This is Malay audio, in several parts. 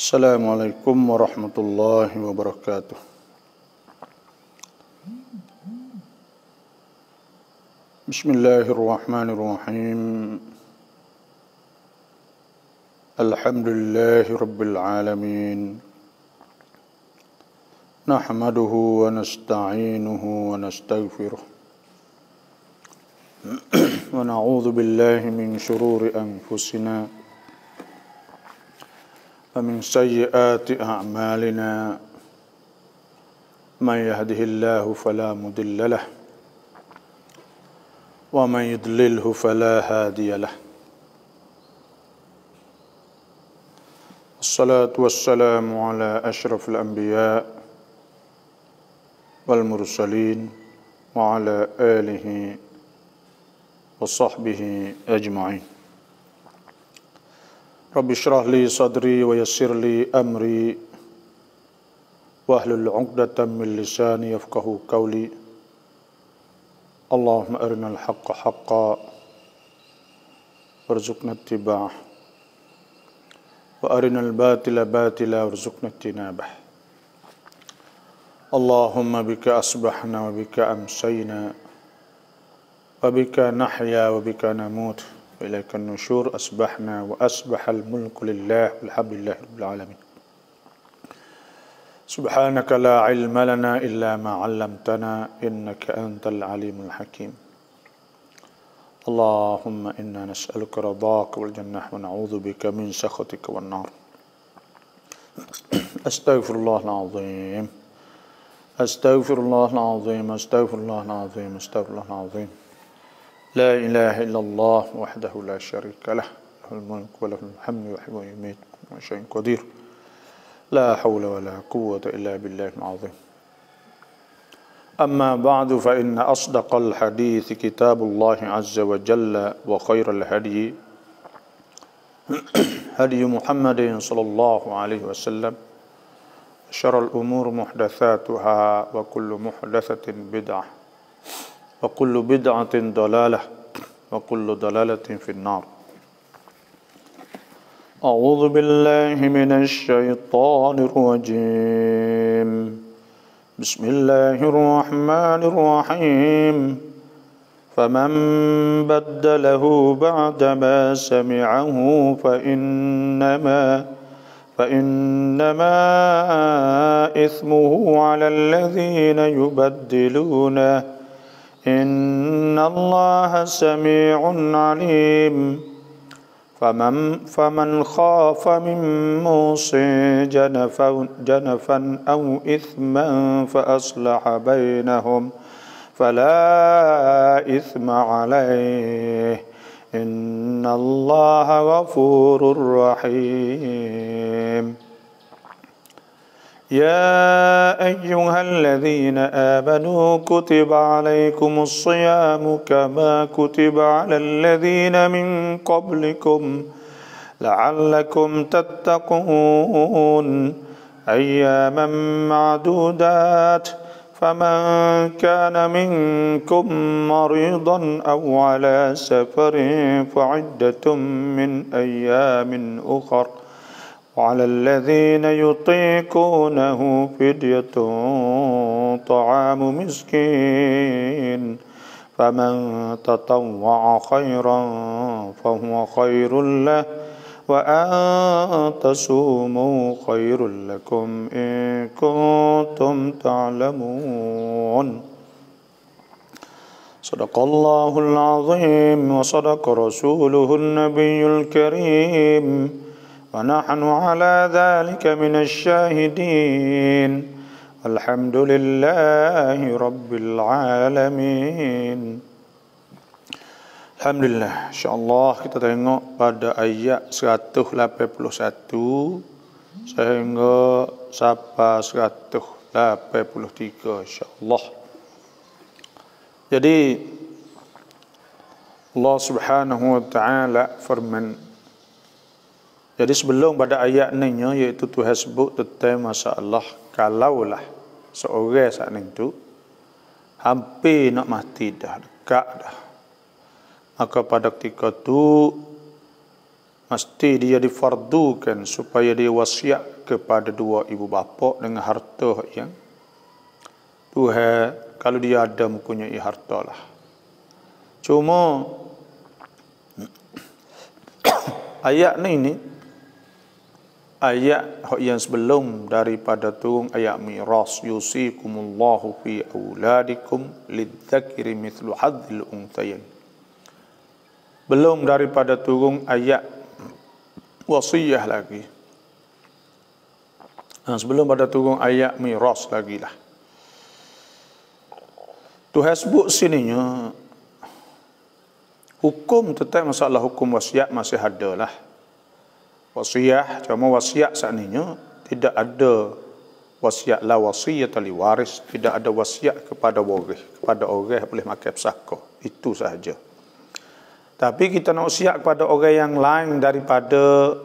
Assalamualaikum warahmatullahi wabarakatuh. Bismillahirrahmanirrahim. Alhamdulillahi rabbil alamin. Nahmaduhu wa nasta'inuhu wa nastaghfiruh. Wa na'udzu billahi min shururi anfusina ومن سيئات أعمالنا من يهده الله فلا مضل له ومن يضلله فلا هادي له الصلاة والسلام على أشرف الأنبياء والمرسلين وعلى آله وصحبه أجمعين. Rabbi shrah li sadri wa yassir li amri wahlul 'uqdatam min lisani yafqahu qawli. Allahumma arinal haqqa haqqan warzuqna ittiba'ah wa arinal batila batila warzuqna ijtinabah. Allahumma bika asbahna wa bika amsayna wa bika nahya wa bika namut. إليك النشور أصبحنا وأصبح الملك لله والحمد لله رب العالمين. سبحانك لا علم لنا إلا ما علمتنا إنك أنت العليم الحكيم. اللهم إنا نسألك رضاك والجنة ونعوذ بك من سخطك والنار. أستغفر الله العظيم أستغفر الله العظيم أستغفر الله العظيم أستغفر الله العظيم. لا إله إلا الله وحده لا شريك له له الملك وله الحمد ويحيي ويميت وهو شيء قدير. لا حول ولا قوة إلا بالله العظيم. أما بعد فإن أصدق الحديث كتاب الله عز وجل وخير الهدي هدي محمد صلى الله عليه وسلم. شر الأمور محدثاتها وكل محدثة بدعة وكل بدعة ضلالة وكل ضلالة في النار. أعوذ بالله من الشيطان الرجيم. بسم الله الرحمن الرحيم. فمن بدله بعدما سمعه فإنما إثمه على الذين يبدلونه إن الله سميع عليم. فمن خاف من موص جنفا أو إثما فأصلح بينهم فلا إثم عليه إن الله غفور رحيم. يا أيها الذين آمنوا كتب عليكم الصيام كما كتب على الذين من قبلكم لعلكم تتقون أياما معدودات. فمن كان منكم مريضا أو على سفر فعدة من أيام أخر وعلى الذين يطيقونه فدية طعام مسكين فمن تطوع خيرا فهو خير له وأن تصوموا خير لكم إن كنتم تعلمون. صدق الله العظيم وصدق رسوله النبي الكريم ونحن على ذلك من الشاهدين والحمد لله رب العالمين. Alhamdulillah, insyaAllah kita tengok pada ayat 181 sehingga sampai 183 insyaAllah. Jadi Allah subhanahu wa ta'ala firman. Jadi sebelum pada ayat ni iaitu Tuhan sebut tentang masalah kalaulah seorang saat itu hampir nak mati dah, dekat dah, maka pada ketika itu mesti dia difardukan supaya dia wasiat kepada dua ibu bapa dengan harta yang Tuhan kalau dia ada mempunyai harta lah. Cuma ayat ni ayat yang sebelum daripada turun ayat miras, yusikumullahu fi auladikum lidzakiri mithlu hadzil unthayain. Belum daripada turun ayat wasiyah lagi. Sebelum pada turun ayat miras lagi lah. Tuhan sebut sininya hukum tetap masalah hukum wasiat masih ada lah. Wasiat, cuma wasiat saatnya tidak ada wasiat la wasiyat li waris, tidak ada wasiat kepada waris, kepada orang boleh makan pesaka. Itu sahaja. Tapi kita nak wasiat kepada orang yang lain daripada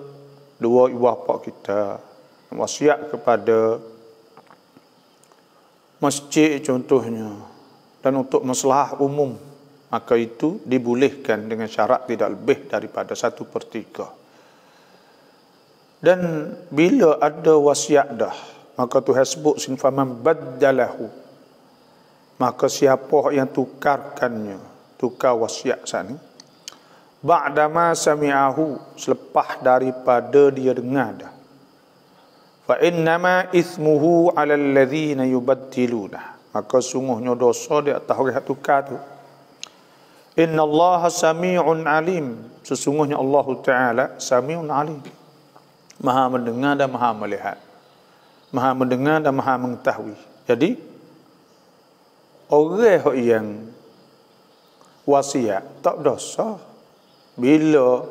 dua ibu bapa kita. Wasiat kepada masjid contohnya, dan untuk masalah umum, maka itu dibolehkan dengan syarat tidak lebih daripada 1/3. Dan bila ada wasiat dah, maka Tuhan sebut sinfaman baddalahu, maka siapa yang tukarkannya, tukar wasiat sana, ba'dama sami'ahu, selepas daripada dia dengar dah, fa innama ithmuhu 'alal ladzina yubaddiluna, maka sungguhnya dosa di atas orang yang tukar tu. Innallaha sami'un alim, sesungguhnya Allah Taala sami'un alim, maha mendengar dan maha melihat, maha mendengar dan maha mengetahui. Jadi orang yang wasiat tak dosa bila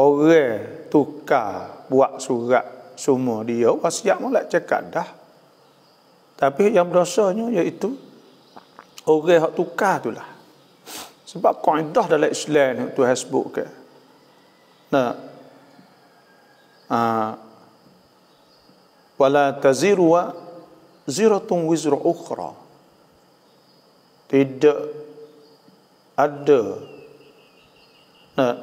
orang tukar buat surat semua dia wasiat mulai cakap dah. Tapi yang berdosanya iaitu orang yang tukar itulah. Sebab kaedah dalam Islam itu Tuhan sebutkan. Nah, wala taziru wa ziratun wizra ukhra. Tidak ada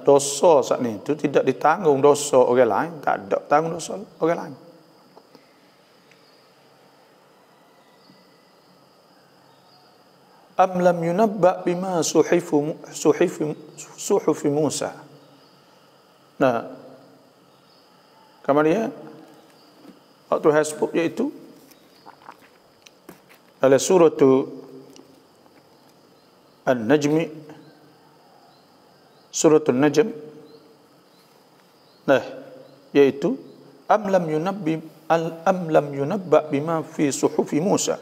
dosa saat ini itu tidak ditanggung dosa orang lain, tak ada tanggung dosa orang lain. Am lam yunabba bima suhufi Musa. Nah, kemudian waktu hasbuk iaitu dalam surah An-Najm, surah An-Najm, nah, iaitu am lam yunabba bima fi suhufi Musa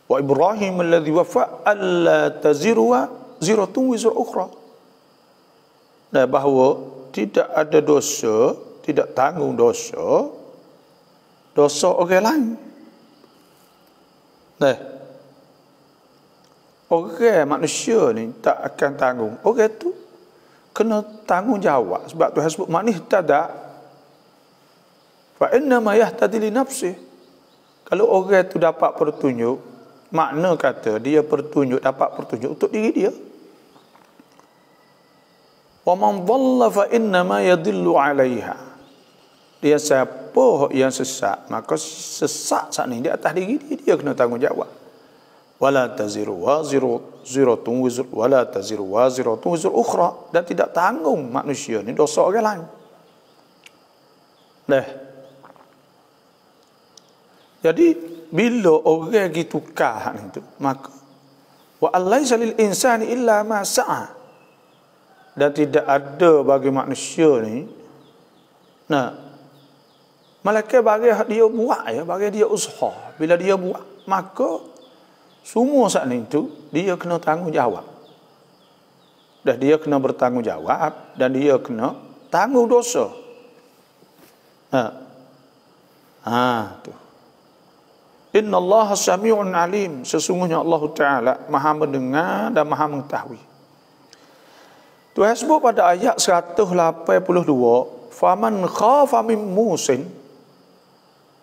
wa Ibrahim alladhi wafa alla taziru ziratun wizra ukhra. Nah, bahawa tidak ada dosa, tidak tanggung dosa orang lain. Nah, orang manusia ni tak akan tanggung. Orang tu kena tanggung jawab. Sebab Tuhan sebut manih tada fa inna ma yahtadi li nafsi. Kalau orang tu dapat petunjuk, makna kata dia dapat petunjuk untuk diri dia. Wa man dhalla fa inna ma yadhillu 'alaiha. Dia siapa yang sesat, maka sesat saat ni di atas diri dia kena tanggung jawab. Wala taziru waziratun wizra ukhra, dan tidak tanggung manusia ni dosa orang lain. Nah, jadi bila orang gitu tukar itu, maka wa alaysa lil insani illa ma sa'a, dan tidak ada bagi manusia ni malaikat bagi dia buat bagi dia usaha. Bila dia buat, maka semua saat itu dia kena tanggungjawab. Dan dia kena bertanggungjawab dan dia kena tanggung dosa. Tu. Innallaha sami'un alim, sesungguhnya Allah Taala maha mendengar dan maha mengetahui. Tuhan sebut pada ayat 182, faman khafa min musin,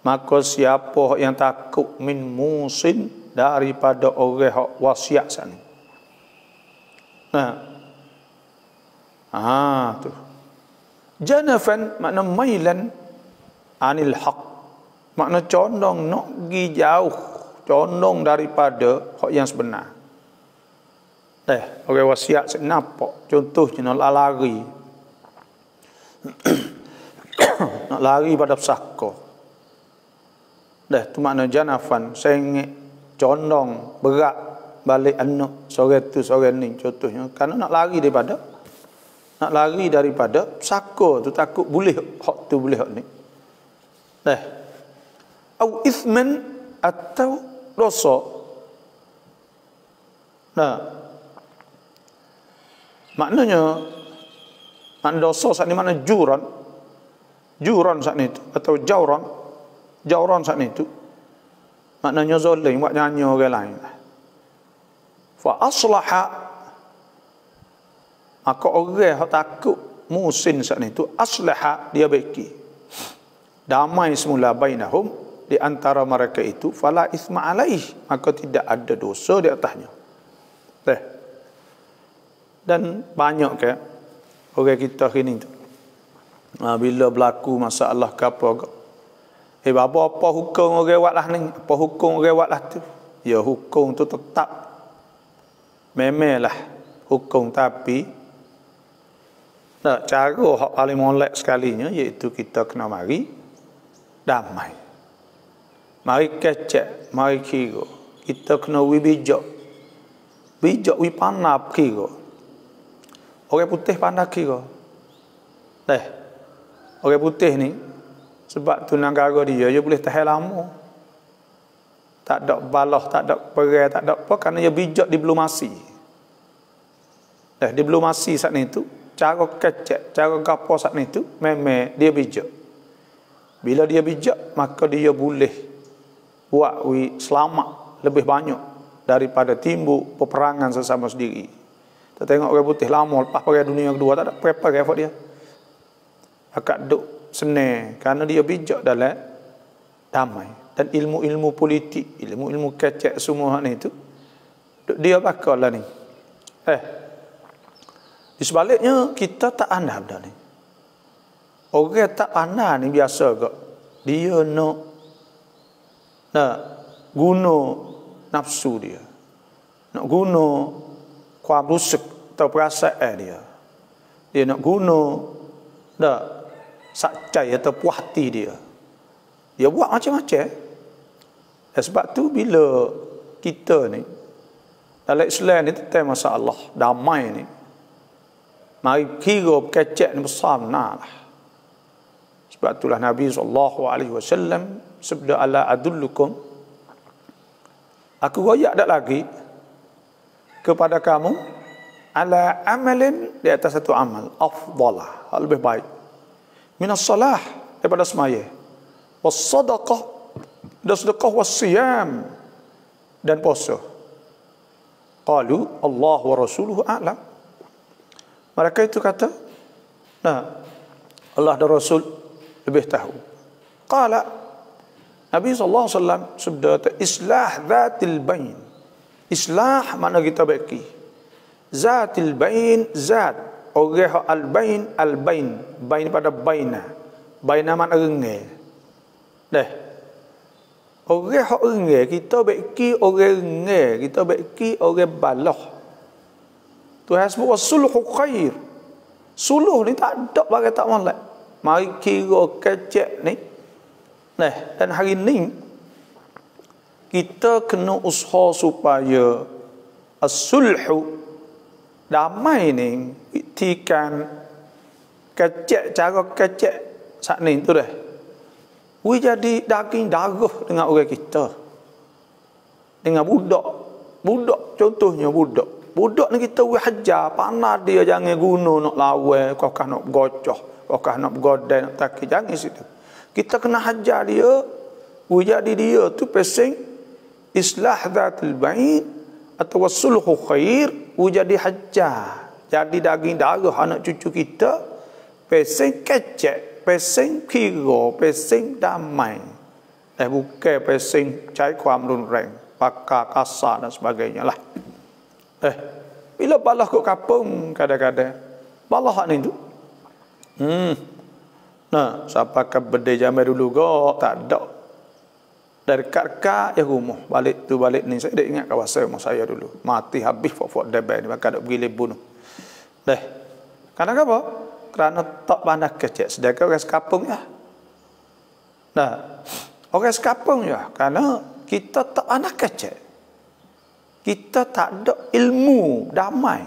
maka siapa yang takut min musin, daripada orang wasiat sana. Nah, Tu. Janafan makna mailan anil haq. Makna condong nak pergi jauh, condong daripada hak yang sebenar. Orang wasiat nampak contohnya nak lari. Nak lari pada pesaka. Tu makna janafan, sengit, condong, berat balik anak seorang tu seorang ni contohnya, kerana nak lari daripada pesaka tu, takut boleh hak tu boleh hak ni. Au ithman, atau dosa. Maknanya dosa saat ni makna juran saat ni tu, atau jauran saat ni tu maknanya zalim, buat nyanyi orang lain. Fa aslaha, maka orang yang takut musin saat ni tu, aslaha, dia baiki damai semula bainahum, di antara mereka itu, fala isma alaih, maka tidak ada dosa di atasnya. Dan banyak ke orang kita ini tu, bila berlaku masalah ke apa, apa hukum orang buat lah ni, apa hukum orang buat lah tu, ya hukum tu tetap memelah hukum, tapi cara hak paling molek sekalinya iaitu kita kena mari damai, mari kecek, mari kira, kita kena bijak pandai kira. Orang putih pandai kira. Orang putih ni, sebab tu negara dia boleh tahan lama. Tak ada balah, tak ada perang, tak ada apa, kerana dia bijak diplomasi. Diplomasi saat ni tu, cara kecek, cara gapo saat ni tu, memang dia bijak. Bila dia bijak, maka dia boleh buat selamat lebih banyak daripada timbul peperangan sesama sendiri. Kita tengok orang putih lama lepas perang dunia kedua, tak ada apa-apa effort dia. Akak duk senang, kerana dia bijak dalam damai. Dan ilmu-ilmu politik, ilmu-ilmu kecek semua ni tu, dia bakal lah ni. Di sebaliknya, kita tak pandai benda ni. Orang tak pandai ni biasa ke, dia nak guna nafsu dia, nak guna kuam rusuk atau perasaan dia nak guna sakcai atau puas hati dia buat macam-macam. Sebab tu bila kita ni dalam Islam ni tentang masalah damai ni, mari kira kecek ni besar benar lah. Sebab itulah Nabi SAW sabda, ala adullukum, aku royak tak lagi kepada kamu, ala amalin, di atas satu amal, afdalah, lebih baik, minas salah, daripada semaya, was sadaqah, dan sedekah, was siyam, dan puasa. Qalu Allah wa rasuluhu a'lam. Mereka itu kata, Allah dan Rasul lebih tahu. Qala, Nabi SAW sabda, islah zatil bain. Islah makna kita baiki. Zatil bain, zat. Orang al-bain, al-bain. Bain pada baina. Baina makna rengeh. Orang rengeh, kita baiki orang rengeh. Kita baiki orang balah. Tuhan sebut sulhu khair. Suluh ni tak ada bagi tak molek. Mari kira kecek ni. Dan hari ni kita kena usaha supaya as-sulhu, damai ni, iktikan kecek, cara kecek saat ni tu dah. Jadi daging darah dengan orang kita. Dengan budak. Budak, contohnya budak. Budak ni kita hajar, panah dia jangan guna nak lawan, kau nak gocoh, kau nak bergodai, nak takik, jangan situ. Kita kena hajar dia, jadi dia tu pesing islah dhatul bain atau sulhu khair, jadi hajar. Jadi daging darah anak cucu kita, pesing kecek, pesing kira, pesing damai. Bukan pesing cai kuam runreng, pakar kasar dan sebagainya lah. Bila balah kok kapung kadang-kadang Balah hak ni tu. Nah, siapa ke berdaya zaman dulu kok tak ada. Dari dekat ya rumah. Balik ni saya dah ingat kawasan rumah saya dulu. Mati habis fok-fok debai ni maka ada pergi bunuh. Deh. Karena apa? Kerana tak pandai kecek sedangkan orang sekampung ya. Nah, orang sekampung ya karena kita tak pandai kecek. Kita tak ada ilmu damai.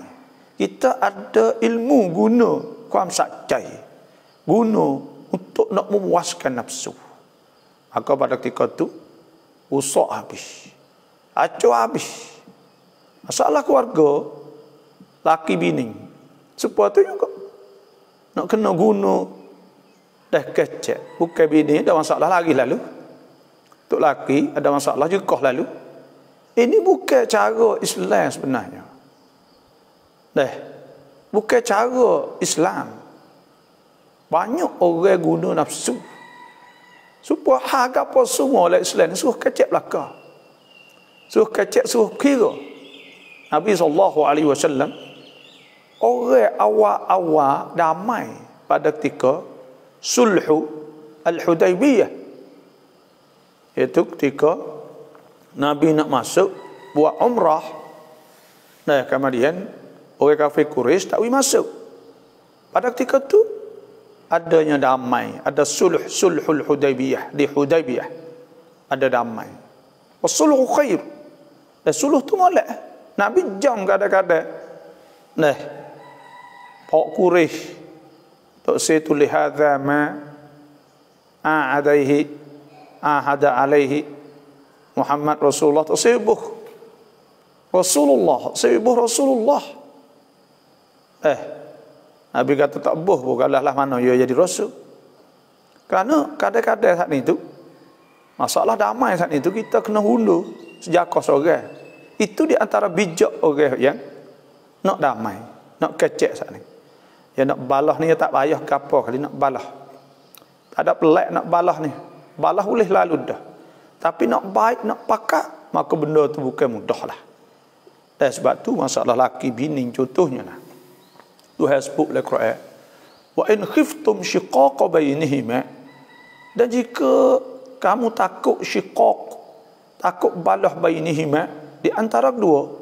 Kita ada ilmu guna kuam sakcai. Guna untuk nak memuaskan nafsu. Maka pada ketika tu usak habis. Acuh habis. Masalah keluarga laki bini. Supaya tu juga nak kena guna dah kecek. Bukan bini ada masalah lagi lalu. Untuk laki ada masalah juga lalu. Ini bukan cara Islam sebenarnya. Bukan cara Islam. Banyak orang guna nafsu. Supaya harga apa semua oleh Islam suruh kecek belakang. Suruh kecek, suruh kira. Nabi SAW orang awal-awal damai pada ketika sulhu Al-Hudaybiyah. Iaitu ketika Nabi nak masuk buat umrah. Nah, kemudian orang kafir Quraisy tak boleh masuk. Pada ketika tu adanya damai, ada sulhul Hudaybiyah di Hudaybiyah. Ada damai. Wasulhu khair. Dan suluh tu molek. Nabi jam kadang-kadang. Nah, Pak Quraisy tak saya tulis hadza ma a'adaihi ahada alaihi Muhammad Rasulullah tak sebuh Rasulullah sebuh Rasulullah. Nabi kata tak boh bukanlah mana dia jadi rasul. Kerana kadang-kadang saat itu masalah damai saat itu kita kena hundur sejakah seorang. Itu di antara bijak orang yang nak damai, nak kecek saat ni. Yang nak balah ni tak payah gapo kali nak balah. Tak ada pelak nak balah ni. Balah boleh lalu dah. Tapi nak baik, nak pakat, maka benda tu bukan mudah lah. Dan sebab tu masalah laki bini contohnya lah. Tuhan sebut dalam Quran, wa in khiftum shiqaqa bainihima, dan jika kamu takut shiqaq, takut balah bainihima di antara kedua,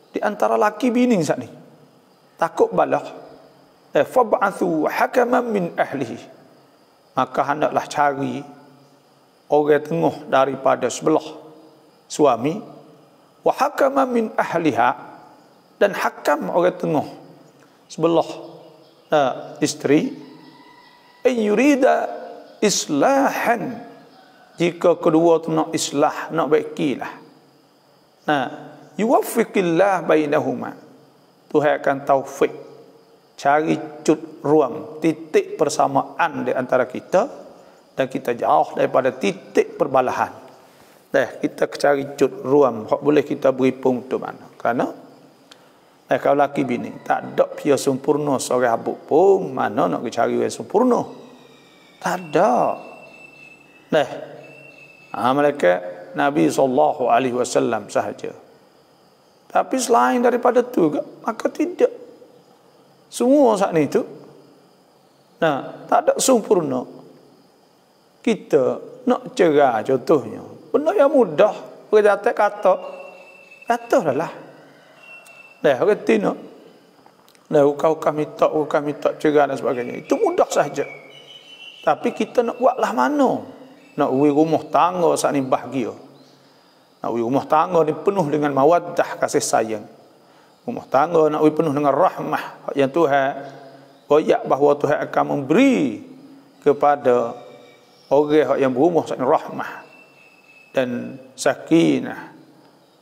di antara laki bini saat ni, takut balah, fab'athu hakaman min ahlihi, maka hendaklah cari orang tengah daripada sebelah suami, wa hakaman min ahliha, dan hakam orang tengah sebelah isteri, in yurida islahan, jika kedua tu nak islah, nak baikilah. Yuwaffiqillah bainahuma, Tuhan akan taufik, cari cut ruang, titik persamaan di antara kita, dan kita jauh daripada titik perbalahan. Kita cari cut ruang, boleh kita beri pun tu mana. Kerana kalau laki bini tak ada pia sempurna seorang habuk pun, mana nak cari yang sempurna? Tak ada. Mereka Nabi SAW sahaja. Tapi selain daripada tu, maka tidak. Semua saat ni tu, tak ada sempurna. Kita nak cerah contohnya. Benda yang mudah, berjata kata lah. Orang tino. Kau minta cerah dan sebagainya. Itu mudah saja. Tapi kita nak buatlah mana? Nak beri rumah tangga saat ni bahagia. Nak beri rumah tangga ni penuh dengan mawaddah, kasih sayang. Rumah tangga nak beri penuh dengan rahmah. Yang Tuhan royak bahawa Tuhan akan memberi kepada orang yang berumah saat ni rahmah dan sakinah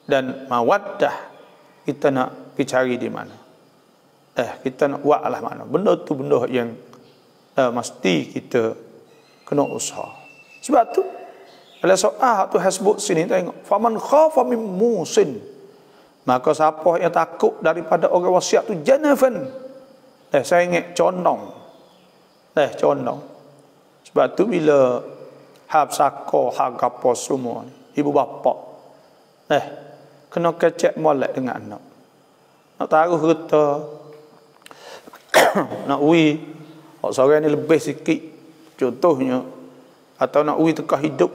dan mawaddah. Kita nak cari di mana? Kita nak buatlah mana? Benda tu benda yang mesti kita kena usaha. Sebab tu dalam soal tu sebut sini tengok, faman khafa min musin, maka siapa yang takut daripada orang wasiat tu janafan. Saya ingat condong. Condong. Sebab tu bila hab sako hak apa semua, ibu bapa kena kecek molek dengan anak. Nak taruh kereta nak ui hak seorang ni lebih sikit contohnya, atau nak ui tekah hidup,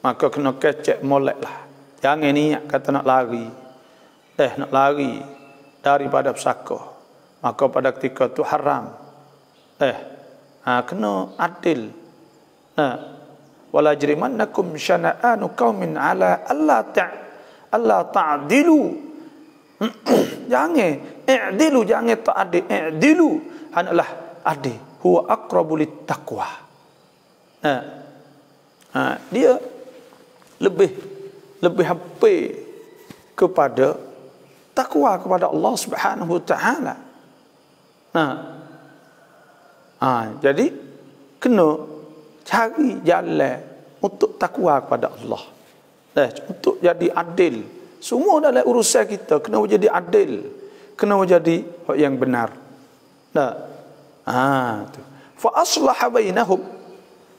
maka kena kecek molek lah. Jangan niat kata nak lari, nak lari daripada pesaka, maka pada ketika tu haram. Kena adil. Wala jrimannakum syana'anu qaumin ala alla ta'dilu. Jangan i'dilu, jangan tak adil. I'dilu adalah adil. Huwa aqrabu lit taqwa. Dia lebih hampir kepada takwa kepada Allah Subhanahu wa taala. Jadi kena cari jalan untuk takwa kepada Allah. Untuk jadi adil. Semua dalam urusan kita kena jadi adil, kena jadi yang benar. Tu. Fa aslaha bainahum.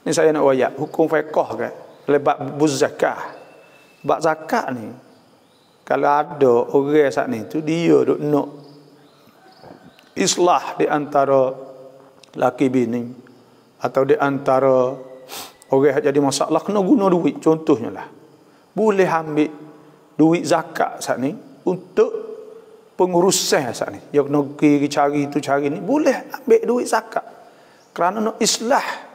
Ni saya nak ayat hukum fiqh kan. Lebat buzakah. Bab zakat ni, kalau ada orang saat ni tu dia duk nak islah di antara laki bini, atau di antara orang yang jadi masalah, kena guna duit. Contohnya lah, boleh ambil duit zakat saat ni untuk pengurusan saat ni. Dia kena pergi cari tu cari ni, boleh ambil duit zakat kerana nak islah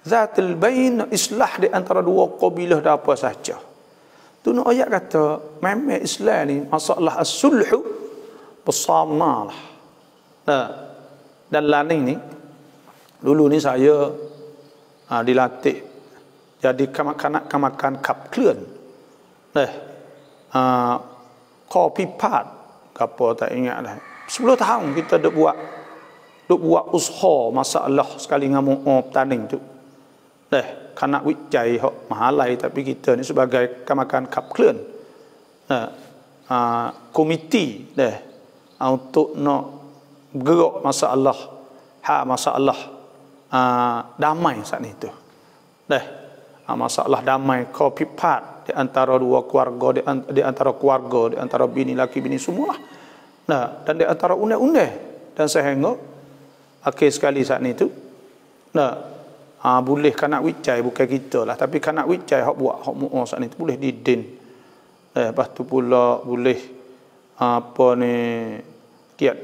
zatul bain, islah di antara dua kabilah dan apa saja. Tu nak ayat kata memang Islam ni masalah as-sulhu bersama lah. Dan laning ni dulu ni saya dilatih jadi kanak-kanakan kap klien. Kopi pat apa tak ingat dah. 10 tahun kita duk buat usaha masalah sekali ngamuk petani tu. Kanak wicai hok mahalai, tapi kita ni sebagai kamakan kap klien komiti untuk nak bergerak masalah damai saat ni tu. Masalah damai kopi pat di antara dua keluarga, di antara keluarga, di antara bini laki bini semualah. Dan di antara undang-undang, dan sehingga akhir sekali saat ni tu boleh kanak wicai, bukan kita lah, tapi kanak wicai hak buat hak mu'ah saat ni tu boleh didin. Lepas tu pula boleh apa ni kiat.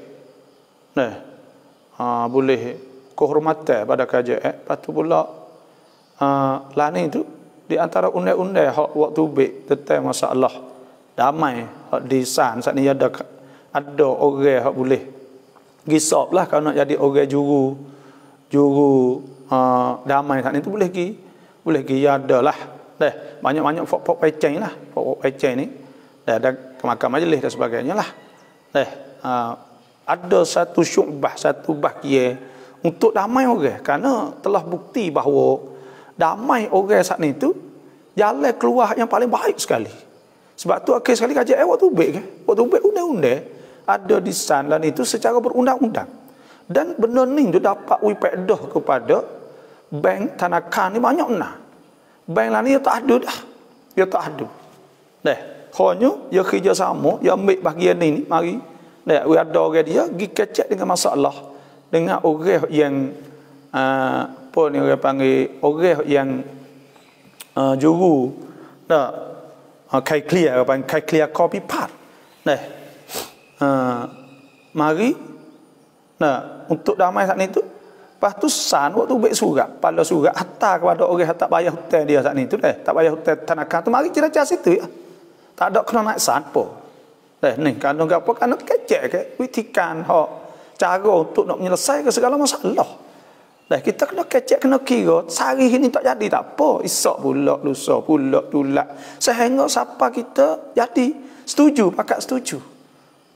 Boleh kehormatan pada kerajaan. Lepas tu pula lah ni tu di antara undang-undang hak waktu baik tentang masalah damai hak di san saat ni ada orang hak boleh gisap lah kalau nak jadi orang juru damai saat ni tu boleh pergi ada lah. Banyak-banyak pok peceng lah. Pok peceng ni ada kemakan majlis dan sebagainya lah. Ada satu syubah, satu bahagia untuk damai orang, kerana telah bukti bahawa damai orang saat ni tu jalan keluar yang paling baik sekali. Sebab tu akhir sekali kajian waktu baik kan. Waktu baik undang-undang ada di sana itu secara berundang-undang. Dan benda ni tu dapat wipedah kepada bank tanakan ni banyak nah. Bank lain dia tak ada dah. Dia tak ada. Hanya dia kerjasama, dia ambil bahagian ni mari. Ada orang dia pergi kecek dengan masalah dengan orang yang apa ni orang panggil orang yang juru kai clear, apa kai clear copy part. Mari untuk damai saat ni tu. Lepas tu san waktu baik surat, pada surat hantar kepada orang yang tak bayar hutang dia saat ni tu tak bayar hutang tanakan tu, mari kira-kira situ ya. Tak ada kena naik san apa. Ni kan apa kan kecek ke witikan hak cara untuk nak menyelesaikan segala masalah. Kita kena kecek, kena kira sehari ini tak jadi tak apa, esok pula, lusa pula, tulak, sehingga siapa kita jadi setuju, pakat setuju.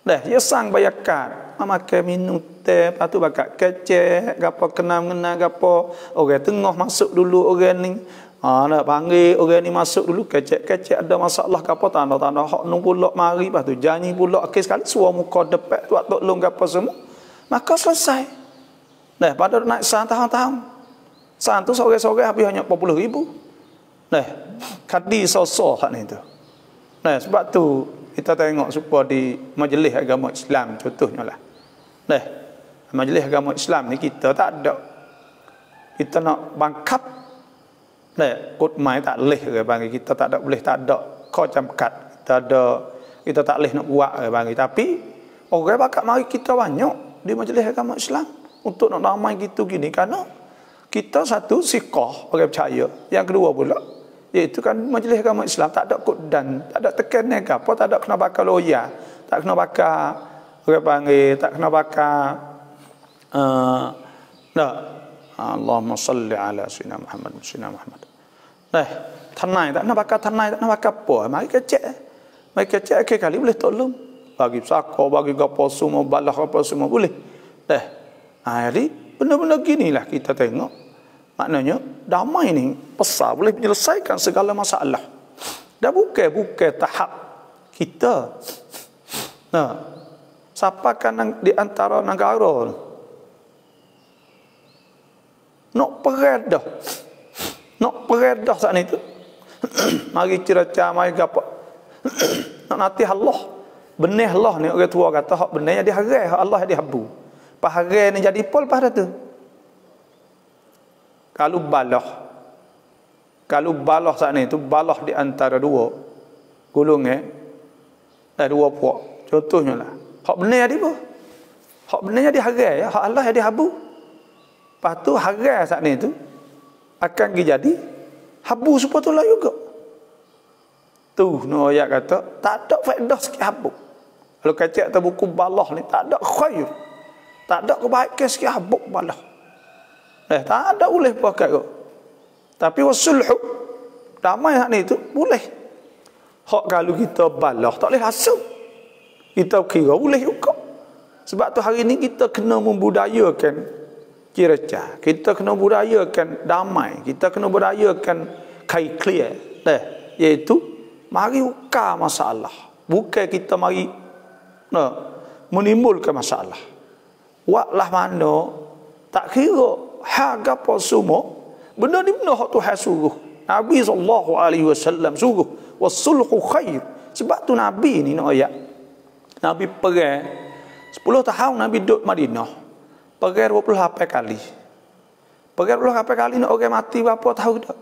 Dia sang bayarkan makan minum teh, lepas tu bakal kecek gapo kena-mengena gapo, orang tengah masuk dulu orang ni. Nak panggil orang ni masuk dulu, kecek-kecek ada masalah gapo, tanda-tanda hak nu pula mari, lepas tu janji pula akhir sekali suara muka depan tu tolong gapo semua. Maka selesai. Pada naik san tahun-tahun. San tu sore-sore habis hanya 40,000. Kadi sosok hak ni tu. Sebab tu kita tengok supaya di majlis agama Islam contohnya lah. Majlis agama Islam ni kita tak ada. Kita nak bangkap kod mai tak boleh orang panggil. Kita tak ada boleh, tak ada kau jamkat. Kita tak boleh nak buat orang panggil. Tapi orang bakat mari kita banyak di majlis agama Islam untuk nak ramai gitu gini, kerana kita satu siqah orang percaya. Yang kedua pula iaitu kan majlis agama Islam tak ada kod dan tak ada tekanan ke apa, tak ada kena bakal loya, tak kena bakal orang panggil, tak kena bakal Allahumma salli ala sayyidina Muhammad sayyidina Muhammad. Tanai tak nak bakal tanai, tak nak bakal apa. Mari kecek ke kali boleh tolong. Bagi sako, bagi gapo semua, balah apa semua boleh. Jadi benda-benda ginilah kita tengok. Maknanya damai ni besar, boleh menyelesaikan segala masalah. Dah bukan tahap kita. Siapa kan di antara negara nak peredah saat itu. Mari cerita, mari apa? Nak nanti Allah. Benih Allah ni orang tua kata hak benih yang diharai, hak Allah yang dihabu. Paharai ni jadi pol pada tu. Kalau balah saat ni tu balah di antara dua golongan, dua puak. Contohnya lah, hak benih jadi apa? Hak benih yang diharai, hak Allah yang dihabu. Lepas tu harai saat ni tu akan jadi habu sepatutnya juga. Tu no ayat kata tak ada faedah sikit habu. Kalau kacak atas buku balah ni tak ada khair, tak ada kebaikan sikit habu balah. Tak ada boleh pakai kok. Tapi wasulhu damai hak ni tu boleh. Hak kalau kita balah tak boleh hasut, kita kira boleh juga. Sebab tu hari ni kita kena membudayakan cerca, kita kena budayakan damai, kita kena budayakan clear, iaitu mari ukar masalah, bukan kita mari menimbulkan masalah. Waklah mana tak kira hak apa semua benda ni benda hak Tuhan suruh, Nabi SAW suruh wasulhu khair. Sebab tu Nabi ni nak ayat Nabi perang 10 tahun Nabi duduk Madinah. Perang 28 kali. Perang 28 kali nak orang mati berapa tahu tak?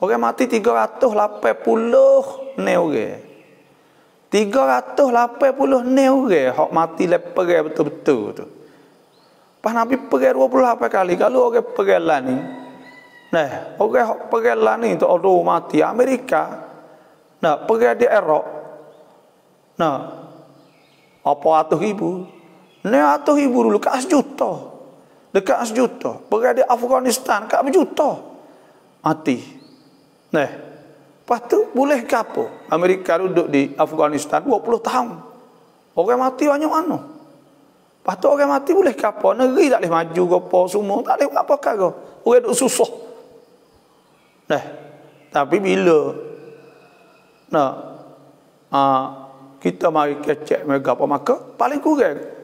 Orang mati 380 ni orang. 380 ni orang hak mati le perang betul-betul tu. Pas Nabi perang 28 kali, kalau orang perang lah ni. Orang hak perang lah ni tu orang mati Amerika. Perang di Iraq. Apa 100,000? 100,000 dulu kat 1 juta. Dekat 1 juta. Pergi di Afghanistan kat berjuta mati. Lepas tu boleh ke apa? Amerika duduk di Afghanistan 20 tahun. Orang mati banyak mana? Lepas tu orang mati boleh ke apa? Negeri tak boleh maju ke apa semua. Tak boleh buat apa ke. Orang duduk susah. Tapi bila kita mari kecek mereka apa, maka paling kurang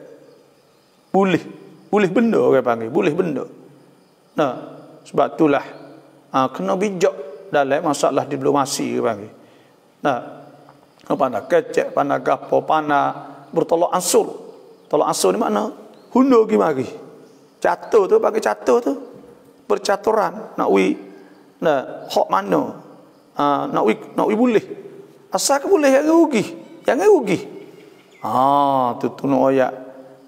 boleh benda orang panggil, boleh benda. Sebab itulah kena bijak dalam masalah diplomasi orang panggil. Pandai kecek, pandai gapo, pandai bertolak ansur. Tolak ansur ni makna hundur pergi mari. Catur tu panggil catur tu. Bercaturan nak wi hak mana? Nak wi boleh. Asal ke boleh yang rugi. Jangan rugi. Tu nak ayat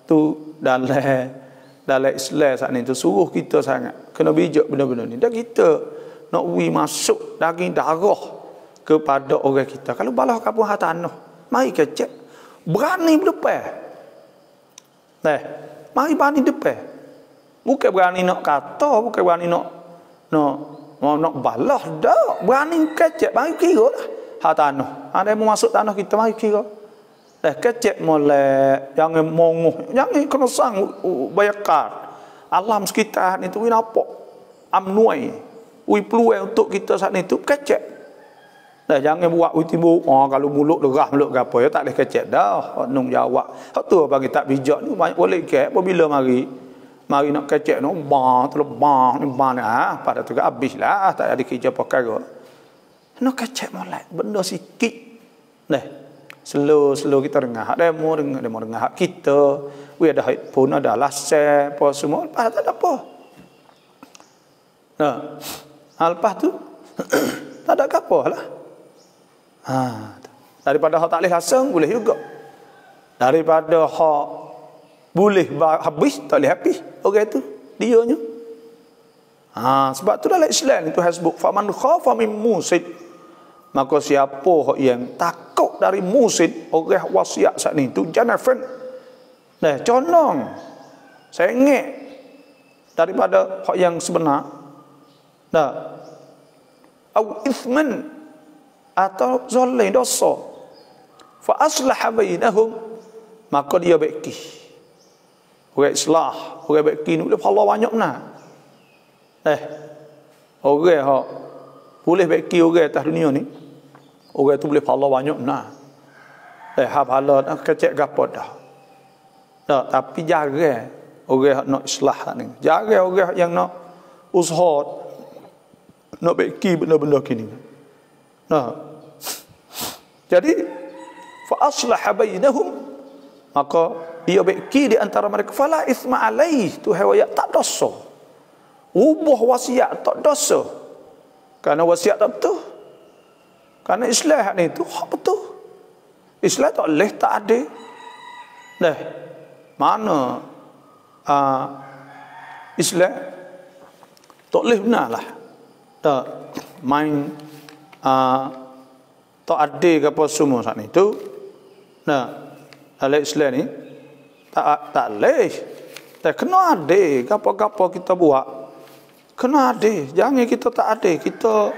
tu dalam Islam saat ni tu suruh kita sangat kena bijak benda-benda ni. Dan kita nak masuk daging darah kepada orang kita. Kalau balah kampung tanah, mari kecek. Berani berdepan. Mari berani depan. Bukan berani nak kata, bukan berani nak balah dah. Berani kecek, mari kira lah. Tanah. Ada yang mau masuk tanah kita, mari kira. Kecek molek, jangan mongoh, jangan kena sang bayakar. Alam sekitar ni tu wi nampak amnuai, wi peluang untuk kita saat ni tu kecek. Jangan buat wi timbul, kalau mulut derah mulut gapo ya tak boleh kecek dah. Nung jawab. Hak tu bagi tak bijak ni banyak boleh kek apabila mari nak kecek no terlebah ni pada tu habislah tak ada kerja perkara. Nak kecek molek benda sikit. Slow kita dengar hak demo dengar hak kita. We ada headphone, ada lasel, apa semua. Lepas tak ada apa. Nah, lepas tu tak ada apa lah. Daripada hak tak boleh lasang boleh juga. Daripada hak boleh habis tak boleh habis. Orang tu dianya. Sebab tu dalam Islam itu hasbuk faman khafa min musid. Maka siapa yang takut dari musid, orang wasiat saat ni tu janafan. Nah, condong. Sengit daripada hak yang sebenar. Nah. Au ithman atau zalim dosa. Fa aslaha bainahum, maka dia baiki. Orang islah, orang baiki ni boleh pahala banyak benar. Orang hak boleh baiki orang atas dunia ni, orang tu boleh pahala banyak benar. Hak pahala dah kecek gapo dah. Tapi jaga orang hak nak islah ni. Jaga orang yang nak usaha nak baiki benda-benda kini. Jadi fa aslaha bainahum, maka dia baiki di antara mereka. Fala itsma alaih, tu hewayat tak dosa. Ubah wasiat tak dosa. Karena wasiat tak betul. Karena Islam ni tu hak betul. Islam tak boleh tak ada. Mana Islam tak boleh benar lah. Tak main tak ada ke apa semua saat ni tu. Dalam Islam ni tak boleh. Tak kena ada apa-apa kita buat. Kena ada. Jangan kita tak ada. Kita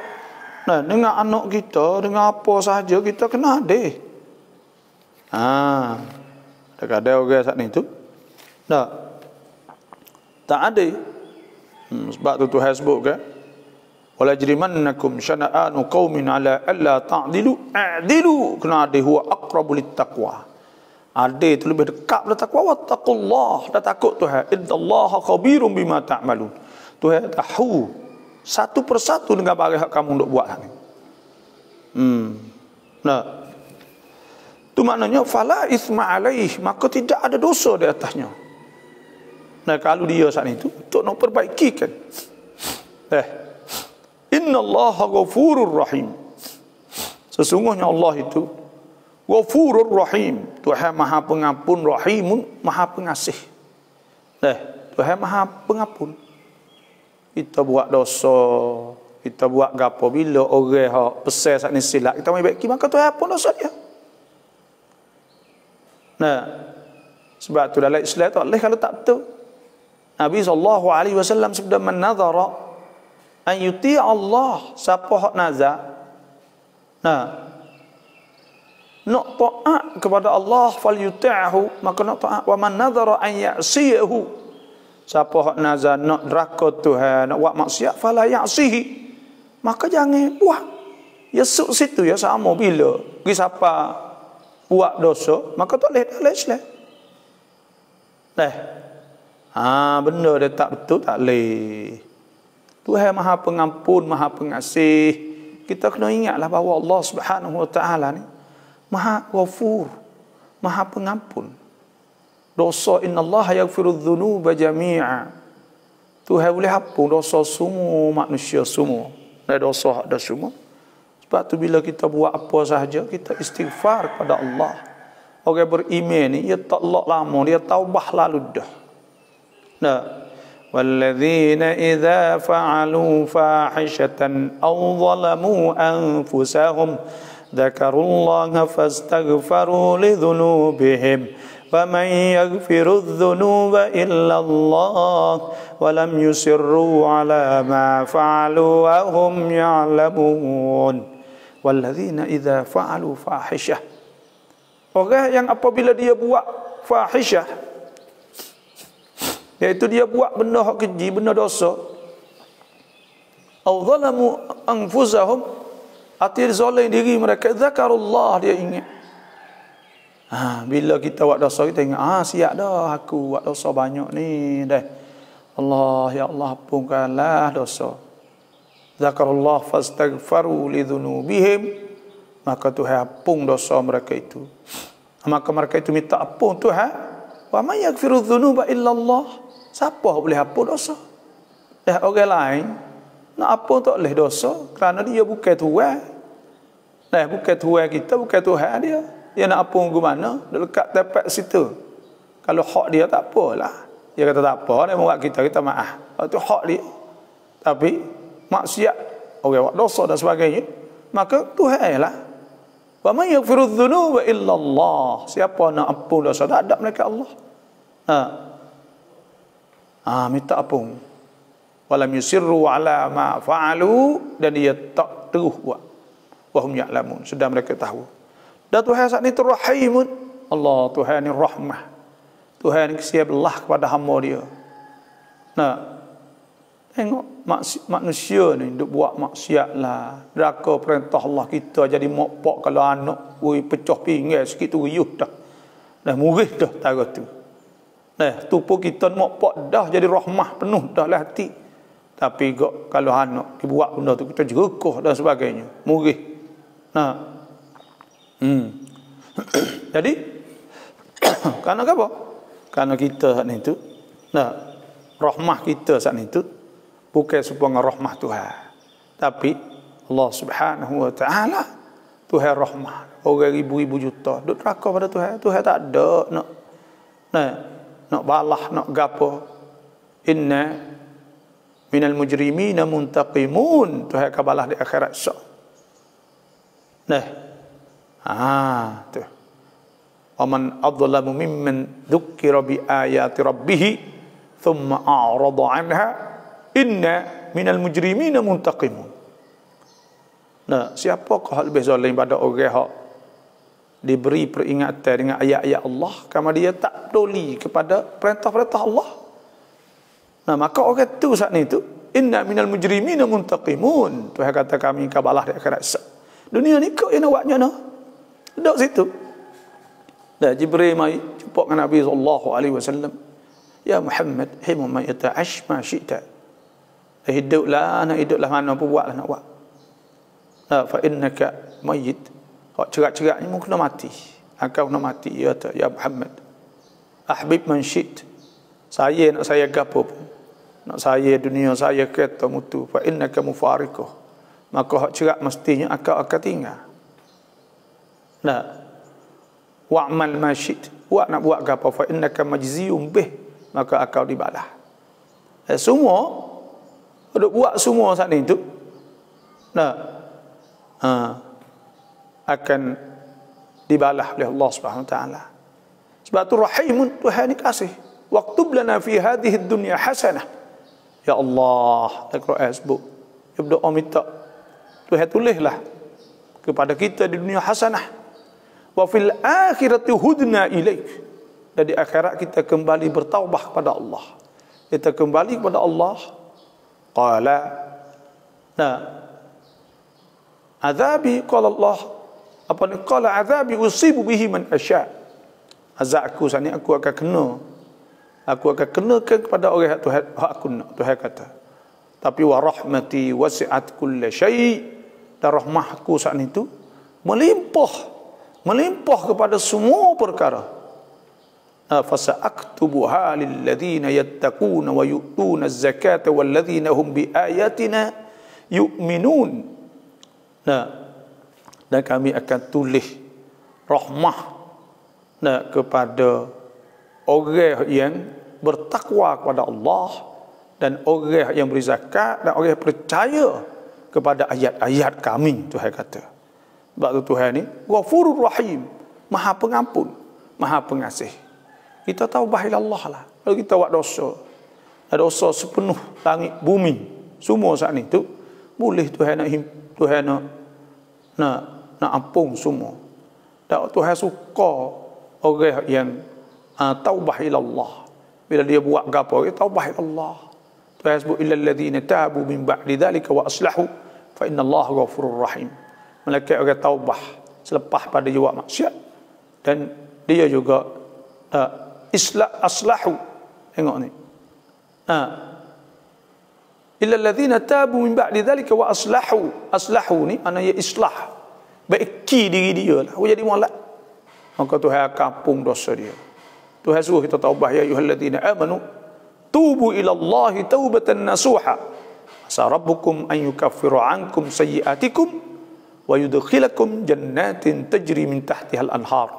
dengan anak kita, dengan apa sahaja kita kena ada. Tak ada orang saat ni tu. Tak ada. Sebab tu Tuhan sebut kan, wala jrimannakum syana'anu qaumin ala alla ta'dilu a'dilu, kena ada huwa aqrabu littaqwa. Ada itu lebih dekat pada takwa. Wattaqullah, dah takut Tuhan. Innallaha khabirum bima ta'malun. Tuhan tahu satu persatu dengan barang yang kamu nak buat ni. Itu maknanya fala itsma alaih, maka tidak ada dosa di atasnya. Kalau dia saat itu untuk nak perbaikikan. Innallaha ghafurur rahim. Sesungguhnya Allah itu Ghafurur rahim, Tuhan Maha Pengampun, Rahimun, Maha Pengasih. Tuhan Maha Pengampun. Kita buat dosa, kita buat gapo, bila orang hak pesan sat ni silap, kita mai baiki, maka Tuhan pun dosa dia. Sebab tu dalam Islam tak boleh kalau tak betul. Nabi SAW sebab man nadhara an yuti' Allah, siapa hak nazar nak taat kepada Allah fal yuti'hu, maka nak taat. Wa man nadhara an ya'siyahu, siapa hak nazar nak deraka Tuhan, nak buat maksiat, fala ya'sihi, maka jangan buat. Ya situ ya sama bila siapa buat dosa, maka tak boleh dalam Islam. Benda dia tak betul tak boleh. Tuhan Maha Pengampun, Maha Pengasih. Kita kena ingatlah bahawa Allah Subhanahu Wa Taala ni Maha Ghafur, Maha Pengampun. Dosa, innallaha yaghfirudz dzunuba jami'a. Tuhan boleh hapus dosa semua manusia semua. Dosa ada semua. Sebab tu bila kita buat apa sahaja, kita istighfar kepada Allah. Orang beriman ni dia tak lama, dia taubah lalu dah. وَالَّذِينَ إِذَا فَعَلُوا فَاحِشَةً أَوْ ظَلَمُوا أَنفُسَهُمْ ذَكَرُوا اللَّهَ فَاسْتَغْفَرُوا لِذُنُوبِهِمْ وَمَنْ يَغْفِرُ الذُّنُوبَ إِلَّا اللَّهُ وَلَمْ يُصِرُّوا عَلَى مَا فَعَلُوا وَهُمْ يَعْلَمُونَ وَالَّذِينَ إِذَا فَعَلُوا فَاحِشَةً, orang yang apabila dia buat fahisyah, iaitu dia buat benda hak keji, benda dosa, au zalamu anfusahum, arti zalim diri mereka, zakarullah, dia ingat. Bila kita buat dosa, kita ingat, siap dah aku buat dosa banyak ni dah. Allah, ya Allah, ampunkanlah dosa. Zakarullah fastaghfaru lidzunubihim maka Tuhan ampun dosa mereka itu. Maka mereka itu minta ampun Tuhan. Wa may yaghfiru dzunuba illallah. Siapa boleh ampun dosa? Orang lain nak ampun tak boleh dosa kerana dia bukan Tuhan. Bukan Tuhan kita, bukan Tuhan dia. Dia nak ampun ke mana? Dekat tepat situ. Kalau hak dia tak apalah. Dia kata tak apa, dia buat kita maaf. Itu hak dia. Tapi maksiat, orang buat dosa dan sebagainya, maka Tuhan lah. Wa may yaghfiru dzunuba illallah. Siapa nak ampun dosa tak ada melainkan Allah. Minta ampun. Walam yusirru ala ma fa'alu, dan dia tak terus buat. Wa hum ya'lamun, sudah mereka tahu. Dan Tuhan saat ini Rahimun. Allah Tuhan ni rahmah. Tuhan siap belah kepada hamba dia. Tengok manusia ni duk buat maksiat lah. Deraka perintah Allah kita jadi mokpok kalau anak pecah pinggan sikit tu riuh dah. Dah murih dah tara tu. Tupu kita mokpok dah jadi rahmah penuh dah lah hati. Tapi kalau anak kita buat benda tu kita jerukuh dan sebagainya. Murih. Jadi kerana apa? Kerana kita saat itu, rahmah kita saat itu bukan sebuah rahmah Tuhan, tapi Allah Subhanahu wa taala Tuhan rahmah. Orang ribu-ribu juta duk neraka pada Tuhan. Tuhan tak ada nak balah, nak gapo. Inna minal mujrimina muntaqimun. Tuhan akan balas di akhirat esok. Tu. Waman adzlamu mimman dzukira bi ayati rabbih thumma a'rada 'anha inna minal mujrimina muntaqimun. Siapakah lebih zalim pada orang yang diberi peringatan dengan ayat-ayat Allah kerana dia tak peduli kepada perintah-perintah Allah? Maka orang tu saat itu inna minal mujrimina muntaqimun. Tuhan kata kami akan balas di akhirat. Dunia ni kau yang nak buatnya duduk situ. Jibril mai jumpa dengan Nabi sallallahu alaihi wasallam. Ya Muhammad, hei Muhammad, yata'ash ma syi'ta. Hiduplah mana pun buatlah nak buat. Fa innaka mayyit. Hak cerak-ceraknya mungkin kena mati. Engkau kena mati ya Muhammad. Ahbib man syi't. Saya nak saya gapo pun. Nak saya dunia saya kereta mutu. Fa innaka mufariquh. Maka hak cerak mestinya akan tinggal. Wa'mal ma syi't. Buat nak buat gapo fa innaka majziyun bih, maka akan dibalas. Semua duk buat semua saat itu akan dibalas oleh Allah Subhanahu wa taala. Sebab tu Rahimun, Tuhan ni kasih. Waktub lana fi hadhihi dunya hasanah. Ya Allah, Al-Quran sebut. Dia berdoa minta Tuhan tulislah kepada kita di dunia hasanah. Wa fil akhirati hudna ilaik. Dan di akhirat kita kembali bertaubah kepada Allah. Kita kembali kepada Allah. Qala azabi, qala Allah, qala azabi usibu bihi man asya. Azabku sani aku akan kenakan kepada orang yang Tuhan aku nak. Tuhan kata, tapi wa rahmati wasi'at kulla syai', dan rahmahku saat itu melimpah kepada semua perkara. Fasa'aktubuha lilladzina yattaquna wa yu'tuna az-zakata walladzina hum biayatina yu'minun. Dan kami akan tulis rahmah kepada orang yang bertakwa kepada Allah dan orang yang beri zakat dan orang yang percaya kepada ayat-ayat kami. Tuhan kata. Sebab tu Tuhan ni Ghafurur Rahim, Maha Pengampun, Maha Pengasih. Kita taubah ila Allah lah. Kalau kita buat dosa sepenuh langit bumi semua saat itu, boleh Tuhan nak ampun semua. Dan Tuhan suka orang yang taubah ila Allah. Bila dia buat gapo, dia taubah ila Allah. Tuhan sebut illal ladzina tabu min ba'di dzalika wa aslahu fa innallaha ghafurur rahim. Malaikat orang taubah selepas pada dia buat maksiat, dan dia juga aslahu. Tengok ni. Illa alladzina tabu min ba'di dzalika wa aslahu. Aslahu ni maknanya islah. baiki diri dia lah, jadi molek. Maka Tuhan kampung dosa dia. Tuhan suruh kita taubat, ya ayyuhalladzina amanu tubu ila Allahi taubatan nasuha. Asa rabbukum an yukaffiru ankum sayyi'atikum wa yudkhilakum jannatin tajri min tahtiha al-anhar.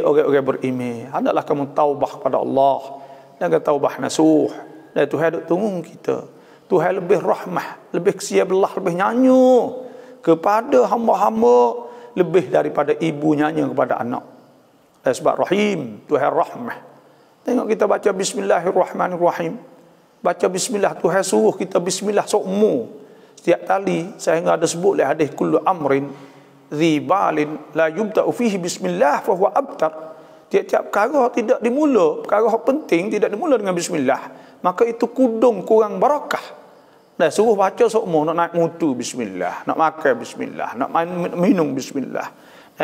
Orang-orang beriman, hendaklah kamu taubat kepada Allah dengan taubat nasuh. Dan Tuhan duk tunggu kita. Tuhan lebih rahmah, lebih kesia belah, lebih nyanyi kepada hamba-hamba lebih daripada ibu nyanyi kepada anak. Sebab rahim, Tuhan rahmah. Tengok kita baca bismillahirrahmanirrahim. Baca bismillah, Tuhan suruh kita bismillah seumur. Setiap kali saya ada sebut lah hadis kullu amrin dhi balin la yubda'u fihi bismillah fa huwa abtar. Tiap-tiap perkara tidak dimula, perkara penting tidak dimula dengan bismillah, maka itu kudung kurang barakah. Dah suruh baca seumur, nak naik mutu bismillah, nak makan bismillah, nak minum bismillah,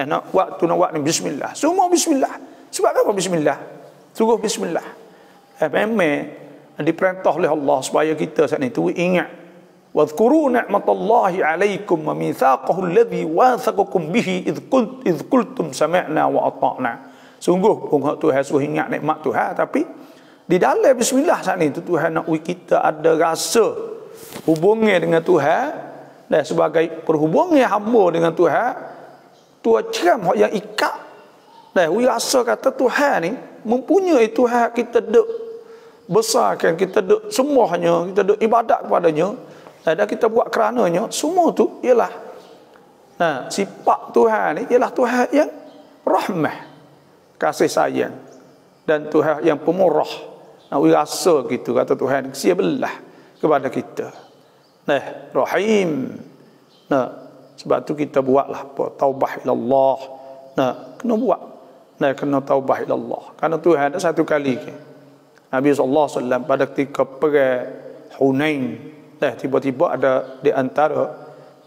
nak waktu nak buat ni bismillah, semua bismillah. Sebab apa bismillah? Suruh bismillah. Memang diperintah oleh Allah supaya kita saat itu ingat wadhkuru ni'matallahi 'alaikum wa mitsaqahu alladhi wathaqakum bihi idh qultum sami'na wa ata'na. Sungguh Tuhan suruh ingat nikmat Tuhan, tapi di dalam bismillah saat itu Tuhan nak kita ada rasa hubungan dengan Tuhan, dan sebagai perhubungan hamba dengan Tuhan, Tuhan ceram yang ikat. Dan we rasa kata Tuhan ni mempunyai Tuhan, kita duk besarkan, kita duk semuanya, kita duk ibadat kepadanya, dan kita buat kerananya. Semua tu ialah sifat Tuhan ni ialah Tuhan yang rahmah, kasih sayang, dan Tuhan yang pemurah. We rasa gitu kata Tuhan kesia belah kepada kita. Rahim. Sebab tu kita buatlah taubah ila Allah. Kena buat. Kena taubah ila Allah. Karena Tuhan ada satu kali ke Nabi SAW pada ketika perang Hunain, tiba-tiba ada di antara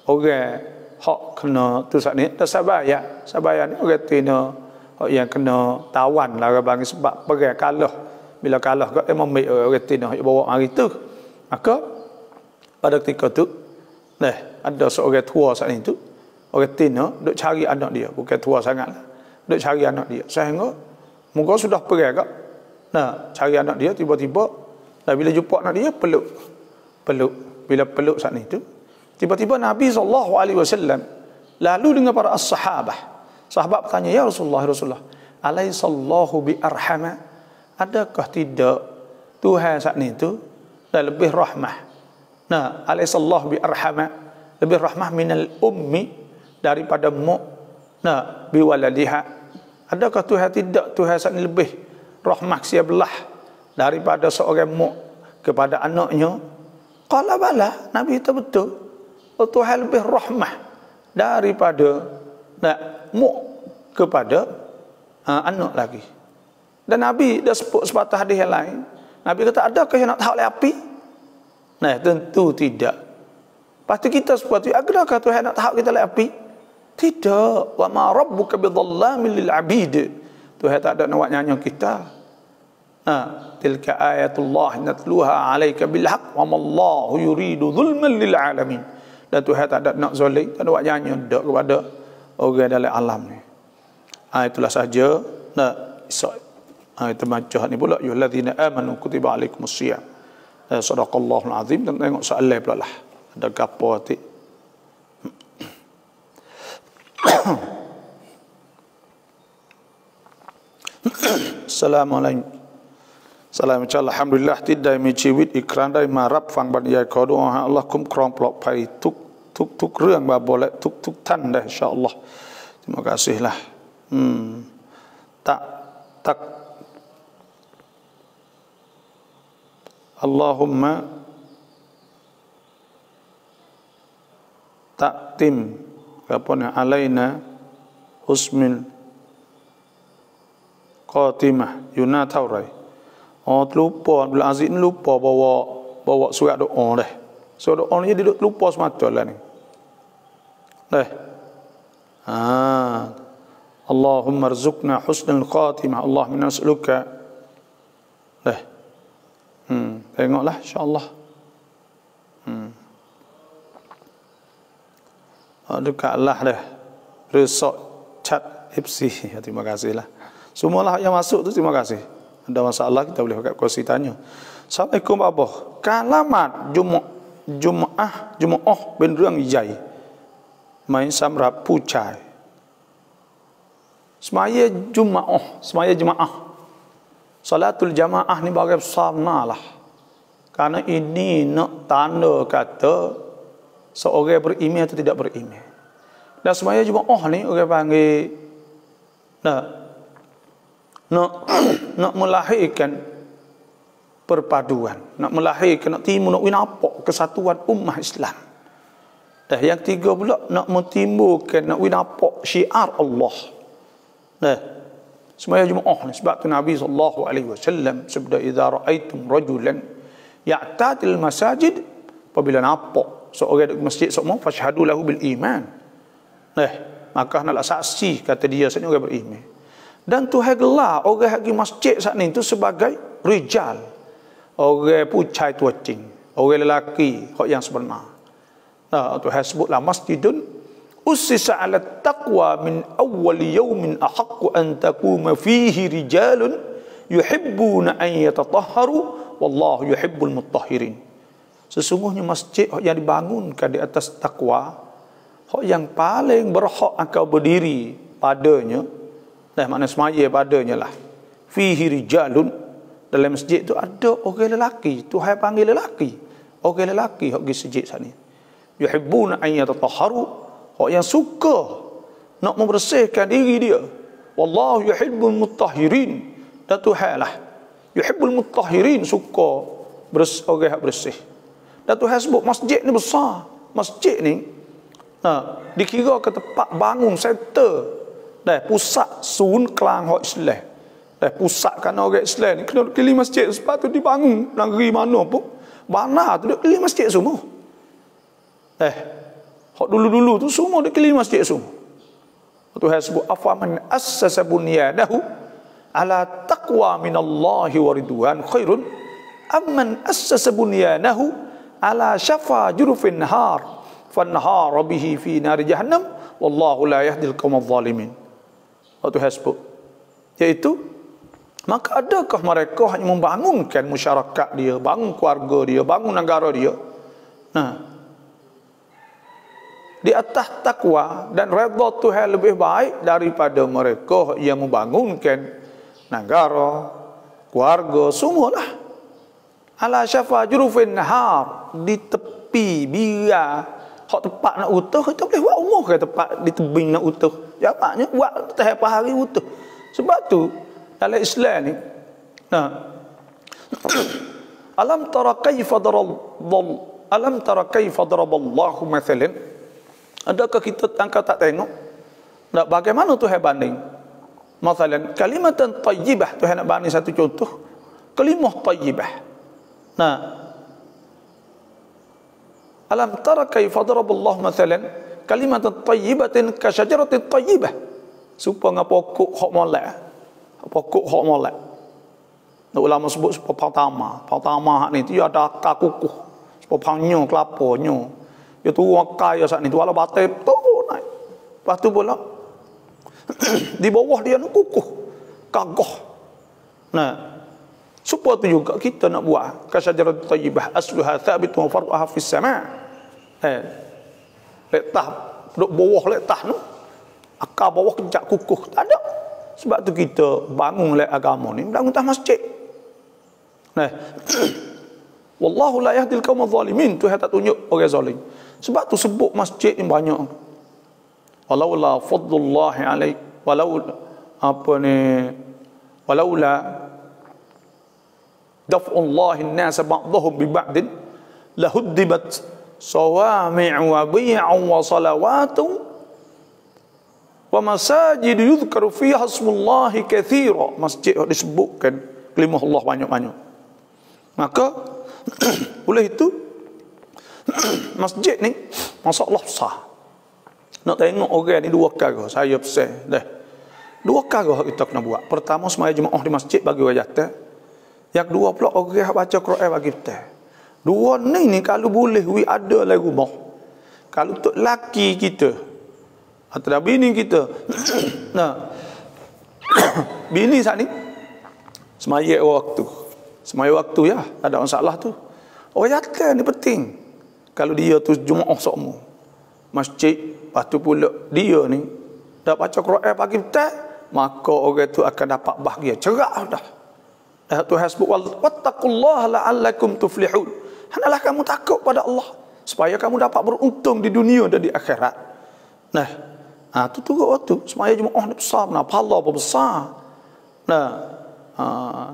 orang hak kena tu saat ni sabaya ni orang tina yang kena tawan lah bagi sebab perang kalah. Bila kalah ke ambil orang tina bawa hari tu. Maka pada ketika tu ada seorang tua saat itu, orang tina duk cari anak dia, bukan tua sangatlah, duk cari anak dia. Sehingga muka sudah pergi kak, cari anak dia, tiba-tiba bila jumpa anak dia peluk. Bila peluk saat itu, tiba-tiba Nabi SAW lalu dengan para sahabat bertanya, ya Rasulullah, alaihissallahu bi arhama, adakah tidak Tuhan saat itu lebih rahmah? Alaihissallahu bi arhama, lebih rahmah minal ummi, daripada mu bi waladiha. Adakah Tuhan tidak, Tuhan saat ini lebih rahmah sia belah daripada seorang mu kepada anaknya? Qala bala, Nabi itu betul. Tuhan lebih rahmah daripada mu kepada anak lagi. Dan Nabi dah sebut sepatah hadis yang lain. Nabi kata, adakah yang nak tahu oleh api? Tentu tidak. Pasti kita seperti, adakah Tuhan nak tahu kita oleh api? Tidak. Wa ma rabbuka bidhallamin lil abid. Tuhan tak ada nak nyanyi kita. Tilka ayatullah natluha alaika bil haqq wa mallahu yuridu zulman lil alamin. Dan Tuhan tak ada nak zalim, tak ada nak nyanyi dak kepada orang dalam alam ni. Itulah saja. Kita baca ni pula, ya allazina amanu kutiba alaikumusiyam. Sadaqallahul azim. Dan tengok soalan pula lah, ada gapo ti. Assalamualaikum. Salam insya Allah, alhamdulillah tidakมีชีวิตอีกครั้งได้มารับฟังบรรยายขอดุอาให้อัลลอฮ์คุ้มครองปลอดภัยทุกเรื่องบาปและทุกท่านได้อินชาอัลลอฮ์ terima kasih lah. Tak Allahumma taktim kapona alaina husnul khatimah yuna เท่าไหร่ lupa Abdul Aziz lupa bawa surat doa dah. Surat doa ni dia lupa semata lah ni. Allahumma rzuqna husnul khatimah. Allahumma nas'aluka. Tengoklah insya-Allah. Dekatlah dah. resok chat FC. Ya, terima kasihlah. Semualah yang masuk tu terima kasih. Ada masalah kita boleh pakai kursi tanya. Assalamualaikum Pak Boh. Kalamat Jumaah bin Rang Jai. Main samra pucai. Semaya Jumaah. Salatul jamaah ni bagai sanalah. Karena ini nak tanda kata seorang beriman atau tidak beriman. Dan semaya Jumaah ni orang panggil nak melahirkan perpaduan, nak melahirkan, nak timbul, nak winapok kesatuan ummah Islam. Dan yang ketiga pula nak mentimbulkan, nak winapok syiar Allah. Nah, semaya Jumaah ni sebab tu Nabi SAW sabda idza raaitum rajulan ya'tadil masajid, apabila nampak seorang di masjid semua fashhadu lahu bil iman. Nah, maka naklah saksi kata dia sebenarnya orang beriman. Dan Tuhan gelar orang pergi masjid saat ni itu sebagai rijal, orang pucai tuacing, orang lelaki yang sebenar. Nah, Tuhan sebutlah masjidun ussisa 'ala taqwa min awwal yawmin ahaqqu an taquma fihi rijalun yuhibbuna an yatatahharu wallahu yuhibbul mutahhirin. Sesungguhnya masjid yang dibangunkan di atas takwa, yang paling berhak engkau berdiri padanya, makna semaya padanya lah. Fihi rijalun, dalam masjid tu ada orang lelaki. Tuhan panggil lelaki. Orang lelaki hok pergi masjid sana. Yuhibbuna an yatatahharu, hok yang suka nak membersihkan diri dia. Wallahu yuhibbul mutahhirin. Dan Tuhan lah yuhibbul mutahhirin, suka orang bersih. Dan Tuhan sebut masjid ni besar. Masjid ni dikira ke tempat bangun center, pusat sun kelang hak Islam. Pusat kan orang Islam ni kena keliling masjid. Sebab tu dibangun negeri mana pun, mana tu dia keliling masjid semua. Hak dulu-dulu tu semua dia keliling masjid semua. Tuhan sebut afaman assasa bunyanahu ala taqwa minallahi wa ridwan khairun amman assasa bunyanahu ala syafa jurufin nahar fanhara bihi fi nar jahannam wallahu la yahdil qaumadh zalimin. Tuhan sebut iaitu, maka adakah mereka hanya membangunkan masyarakat dia, bangun keluarga dia, bangun negara dia di atas takwa dan redha Tuhan lebih baik daripada mereka yang membangunkan negara, keluarga, semualah. Ala syafa jurufin nahar, di tepi biar hak tempat nak utuh, kita boleh buat umur ke tempat di tebing nak utuh. Jamaknya buat tahap hari utuh. Sebab tu dalam Islam ni alam tara kaifa daraballahu mathalan, adakah kita tak tengok bagaimana Tuhan banding mathalan kalimatan tayyibah. Tuhan nak banding satu contoh kalimah tayyibah. Alam tara kaifa daraballahu mathalan kalimatan tayyibatin ka syajaratin tayyibah, supaya pokok hak molek. Pokok hak molek. Ulama sebut supaya pertama hak ni dia ada akar kukuh, supaya nyo kelapa nyo. Ya tu akar ya sat ni tu ala batai tu naik. Lepas tu pula di bawah dia nak kukuh, gagah. Supaya tu juga kita nak buat ka syajaratin tayyibah asluha thabitun wa far'uha fis sama'. Letah duk bawah letah tu akar bawah kejak kukuh tak ada. Sebab tu kita bangun le agama ni bangun atas masjid. Wallahu la yahdil qaumadh zalimin, Tuhan tak tunjuk orang zalim. Sebab tu sebut masjid ni banyak. Walaula fadlullahi alaik walaula daf'ullahi an-nas ba'dhum bi ba'din lahuddibat sawami'u wa bi'un wa salawatun wa masajid yudhkaru fiha ismullahi katsira. Masjid disebutkan kalimah Allah banyak-banyak. Maka oleh itu masjid ni masalah besar. Nak tengok orang ni dua perkara saya pesan dah. Dua perkara kita kena buat. Pertama semaya Jumaah di masjid bagi wajah. Yang dua pula orang baca Quran bagi kita. Dua ni kalau boleh ada lagu rumah. Kalau untuk laki kita Atau bini kita. Nah, bini saat ni semaya waktu. Semaya waktu ya, tak ada masalah tu. Orang yakin ni penting. Kalau dia tu Jumaat semua masjid, lepas tu pula dia ni dah baca Quran pagi petang, maka orang tu akan dapat bahagia. Cerah dah. Tuhan sebut wattaqullaha la'allakum tuflihun. Hendaklah kamu takut pada Allah supaya kamu dapat beruntung di dunia dan di akhirat. Nah, tu turut waktu semaya Jumaat besar, pahala apa besar. Nah,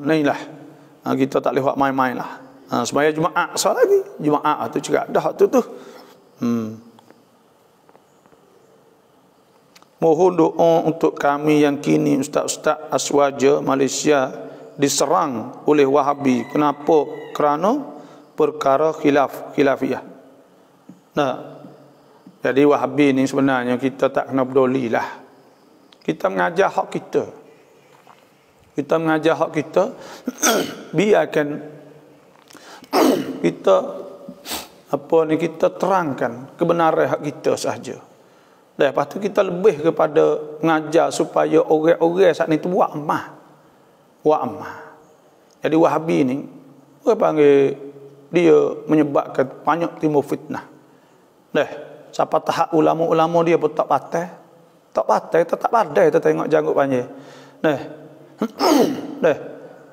inilah kita tak boleh buat main-main lah. Semaya Jumaat besar lagi. Jumaat tu juga dah tu. Mohon doa untuk kami yang kini ustaz-ustaz Aswaja Malaysia diserang oleh Wahabi. Kenapa? Kerana perkara khilafiyah. Nah, jadi Wahabi ni sebenarnya kita tak kena peduli lah. Kita mengajar hak kita. Kita mengajar hak kita. Biarkan kita kita terangkan kebenaran hak kita sahaja. Dan lepas tu kita lebih kepada mengajar supaya orang-orang saat ni tu buat amal. Jadi Wahabi ni orang panggil dia menyebabkan banyak timbul fitnah. Siapa tahap ulama-ulama dia pun tak patah. Tak padai kita tengok janggut panjang.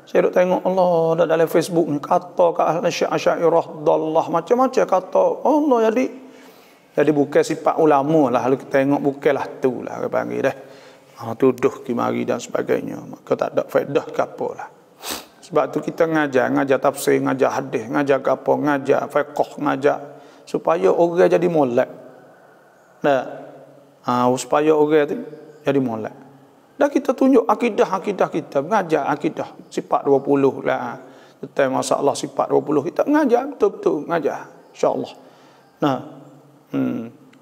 Saya duk tengok Allah dalam Facebook ni kata kat Asy'ariyah dallah macam-macam kata Allah jadi bukan sifat ulama lah. Kalau kita tengok bukanlah tu lah orang panggil dah. Tuduh kimari dan sebagainya. Maka tak ada faedah ke apa lah. Sebab tu kita ngajar tafsir, ngajar hadis, ngajar apa, ngajar fiqh, ngajar supaya orang jadi molek. Supaya orang tu jadi molek. Dan kita tunjuk akidah kita, mengajar akidah sifat 20 lah. Tentang masalah sifat 20 kita mengajar betul-betul mengajar insya-Allah.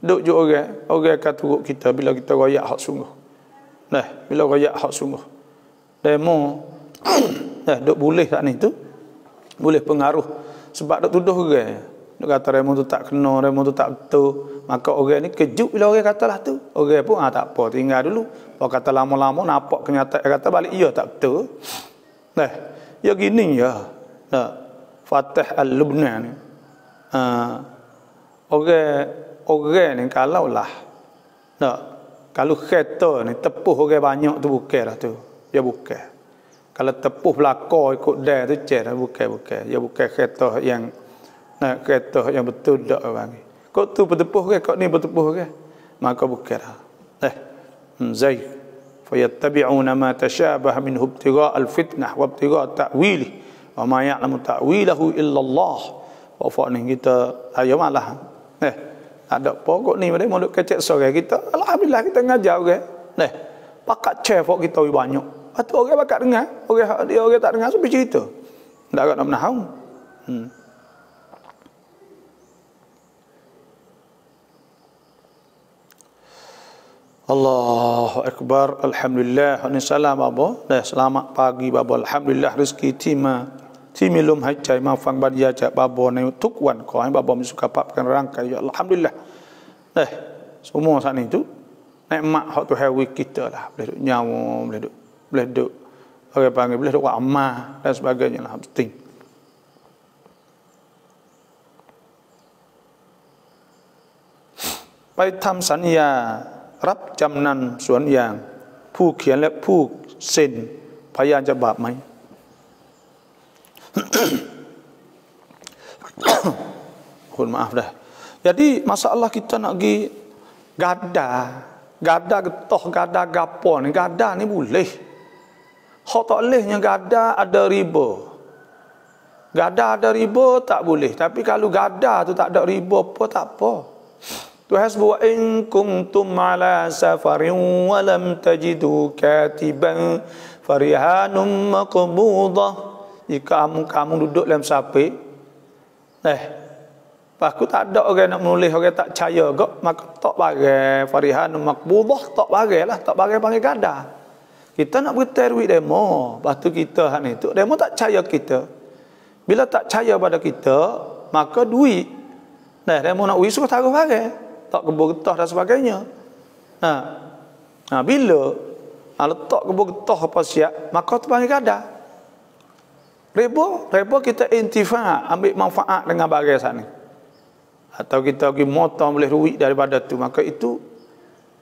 Duk je orang akan turut kita bila kita royak hak sungguh. Bila royak hak sungguh. Demo duk boleh tak ni tu? Boleh pengaruh sebab duk tuduh orang. Duk kata remo tu tak kena, remo tu tak betul. Maka orang ni kejut bila orang katalah tu. Orang pun tak apa, tinggal dulu. Kalau kata lama-lama nampak kenyataan kata balik ya tak betul. Ya gini ya. Fatih Al-Lubnan ni. Orang ni kalau kereta ni tepuh orang banyak tu bukanlah tu. Ya bukan. Kalau tepuh belakang ikut dia tu cer bukan. Ya bukan kereta yang betul dak orang ni. Kok tu bertepuh ke, kok ni bertepuh ke? Maka bukanlah. Zai fayattabi'una ma tashabaha minhu ibtigha' al-fitnah wa ibtigha' ta'wilih wa ma ya'lamu ta'wilahu illa Allah. Wa ni kita ayo malah. Ada pokok ni mereka mondok kecek sore kita. Alhamdulillah kita ngajar orang. Pakat cefok kita banyak. Atau orang pakat dengar, orang tak dengar sampai cerita. Tak agak nak menahu. Allahu Akbar. Alhamdulillah. Ini salam babo. Selamat pagi babo. Alhamdulillah rezeki Timi lum hajai ma fang badia ja baboในทุกวันขอให้บาบอมีสุขภาพแข็งแรงกายอัลฮัมดุลิลละห์semua saat itu nikmat hak tu hawi kita lah boleh duk nyawa boleh duk orang panggil boleh duk buat amal dan sebagainya lah penting.ไปทำสัญญารับจำนำสวนยางผู้เขียนและผู้เซ็นพยานจะบาปไหมMohon maaf dah. Jadi masalah kita nak pergi gada getoh, gada gapo ni, gada ni boleh. Hak tak bolehnya gada ada riba. Gada ada riba tak boleh. Tapi kalau gada tu tak ada riba apa tak apa. Tuhan sebut in kuntum ala safarin wa lam tajidu katiban farihanum maqbudah. Jika kamu duduk dalam sapi, aku tak ada orang nak menulis, orang tak percaya kok, maka tak bagai farihan makbudah, tak bagai lah, tak bagai panggil gada. Kita nak beritahu duit demo, lepas tu kita hak ni tu, demo tak percaya kita. Bila tak percaya pada kita, maka duit. Demo nak usul taruh bagai, tak kebur getah dan sebagainya. Bila letak kebun getah apa siap, maka tu panggil kada. Riba kita intifa, ambil manfaat dengan barang sana. Atau kita pergi motong boleh duit daripada tu, maka itu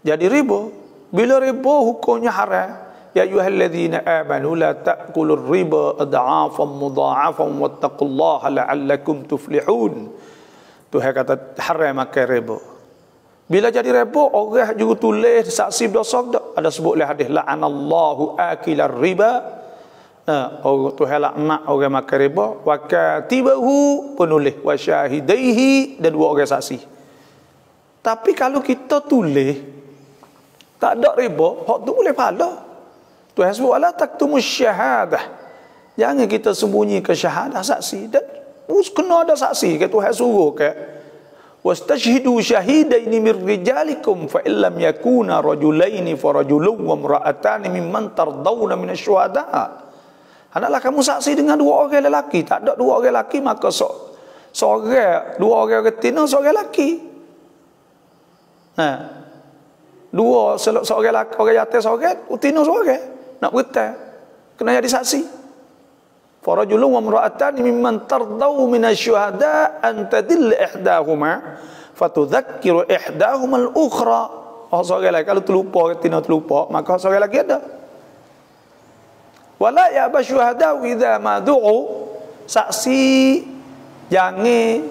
jadi riba. Bila riba hukumnya haram. Ya ayyuhalladzina amanu la ta'kulur riba ad'afan mudha'afan wattaqullaha la'allakum tuflihun. Tuhan kata haram makan riba. Bila jadi riba, orang juga tulis saksi berdosa dak. Ada sebut oleh hadis la'anallahu akilar riba. Orang Tuhan laknat orang makan riba, wa katibahu penulis, wa syahidaihi dan dua orang saksi. Tapi kalau kita tulis tak ada riba, hak tu boleh pahala. Tuhan sebut wala taktumus syahadah. Jangan kita sembunyi ke syahadah saksi, dan kena ada saksi ke Tuhan suruh ke wastashhidu syahidaini min rijalikum fa illam yakuna rajulaini fa rajulun wa imra'atani mimman tardawna minasyuhada. Hendaklah kamu saksi dengan dua orang lelaki. Tak ada dua orang lelaki, maka seorang, dua orang betina, seorang lelaki. Seorang lelaki, orang jatuh seorang, betina seorang. Nak berita, kena jadi saksi. Farajulun wa imra'atani mimman tardau minasyuhada an tadilla ihdahuma fatudhakkiru ihdahuma al-ukhra. Seorang lelaki kalau terlupa, betina terlupa, maka seorang lelaki ada. Wala ya'ba syuhada idza ma du'u. Saksi jangan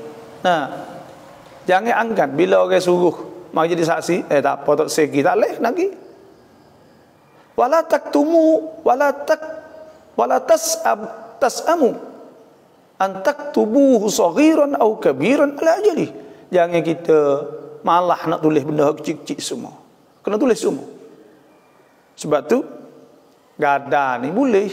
angkat bila orang suruh mau jadi saksi, tak apa tak segi tak leh lagi. Wala taktumu wala tasamu an taktubuhu saghiran aw kabiran ala ajali. Jangan kita malah nak tulis benda kecil-kecil semua. Kena tulis semua. Sebab tu gada ni boleh.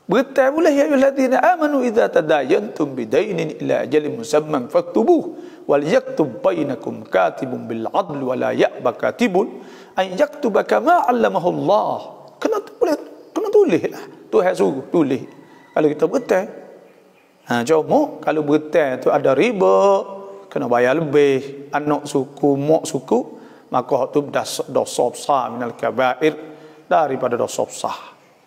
Berita boleh ya ayyuhalladzina amanu idza tadayantum bidainin ila ajalin musamman faktubuh wal yaktub bainakum katibun bil adl wa la ya'ba katibun an yaktuba kama 'allamahu Allah. Kena tulis lah. Tuhan suruh tulis. Kalau kita berita, cuma kalau berita tu ada riba, kena bayar lebih, anak suku, mak suku, maka tu dosa besar minal kabair, daripada dosa besar.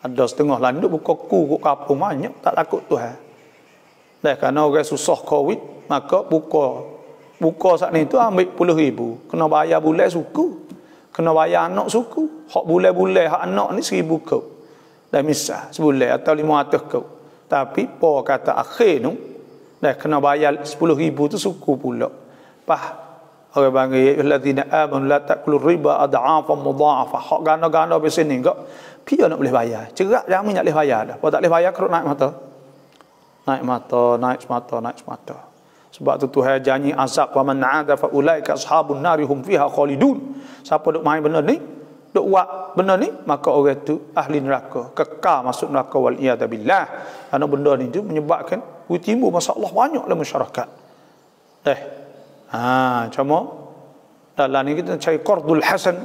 Ada setengah landuk buka kuk kapung banyak, tak takut Tuhan. Dah kerana orang susah Covid, maka buka saat ni tu ambil 10,000, kena bayar bulan suku, kena bayar anak suku. Hak bulan-bulan hak anak ni 1,000 kau. Dah misal sebulan atau 500 kau. Tapi po kata akhir tu dah kena bayar 10,000 tu suku pula. Orang panggil alladzina amanu la ta'kulur riba ad'afan mudha'afa. Hak ganda-ganda biasa ni enggak dia nak boleh bayar. Cerak jamin tak boleh bayar dah. Kalau tak boleh bayar kerut naik mata. Sebab tu Tuhan janji azab wa man 'ada fa ulaika ashabun nar hum fiha khalidun. Siapa duk main benda ni, duk buat benda ni, maka orang tu ahli neraka, kekal masuk neraka wal iyad billah. Kerana benda ni tu menyebabkan timbul masalah banyak dalam masyarakat. Cuma dalam ni kita cari qardul hasan,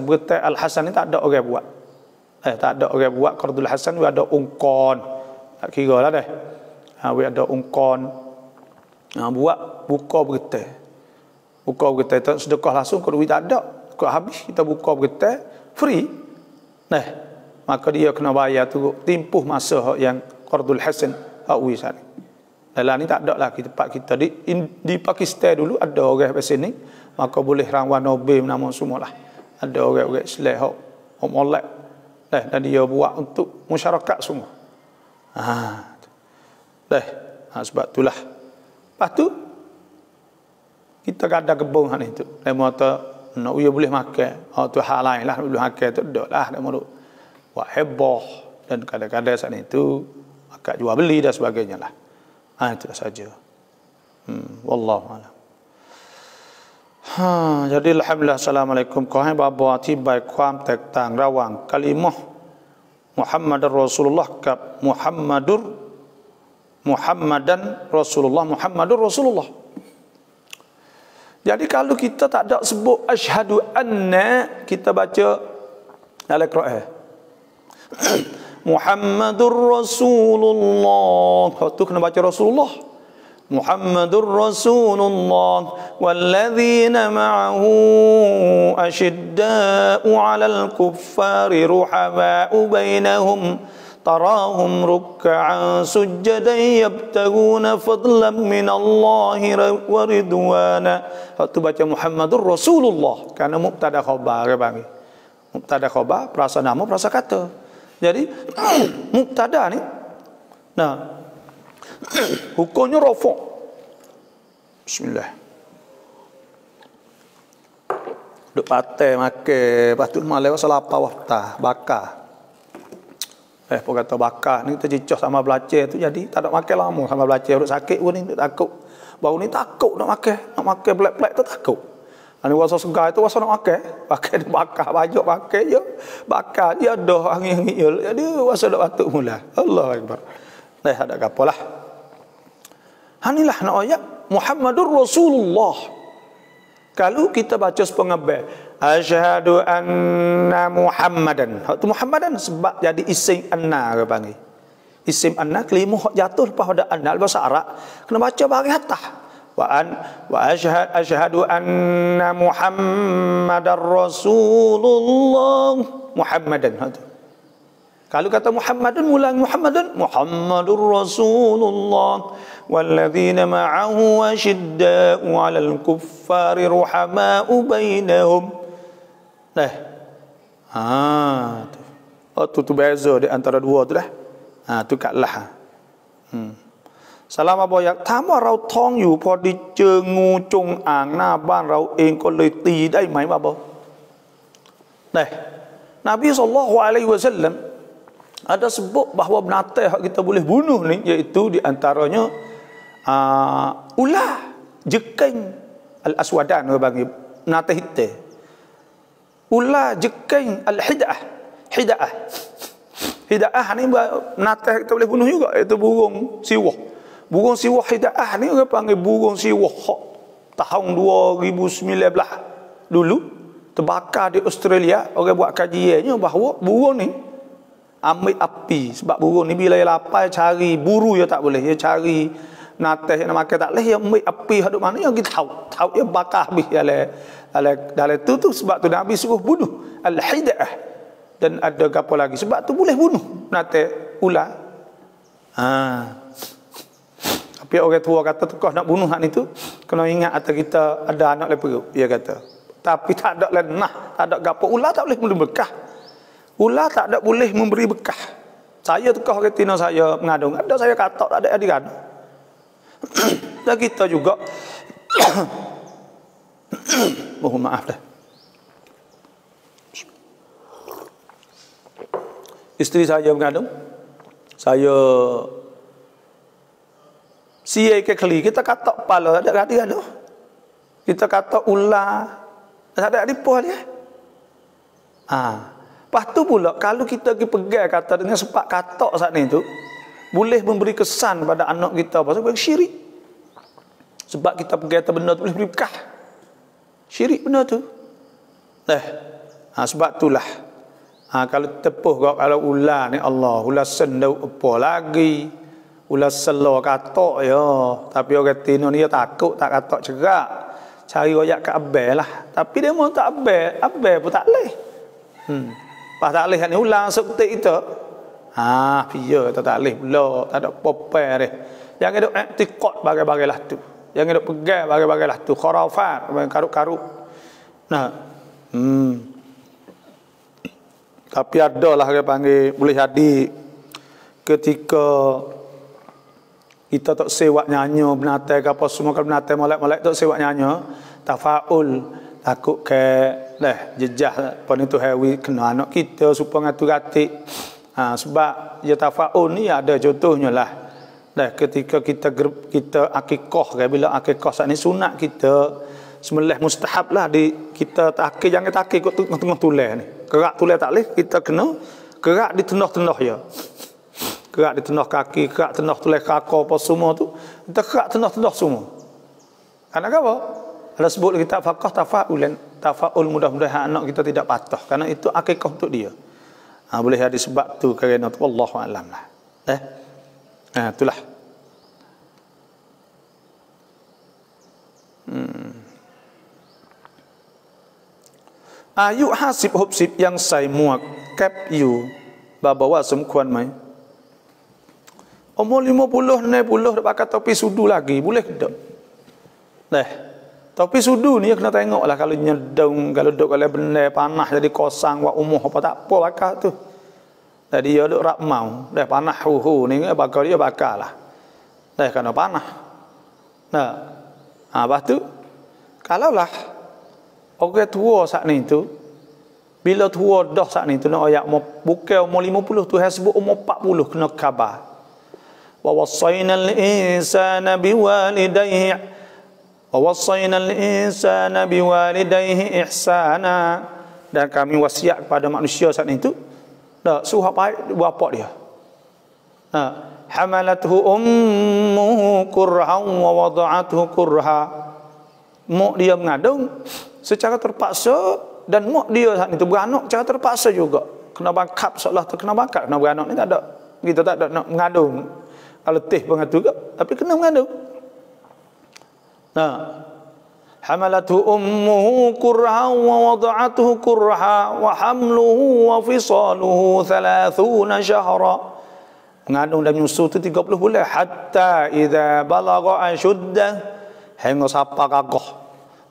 berita al hasan ni tak ada orang buat. Tak ada orang buat qardul hasan, ada ungkon. Tak kira lah dah. Ada ungkon. Buat buka berita. Tak sedekah langsung, kalau duit tak ada, kalau habis kita buka berita free. Maka dia kena bayar tu tempoh masa yang qardul hasan awi sana. Dalam ni tak ada lah tempat kita di Pakistan dulu ada orang bahasa ni, maka boleh rangkap Nobel nama semua lah. Ada orang-orang Islam hok molek dan dia buat untuk masyarakat semua. Sebab itulah. Lepas tu kita ada kebun hal itu. Dia mata nak dia boleh makan. Tu hal lain lah, boleh makan tu dak lah, dia mahu buat heboh dan kadang-kadang saat itu akak jual beli dan sebagainya lah. Itu saja. Wallahu a'lam. Jadi alhamdulillah, assalamualaikum. ขอให้บาบออธิบายความแตกต่างระหว่างกะลิมะห์มุฮัมมัดรอซูลุลลอฮ์กับมุฮัมมัดันรอซูลุลลอฮ์ Muhammadur Rasulullah. Jadi kalau kita tak ada sebut asyhadu anna, kita baca dalam Quran Muhammadur Rasulullah, tu kena baca Rasulullah. Muhammadur Rasulullah walladzina ma'ahu asyidda'u 'alal kuffari ruhama'u bainahum tarahum ruk'an sujjadan yabtaguna fadlan minallahi wa ridwana. Waktu baca Muhammadur Rasulullah karena mubtada khabar bang. Mubtada khabar perasa nama perasa kata. Jadi mubtada ni nah hukumnya rafa'. Bismillah. Duk patai make, lepas tu malam selapa waftah bakar. Pun kata bakar ni terjicah sama belajar tu jadi tak ada makan lama sama belajar duk sakit pun ni takut. Baru ni takut nak makan black-black tu takut. Ani wasa segar tu wasa nak makan bakar baju makan je. Bakar dia dah angin-angin je. Jadi wasa dak batuk mula. Allahu akbar. Ada apalah. Hanilah nak ayat Muhammadur Rasulullah. Kalau kita baca sepengabel asyhadu anna Muhammadan. Hak tu Muhammadan sebab jadi isim anna ke panggil. Isim anna kelimah jatuh lepas pada anna bahasa Arab kena baca bahagian atas. Wa asyhadu anna Muhammadar Rasulullah. Muhammadan hak tu. Kalau kata Muhammadun ulang Muhammadur Rasulullah walladzina ma'ahu asyidda'u 'alal kuffari ruhama'u bainahum. Tu beza di antara dua tu dah. Tu katlah. Salam apa yak ถามว่าเราท้องอยู่พอดีเจองูจงอางหน้าบ้านเราเองก็เลยตีได้ไหมบ่บ่Nabi SAW ada sebut bahawa binatang yang kita boleh bunuh ni iaitu di antaranya ular, jekeng al-aswadan bagi binatang hitam. Ular, jekeng al-hida'ah. Hida'ah ni binatang kita boleh bunuh juga iaitu burung siwah. Burung siwah hida'ah ni orang panggil burung siwah tahun 2019 dulu terbakar di Australia. Orang buat kajiannya bahawa burung ni ambil api sebab burung ni bila dia lapar cari buru dia tak boleh, dia cari nateh nak makan tak boleh, dia ambil api hadut mana yang kita tahu dia bakar habis dalam tu sebab tu Nabi suruh bunuh al-hida'ah. Dan ada apa lagi sebab tu boleh bunuh nateh ular. Tapi orang tua kata tukar nak bunuh hak ni tu kena ingat atas kita ada anak leperuk dia kata. Tapi tak ada lenah, tak ada gapo ular tak boleh berkah. Ular tak ada boleh memberi bekah. Saya tukar retina saya mengandung. Ada saya katak tak ada adik-adik. Dan kita juga mohon maaf dah. Isteri saya mengandung. Saya siai ke keli. Kita katak kepala tak ada adik-adik. Kita katak ular tak ada adik pun dia. Lepas tu pula kalau kita pergi pegang kata dengan sepak katak saat ni tu boleh memberi kesan pada anak kita pasal syirik. Sebab kita pegang kata benda tu boleh beri bekah. Syirik benda tu. Sebab itulah kalau tepuh kalau ular ni Allah ular sendau apa lagi. Ular selo katak ya. Tapi orang tino ni dia takut tak katak cerak. Cari royak ke abel lah. Tapi dia mau tak abel pun tak boleh. Pas tak boleh ni ulang seketik kita. Pia tak boleh pula. Tak ada popeh dia. Jangan duk iktikad bagai-bagai lah tu. Jangan duk pegang bagai-bagai lah tu. Khurafat, karut-karut. Tapi ada lah dia panggil boleh jadi ketika kita tak sewak nyanyi binatang ke apa semua kalau binatang molek-molek tak sewak nyanyi tafaul takut ke jejah pun itu hewi kena anak kita supaya ngatur-atik. Sebab ya tafaul ni ada contohnya lah. Ketika kita akikah ke bila akikah saat ni sunat kita sembelih mustahab lah di kita takik jangan takik kat tengah tulang ni. Kerak tulang tak boleh kita kena kerak di tengah-tengah ya. Kerak di tengah kaki, kerak tengah tulang kaki apa semua tu kita kerak tengah-tengah semua. Karena apa? Ada sebut kita faqah tafaul mudah-mudahan anak kita tidak patah karena itu akikah untuk dia. Boleh ada sebab tu kerana tu wallahu alam lah. Itulah. อายุ50-60ยังใส่หมวกแก๊ปอยู่บาว่าสมควรไหมumur 50 60 dah pakai topi sudu lagi boleh ke tak? Topi sudu ni kena tengoklah kalau nyedung kalau duk kalau benda panah jadi kosang wa umuh apa tak apa pakai tu. Jadi dia duk rak mau dah panah ni bakal dia bakallah. Dah kena panah. Lepas tu kalaulah orang tua saat ni tu bila tua dah saat ni tu nak ayat bukan umur 50 tu hai sebut umur 40 kena khabar. Wa wassaynal insana biwalidayhi wa wassaynal insana biwalidayhi ihsana, dan kami wasiat kepada manusia saat itu dak suruh baik bapa dia. Hamalathu ummuhu kurhan wa wada'athu kurha, mak dia mengandung secara terpaksa dan mak dia saat itu beranak secara terpaksa juga. Kena bangkap seolah terkena bangkap kena beranak ni tak ada. Kita tak ada nak mengandung. Kalau teh pengatur ke, tapi kena mengandung. Hamalathu ummuhu kurha wa wada'athu kurha wa hamluhu wa fisaluhu 30 syahra. Mengandung dan menyusu itu 30 bulan hatta idza balagha ashuddah, hingga sampai gagah.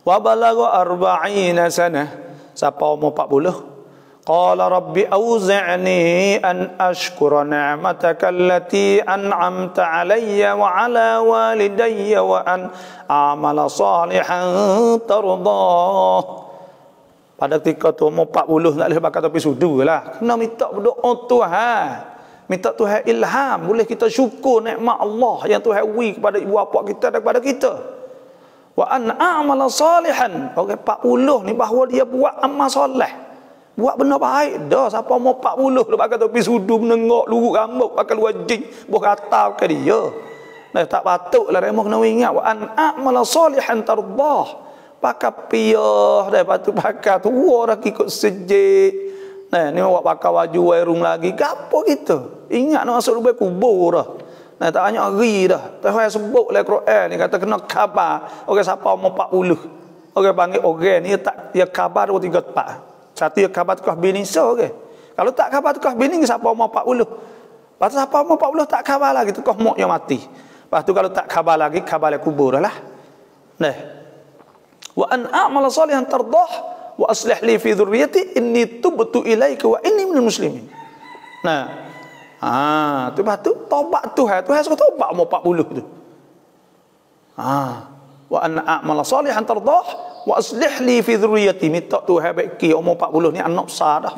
Wa balagha 40 sanah, sampai umur 40. Qala rabbi auzi'ni an ashkura ni'mataka allati an'amta 'alayya wa 'ala walidayya wa an a'mala salihan tardah. Pada ketika tu umur 40 tak boleh pakai topi sudu lah. Kena minta berdoa Tuhan. Minta Tuhan ilham. Boleh kita syukur nikmat Allah yang Tuhan beri kepada ibu bapa kita dan kepada kita. Wa an a'mala salihan. Orang 40 ni bahawa dia buat amal soleh. Buat benda baik dah. Siapa mau 40 dia pakai topi sudu, menengok, luruk rambut, pakai luar jing, buh kata ke dia. Nah, tak patutlah remah kena ingat. Wa an a'mala salihan tardah. Pakai piyah dah, lepas tu pakai tua dah ikut sejik. Nah, ni awak pakai baju warung lagi. Gapo kita? Ingat nak masuk lubang kubur dah. Nah, tak banyak hari dah. Tuhan sebut dalam Quran ni kata kena khabar. Orang siapa umur 40. Orang panggil orang ni tak dia khabar 2 3 4. Satu dia khabar tukah bini okay. Kalau tak khabar tukah bini siapa umur 40. Lepas tu siapa umur 40 tak khabar lagi tukah mak yang mati. Lepas tu kalau tak khabar lagi khabar le kubur dah lah. Nah. Wa an a'mala salihan tardah wa aslih li fi dhurriyyati inni tubtu ilaika wa inni minal muslimin. Nah. Tu lepas tu taubat Tuhan suruh taubat umur 40 tu. Wa an a'mala salihan tardah wa aslih li fi dhurriyyati, minta Tuhan baiki umur 40 ni anak besar dah.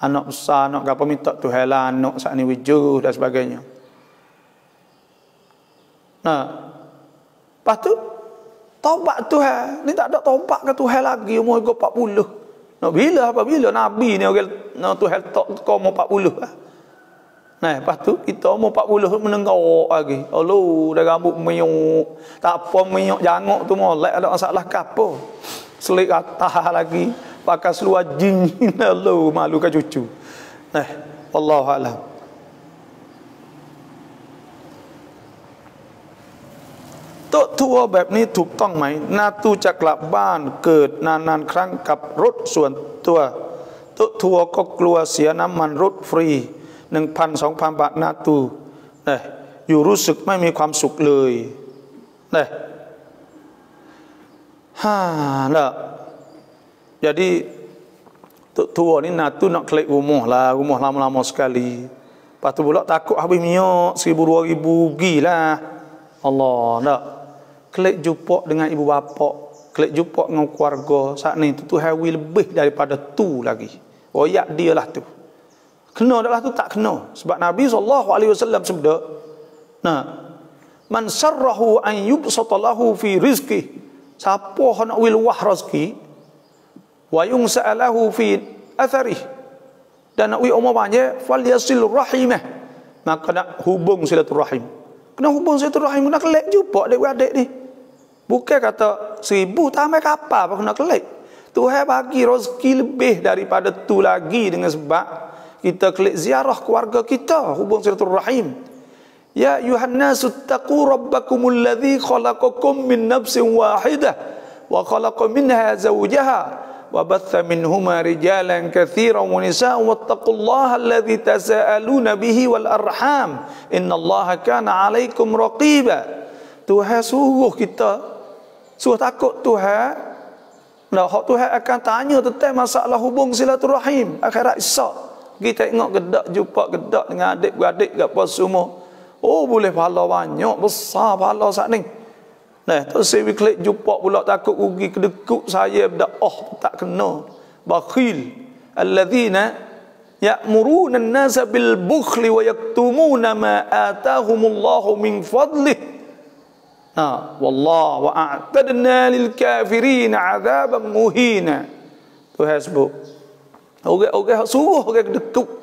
Anak besar nak gapo minta Tuhan lah anak saat ni wujud dan sebagainya. Nah. Lepas tu taubat Tuhan. Ni tak ada taubat ke Tuhan lagi umur 40. Nak bila apabila Nabi ni orang Tuhan tak umur 40 lah. Nah, lepas tu kita umur 40 menenggak lagi. Allah, dah rambut menyuk. Tak apa menyuk jangok tu molek ada masalah ke apa. Selik atas lagi, pakai seluar jin. Allah, malu ke cucu. Nah, wallahu a'lam. Tok tua แบบนี้ถูกต้องไหมนาตูจะกลับบ้านเกิดนานๆครั้งกับรถส่วนตัวเtok tuaก็กลัวเสียน้ำมันรถฟรี 1,000-2,000 บาทนาตูอยู่รู้สึกไม่มีความสุขเลยjadi tok tua ni natu nak klik rumah lama-lama sekali. Lepas tu pula takut habis minyak 1,000-2,000 gilah. Allah nak klik jumpa dengan ibu bapa, klik jumpa dengan keluarga. Saat ni tu hawi lebih daripada tu lagi. Royak dia lah tu. Kena adalah tu tak kena. Sebab Nabi SAW sebut, man sarrahu an yubsata lahu fi rizqi, siapa nak wilwah rezeki, wa yungsa'alahu fi atharih, dan nak wi umur banyak, falyasil rahimah, maka nak hubung silaturahim. Kena hubung silaturahim, kena kelek jumpa adik-adik ni. Bukan kata 1,000 tambah kapal apa kena kelek. Tuhan bagi rezeki lebih daripada tu lagi dengan sebab kita klik ziarah keluarga kita, hubung silaturahim. Ya ayuhan nasu taqu rabbakumul ladzi khalaqakum min nafsin wahidah wa khalaqa minha zawjaha wa batha minhuma rijalan katsiran wa nisaa'an wattaqullaha alladzi tasaaluna bihi wal arham innallaha kana 'alaikum raqiba. Tuhan suruh kita suruh takut Tuhan. Nah, Tuhan akan tanya tentang masalah hubung silaturahim akhirat esok. Kita tengok gedak jumpa gedak dengan adik-beradik kat apa semua. Oh, boleh pahala banyak, besar pahala saat ni. Nah, tu saya klik jumpa pula takut rugi kedekut saya dak tak kena. Bakhil alladzina ya'muruna an-nasa bil bukhli wa yaktumuna ma atahumullahu min fadlih. Wallah wa a'tadna lil kafirin 'adzaban muhina. Tuhan sebut. Orang suruh orang kedekut.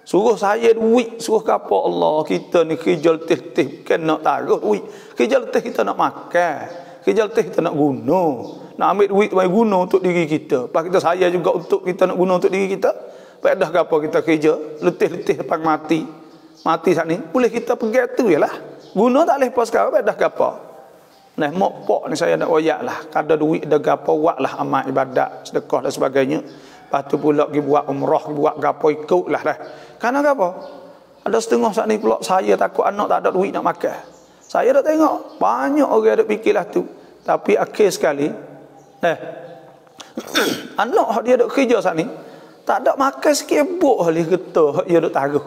Suruh saya duit, suruh apa Allah. Kita ni kerja letih-letih bukan nak taruh duit. Kerja letih kita nak makan. Kerja letih kita nak guna. Nak ambil duit tu bagi guna untuk diri kita. Lepas kita saya juga untuk kita nak guna untuk diri kita. Lepas dah apa kita kerja letih-letih lepas mati. Mati saat ni boleh kita pergi tu jelah. Guna tak boleh pas sekarang lepas dah apa. Nah, mak pak ni saya nak royak lah. Kada duit dah apa buat lah amal ibadat, sedekah dan sebagainya. Lepas tu pula pergi buat umrah, buat gapo ikut lah dah. Kerana apa? Ada setengah saat ni pula saya takut anak tak ada duit nak makan. Saya dah tengok banyak orang ada fikirlah tu. Tapi akhir sekali, anak dia ada kerja saat ni, tak ada makan sikit buk halih getah dia ada taruh.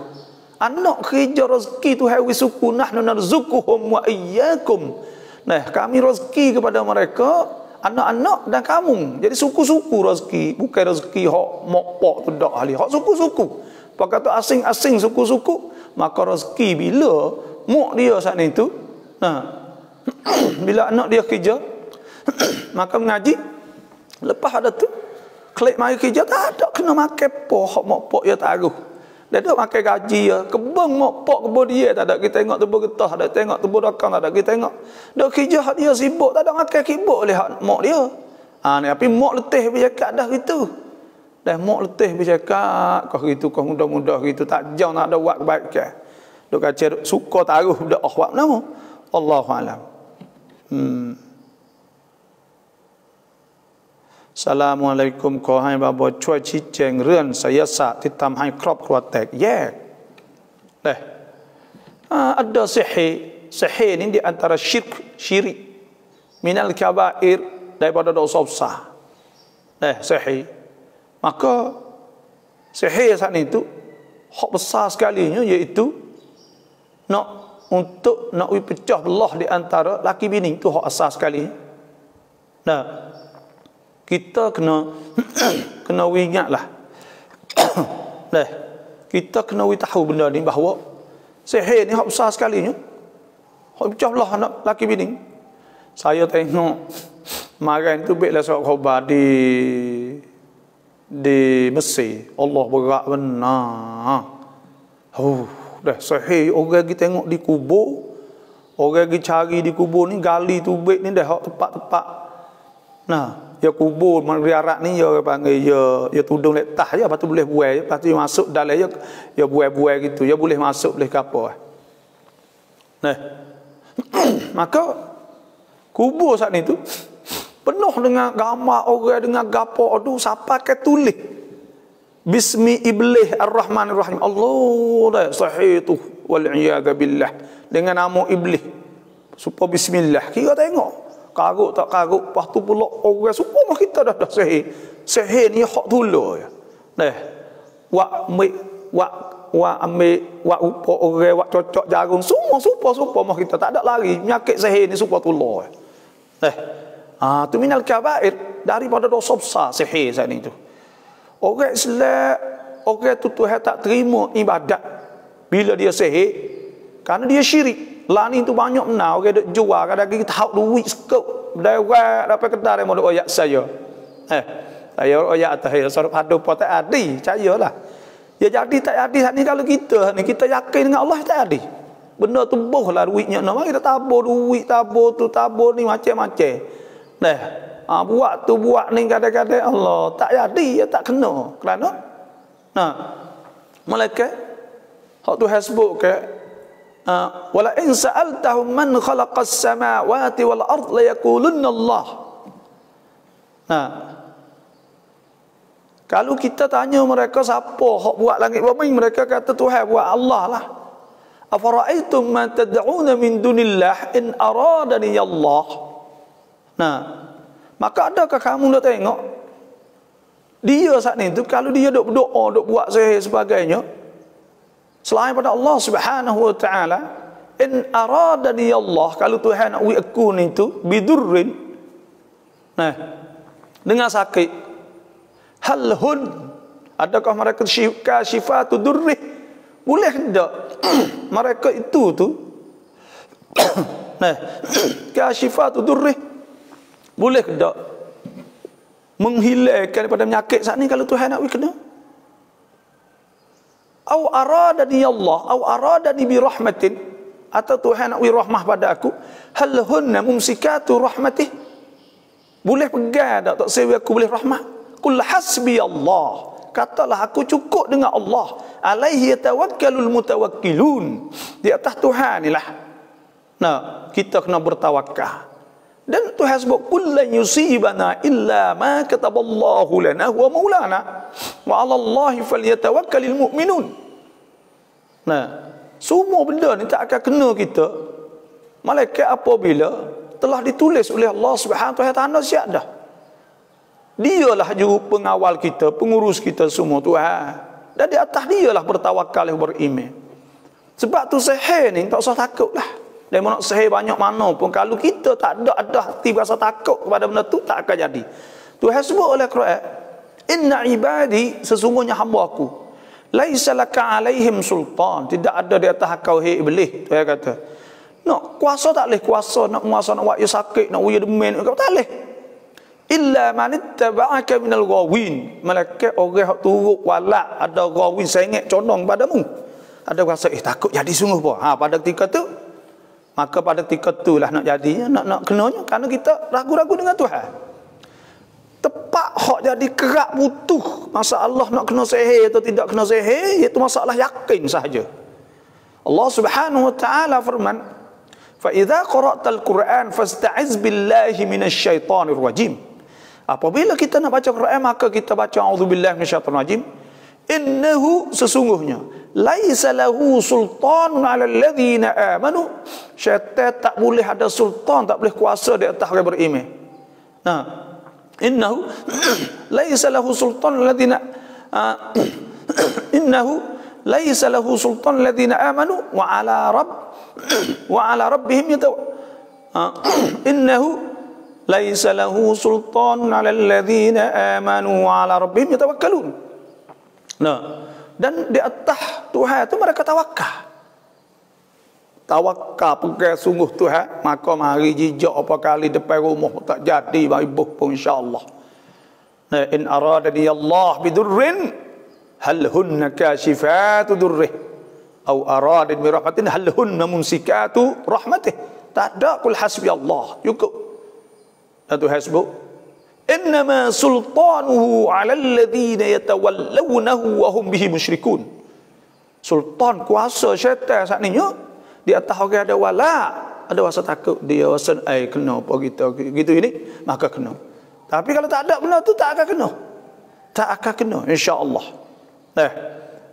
Anak kerja rezeki tu hawi suku nahnu narzuquhum wa iyyakum. Nah, kami rezeki kepada mereka anak-anak dan kamu. Jadi suku-suku rezeki, bukan rezeki hak mokpok tu dak ahli, hak suku-suku. Apa kata asing-asing suku-suku, maka rezeki bila mak dia saat itu, bila anak dia kerja, maka mengaji, lepas ada tu, klik mari kerja tak ada kena makan po hak mokpok dia taruh. Dia tak makan gaji ya, kebun mokpok kebun dia tak ada kita tengok tubuh getah, tak ada tengok tubuh rakam tak ada kita tengok. Dak kerja hak dia sibuk tak ada makan kibuk oleh hak mak dia. Ni tapi mak letih bercakap dah gitu. Dah mak letih bercakap kau gitu kau mudah-mudah gitu tak jauh nak ada buat kebaikan. Dok kacau suka taruh dak buat nama. Allahu a'lam. Assalamualaikum ขอให้บาบอช่วยชี้แจงเรื่องไสยศาสตร์ที่ทำให้ครอบครัวแตกแยก ada sihir ini di antara syirik minal kabair daripada dosa besar. Sihir. Maka sihir saat itu hak besar sekalinya iaitu nak pecah belah di antara laki bini itu hak asas sekali. Kita kena ingatlah. Kita kena tahu benda ni bahawa sihir ni hak besar sekalinya. Hak pecah belah anak laki bini. Saya tengok kemarin tu baiklah surat khabar di Mesir. Allah berat benar. Sihir orang kita tengok di kubur. Orang pergi cari di kubur ni gali tubik ni dah hak tempat-tempat. Ya kubur mariarat ni ya panggil ya tudung letah je, lepas tu boleh buai, lepas tu masuk dalam ya buai-buai gitu, ya boleh masuk boleh kapal. Maka kubur saat itu penuh dengan gambar orang dengan gapo aduh siapa ke tulis bismi iblis ar-rahmanir rahim. Allah dah sahih tu wal iyad billah dengan nama iblis supaya bismillah. Kira tengok karuk tak karuk, lepas tu pula orang semua kita dah sihir. Sihir ni hak dulu ya. Wak upok orang, wak cocok jagung, semua mah kita tak ada lari. Penyakit sihir ni supaya dulu. Tu minal kabair daripada dosa besar sihir saat ni tu. Orang Islam, orang tu Tuhan tak terima ibadat bila dia sihir kerana dia syirik. Lah ni tu banyak benar orang duk jual kadang-kadang kita hak duit sekop dewat dapat kedai mau duk oyak saya. Saya oyak atas ya sorok padu apa tak adi, percayalah. Ya jadi tak adi ni kalau kita ni kita yakin dengan Allah tak adi. Benda tu bohlah duitnya nama kita tabur duit, tabur tu tabur ni macam-macam. Buat tu buat ni kadang-kadang Allah tak jadi ya tak kena. Kerana malaikat hak tu sebut ke wala in sa'altahum man khalaqas samawati wal ard la yaqulunna Allah. Kalau kita tanya mereka siapa hak buat langit bumi, mereka kata Tuhan buat, Allah lah. Afara'aitum ma tad'una min dunillah in aradani Allah. Nah, maka adakah kamu nak tengok dia saat ni tu, kalau dia duk berdoa, duk buat sihir sebagainya selain pada Allah Subhanahu wa taala, in aradani Allah, kalau Tuhan nak aku ni tu bidurrin, nah, dengan sakit, hal hun, adakah mereka kasyifatu durrih, boleh tak mereka itu tu nah, kasyifatu durrih, boleh tak menghilangkan daripada penyakit saat ni kalau Tuhan nak kena? Au aradani Allah, au aradani bi rahmatin, atau Tuhan nak rahmah pada aku, hal hunna mumsikatu rahmatih, boleh pegang tak sewa aku boleh rahmat? Qul hasbi Allah, katalah aku cukup dengan Allah, alaihi yatawakkalul mutawakkilun, di atas Tuhan inilah nah kita kena bertawakal. Dan Tuhan sebut qul lan yusibana illa ma kataballahu lana wa maulana wa 'alallahi falyatawakkalul mu'minun. Nah, semua benda ni tak akan kena kita malaikat apabila telah ditulis oleh Allah Subhanahu wa taala siap dah. Dialah juru pengawal kita, pengurus kita semua Tuhan. Dan di atas dialah bertawakal yang beriman. Sebab tu sihir ni tak usah takutlah. Dia nak sihir banyak mana pun, kalau kita tak ada hati rasa takut kepada benda tu, tak akan jadi. Tuhan sebut oleh Quran, inna ibadi, sesungguhnya hamba aku, laisa laka alaihim sultan, tidak ada di atas kau hai iblis. Tuhan kata nak kuasa tak boleh kuasa, nak kuasa nak buat dia sakit, nak buat dia demen, kau tak boleh. Illa man ittaba'aka minal ghawin, malaikat orang hak turut walak, ada ghawin sengit condong padamu, ada rasa takut jadi sungguh apa. Pada ketika tu, maka pada ketika itulah nak jadinya, nak kenanya, kerana kita ragu-ragu dengan Tuhan. Tepat hak jadi kerak butuh masalah nak kena sihir atau tidak kena sihir, iaitu masalah yakin sahaja. Allah Subhanahu wa taala firman, fa idza qara'tal Qur'an fasta'iz billahi minasyaitonir rajim. Apabila kita nak baca Quran, maka kita baca auzubillahi minasyaitonir rajim. Innahu, sesungguhnya, laisa lahu sultanun 'alal ladzina amanu, syaitan tak boleh ada sultan, tak boleh kuasa di atas orang beriman. Nah, innahu laisa lahu sultan ladzina innahu laisa lahu sultan ladzina amanu wa 'ala rabbihim innahu laisa lahu sultan 'alal ladzina amanu wa 'ala rabbihim yatawakkalun. Nah, dan di atas Tuhan itu mereka tawakal. Tawakal pegang sungguh Tuhan, maka mari jijak apa kali depan rumah tak jadi ibuh pun insya-Allah. Nah, in aradani Allah bidurrin hal hunna kashifatu durrih au aradani bi rahmatin hal hunna mumsikatu rahmatih. Tak ada qul hasbi Allah, cukup. Dan Tuhan sebut innama sultanuhu 'alal ladzina yatawallawnahu wa hum bihi musyrikun. Sultan kuasa syaitan saat ni di atas orang ada wala, ada rasa takut, dia rasa kena apa kita gitu ini, maka kena. Tapi kalau tak ada benda tu tak akan kena. Tak akan kena insya-Allah.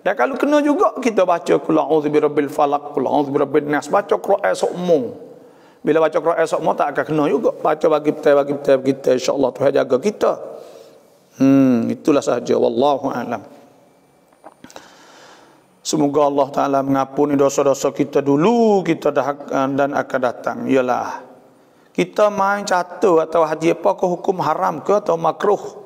Dan kalau kena juga kita baca qul a'udzu birabbil falaq, qul a'udzu birabbin nas, baca Quran sokmo. Bila baca Quran semua tak akan kena juga. Baca bagi kita insya-Allah Tuhan jaga kita. Itulah sahaja, wallahu a'lam. Semoga Allah Taala mengampuni dosa-dosa kita dulu, kita dan akan datang. Ialah kita main catur atau haji apa ke hukum haram ke atau makruh.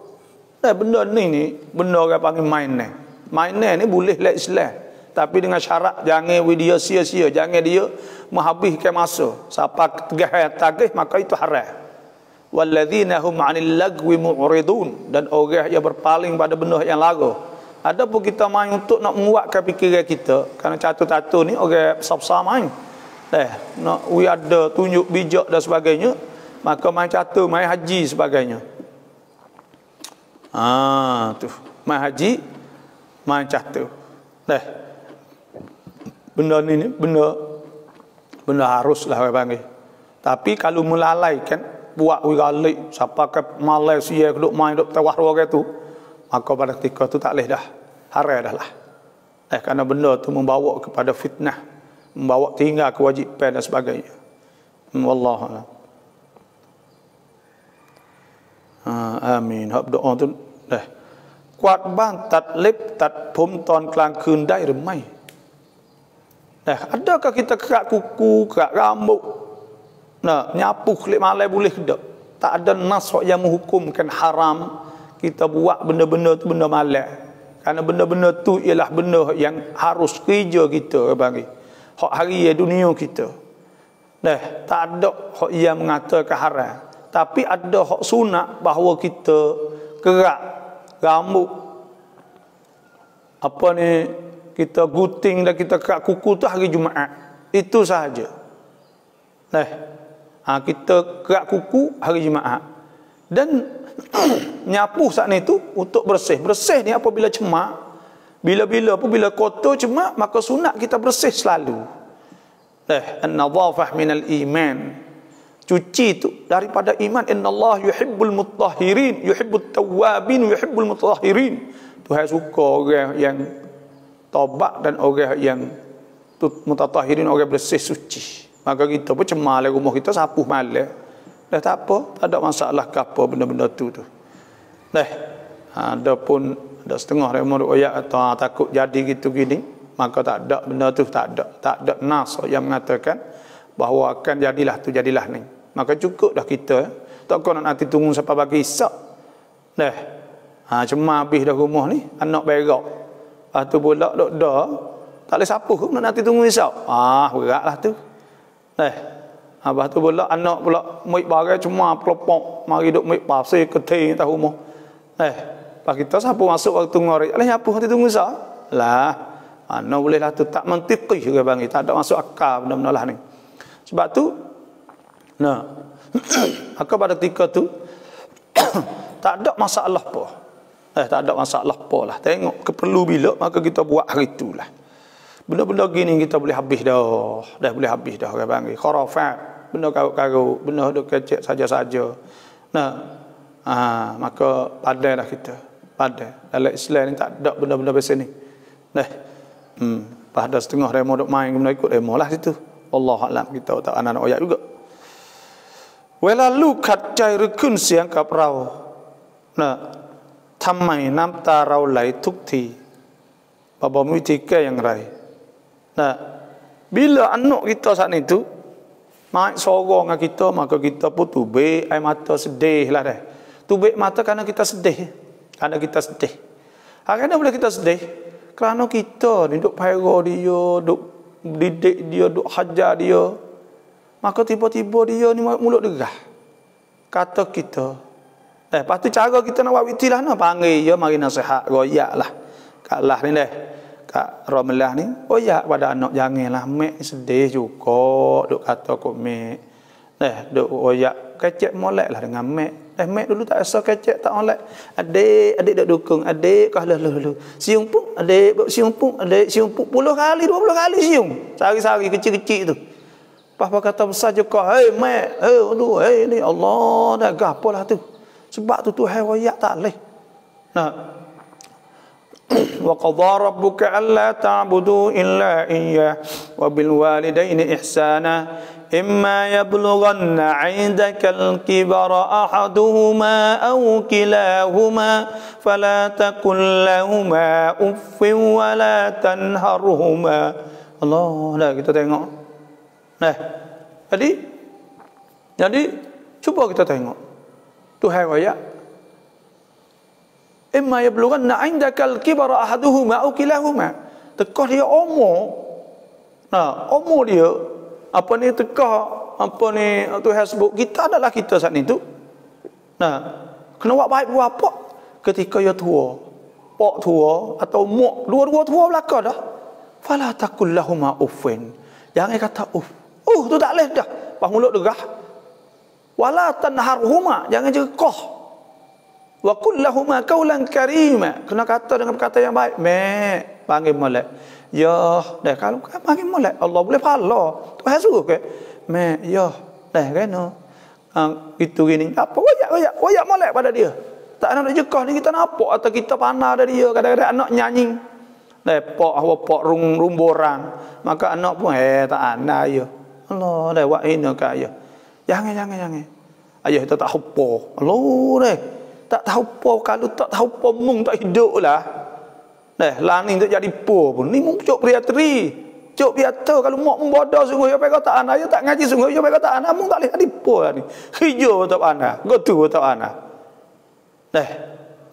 Benda ni benda orang panggil main. Main ni boleh lah Islam, tapi dengan syarat jangan dia sia-sia, jangan dia menghabiskan masa. Siapa tagih maka itu haram. Walladzina hum 'anil lagwi mu'ridun, dan orang yang berpaling pada benda yang lagu. Ada pun kita main untuk nak menguatkan fikiran kita, kerana catur-catur ni orang besar-besar main. Nak ada tunjuk bijak dan sebagainya, maka main catur, main haji sebagainya. Tu main haji, main catur. Benda ni benda haruslah orang panggil. Tapi kalau melalaikan, buat wiralik, siapa ke Malaysia duk main duk tawah orang tu, maka pada ketika tu tak boleh dah, haram dah lah. Kerana benda tu membawa kepada fitnah, membawa tinggal kewajipan dan sebagainya. Wallahu a'lam. Amin. Hab doa tu dah. Quạtบ้านตัดเล็บตัดผมตอนกลางคืนได้หรือไม่ adakah kita kerak kuku, kerak rambut, nyapu kulit malai boleh ke tak? Tak ada nas yang menghukumkan haram kita buat benda-benda tu benda malai. Kerana benda-benda tu ialah benda yang harus kerja kita bagi hak hari dunia kita. Tak ada hak yang mengatakan haram. Tapi ada hak sunat bahawa kita kerak rambut, apa ni, kita gunting dan kita kerak kuku tu hari Jumaat. Itu sahaja. Kita kerak kuku hari Jumaat. Dan nyapu saat ni tu untuk bersih. Bersih ni apabila cemak, bila-bila apabila kotor cemak, maka sunat kita bersih selalu. An-nadhafah minal iman. Cuci tu daripada iman. Innallaha yuhibbul mutahhirin, yuhibbut tawwabin, yuhibbul mutahhirin. Tuhan suka orang yang taubat dan orang yang mutatahhirin, orang bersih suci. Maka kita pun cemal rumah kita, sapu malam. Tak apa, tak ada masalah ke apa benda-benda tu. Ada pun ada setengah dari murid ayat atau takut jadi gitu gini, maka tak ada benda tu, tak ada nas yang mengatakan bahawa akan jadilah ni. Maka cukup dah kita. Tak kau nak nanti tunggu sampai pagi Isyak. Cuma habis dah rumah ni, anak berak. Lepas tu pula dok dah, tak boleh sapu nak nanti tunggu Isyak. Beratlah tu. Lepas tu pula anak pula muik barang cuma pelopok, mari duk muik pasir keting atas rumah. Lepas kita sapu masuk waktu ngorek. Alih apa nanti tunggu Isyak? Lah, anak boleh lah tu, tak mentiqih juga bang, tak ada masuk akal benda-benda lah ni. Sebab tu maka pada ketika tu tak ada masalah apa. Tak ada masalah apa lah. Tengok keperlu bila, maka kita buat hari itulah. Benda-benda gini kita boleh habis dah. Dah boleh habis dah orang panggil khurafat, benda karut-karut, benda duk kecek saja-saja. Maka padailah kita. Padai. Dalam Islam ni tak ada benda-benda biasa ni. Pada setengah demo duk main, kena ikut demo lah situ. Allah alam, kita tak anak ayat juga. Welalu kat cai rukun siang kap rau. ทำไมน้ำตาเราไหลทุกทีบอกวิธีแก้อย่างไร bila anak kita saat itu naik sorong dengan kita, maka kita pun tubik air mata sedih lah dah. Tubik mata kerana kita sedih. Kerana kita sedih. Kerana boleh kita sedih? Kerana kita ni duk paira dia, duk didik dia, duk hajar dia. Maka tiba-tiba dia ni mulut derah. Kata kita. Lepas tu cara kita nak buat witi lah, panggil dia mari nasihat, royak lah. Kak lah ni dah. Kak Romelah ni, royak pada anak, janganlah mek sedih juga, duk kata kok mek. Duk royak, kecek molek lah dengan mek. Mek dulu tak rasa kecek, tak molek. Adik duk dukung, adik kah lu. Siung pun, adik siung pun, 10 kali, 20 kali siung. Sehari-sehari kecil-kecil tu. Lepas kata besar je kau, hei mek, hei ni Allah, dah gapalah tu. Sebab tu Tuhan royak tak boleh. Wa qadha rabbuka alla ta'budu illa iyyah wa bil walidaini ihsana imma yablughanna 'indaka al-kibara ahaduhuma aw kilahuma fala taqul lahumā uffin wa la tanharhumā. Allah, dah kita tengok. Jadi cuba kita tengok. Tuhan royak imma yablughanna 'indakal kibara ahaduhuma aw kilahuma. Tekah dia umur. Umur dia apa ni tekah apa ni Tuhan sebut kita adalah kita saat ni tu. Kena buat baik buat apa ketika dia tua. Pak tua atau mak dua-dua tua belaka dah. Fala taqul lahumā uffin. Jangan kata uff. Tu tak leh dah. Pas mulut derah. Wala tanharhuma, jangan jekah. Wa qul lahumā qawlan karīma. Kena kata dengan perkata yang baik. Mek, panggil molek. Ya, dah kalau panggil molek, Allah boleh pahala. Tuhan suruh ke? Mek, ya, dah kena. Itu gini. Apa royak molek pada dia. Tak nak jekah ni kita nampak atau kita panah dari dia. Kadang-kadang anak nyanyi. Lepok pok rumborang. Maka anak pun tak ana ya. Allah dah buat hina ke ayah. Jangan. Ayah kita tak apa. Allah deh. Tak tahu apa kalau tak tahu apa mung tak hidup lah. Lah ni tak jadi apa pun. Ni mung cok priatri. Cok piata kalau mak membodoh sungguh ya pekak tak ana ya tak ngaji sungguh ya pekak tak ana mung tak leh jadi apa lah ni. Hijau tak ana. Gotu tak ana.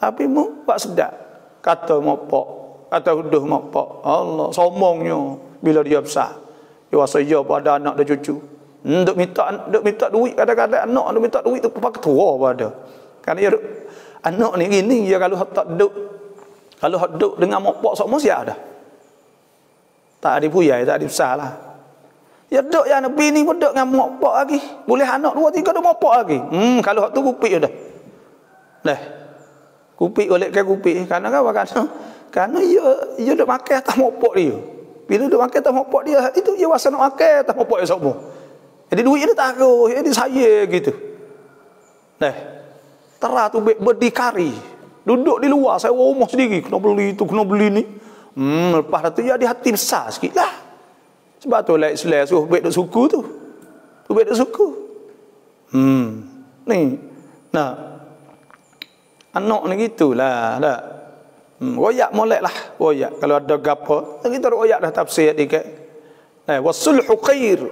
Tapi mung buat sedap. Kata mopok, kata huduh mopok. Allah sombongnya bila dia besar. Dia rasa ya pada anak dia cucu. Duk minta duit kadang-kadang anak dia minta duit tu pakai tua pada. Kan dia anak ni gini ya kalau tak duk dengan mopok semua siap dah. Tak ada puyai, tak ada besar lah. Ya duk ya nabi ni pun duk dengan mopok lagi. Boleh anak 2 3 duk mopok lagi. Kalau hak tu kupik dah. Kupik oleh ke kupik karena apa? Karena ia duk makan atas mopok dia. Bila duk makan atas mopok dia itu dia rasa nak makan atas mopok dia semua. Jadi duit dia taruh, jadi saya gitu. Terah tu berdikari. Duduk di luar, saya rumah sendiri. Kena beli tu, kena beli ni. Lepas tu dia hati besar sikit lah. Sebab tu like selai suruh baik duk suku tu. Tu baik duk suku. Ni. Nah. Anak ni gitulah. Dah. Royak molek lah. Royak. Kalau ada gapo, kita royak dah tafsir dikit. Wasulhu khair.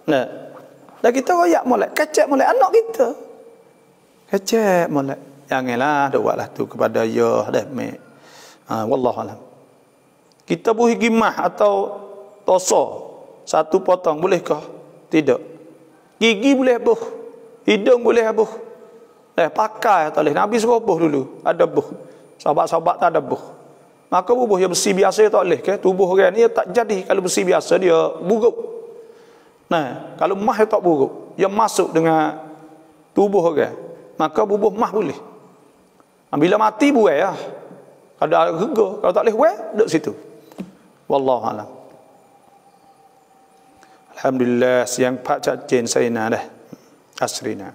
Dan kita royak molek. Kecek molek anak kita. Kecek molek. Janganlah duk buatlah tu kepada ya dah mek. Wallahualam. Kita buhi gimah atau toso satu potong bolehkah? Tidak. Gigi boleh buh. Hidung boleh buh. Pakai tak boleh. Nabi suruh buh dulu. Ada buh. Sahabat-sahabat tak ada buh. Maka bubuh yang besi biasa tak boleh ke? Tubuh orang ni tak jadi. Kalau besi biasa dia buruk. Kalau mah tak buruk. Dia masuk dengan tubuh orang. Maka bubuh mah boleh. Bila mati buai lah. Kalau ada rega, kalau tak boleh buai, duduk situ. Wallahualam. Alhamdulillah siang pak cak jen saya dah. Asrina.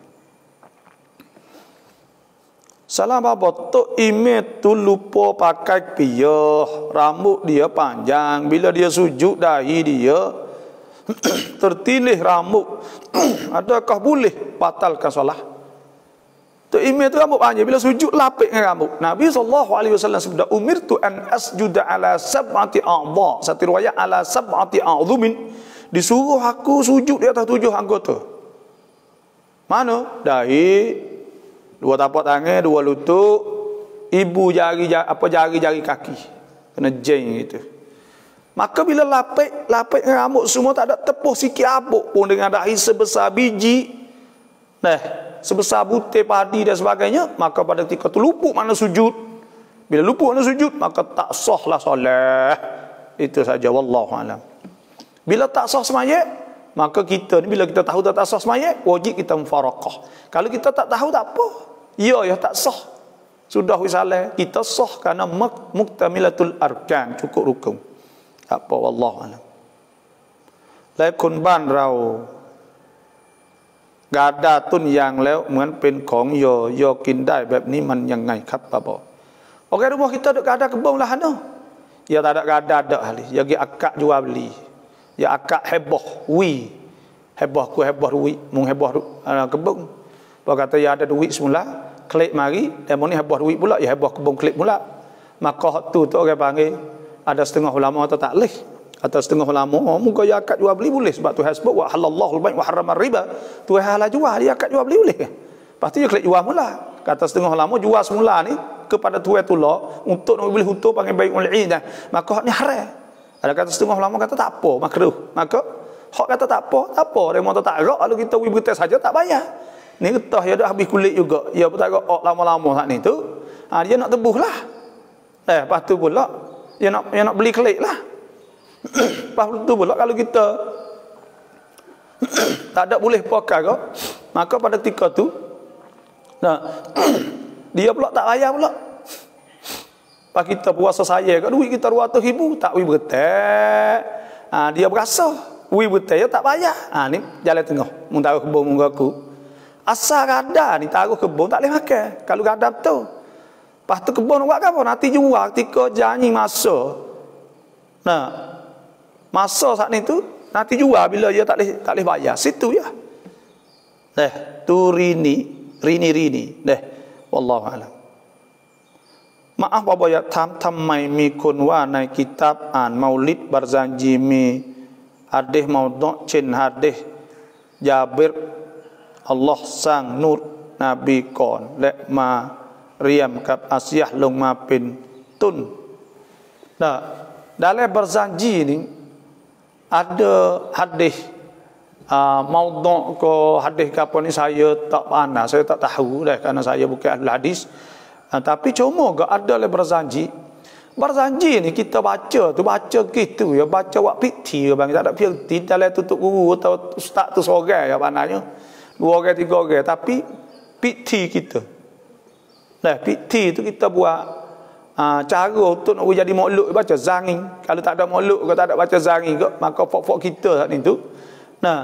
Salah apa tok ime tu lupa pakai piyah, rambut dia panjang, bila dia sujud dahi dia tertilih rambut. Adakah boleh batalkan solat? Tok ime tu rambut panjang, bila sujud lapik dengan rambut. Nabi SAW sabda umirtu an asjuda ala sab'ati a'dha. Satu riwayat ala sab'ati a'dhumin. Disuruh aku sujud di atas 7 anggota. Mana? Dahi, 2 tapak tangan, 2 lutut, ibu jari kaki. Kena jeng gitu. Maka bila lapik rambut semua tak ada tepuh sikit abuk pun dengan dahi sebesar biji. Sebesar butir padi dan sebagainya, maka pada ketika tu luput mana sujud. Bila luput mana sujud, maka tak sahlah solat. Itu saja wallahu alam. Bila tak sah semayat, maka kita ni bila kita tahu tak sah semayat, wajib kita mufaraqah. Kalau kita tak tahu tak apa. Ya tak sah. Sudah wisalah kita sah kerana muktamilatul arkan, cukup rukun. Tak apa wallahu alam. Lai kun ban rao กาดาต้นยางแล้วเหมือนเป็นของโยกินได้แบบนี้มันยังไงครับป้าบอกOkey rumah kita ada gada kebun lah no. Ya tak ada gada dak ahli. Ya gi akak jual beli. Ya akak heboh wi. Heboh ku heboh duit, mung heboh kebun. Apa kata ya ada duit semula, klik mari, dan ni heboh duit pula, ya heboh kebun klik pula. Maka hak tu orang panggil ada setengah ulama atau tak leh. Atau setengah ulama muka ya akak jual beli boleh sebab Tuhan sebut wa halallahu al-bai' wa harrama riba. Tuhan halal jual, dia akak jual beli boleh ke? Pasti dia klik jual mula. Kata setengah ulama jual semula ni kepada tuai tula untuk nak beli hutang panggil baik ulil dah. Maka hak ni haram. Ada kata setengah ulama kata tak apa, makruh. Maka hak kata tak apa, dia mau tak rak kalau kita beri betul saja tak bayar. Ni getah ya dah habis kulit juga. Ya tak rak lama-lama hak ni tu. Dia nak tebuslah. Lepas tu pula dia nak beli klik lah. Lepas tu pula kalau kita tak ada boleh pakai kau, maka pada ketika tu dia pula tak bayar pula. Pas kita puasa saya kat duit kita 200,000 tak wi betul. Dia berasa wi betul ya tak bayar. Ni jalan tengah. Mun tahu kebun mun aku. Asal gada ni taruh kebun tak boleh makan. Kalau gada betul. Lepas tu kebun buat apa? Nanti jual ketika janji masa. Nah, masa saat ni tu nanti jual bila dia tak boleh bayar. Situ ya. Tu rini. Wallahu a'lam. Maaf Bapak ya, thamai mi kun waใน kitab an Maulid Barzanji mi hadis maudhu' chen hadis Jabir Allah sang nur Nabi ก่อนและมาเรียมกับอาสยะห์ลงมาเป็นต้น Nah, dalam Barzanji ni ada hadis maudhu' ke hadis ke apa ni saya tak pandai, saya tak tahu dah kerana saya bukan ahli hadis. Tapi cuma gak ada dalam Barzanji. Barzanji ni kita baca gitu ya, baca wak piti bang, tak ada piti dalam tutup guru atau ustaz tu seorang ya pandainya. 2 orang 3 orang, tapi piti kita. Nah, piti tu kita buat cara untuk nak jadi makhluk baca zangin. Kalau tak ada makhluk ke tak ada baca zangin ke, maka fok-fok kita saat ni tu. Nah,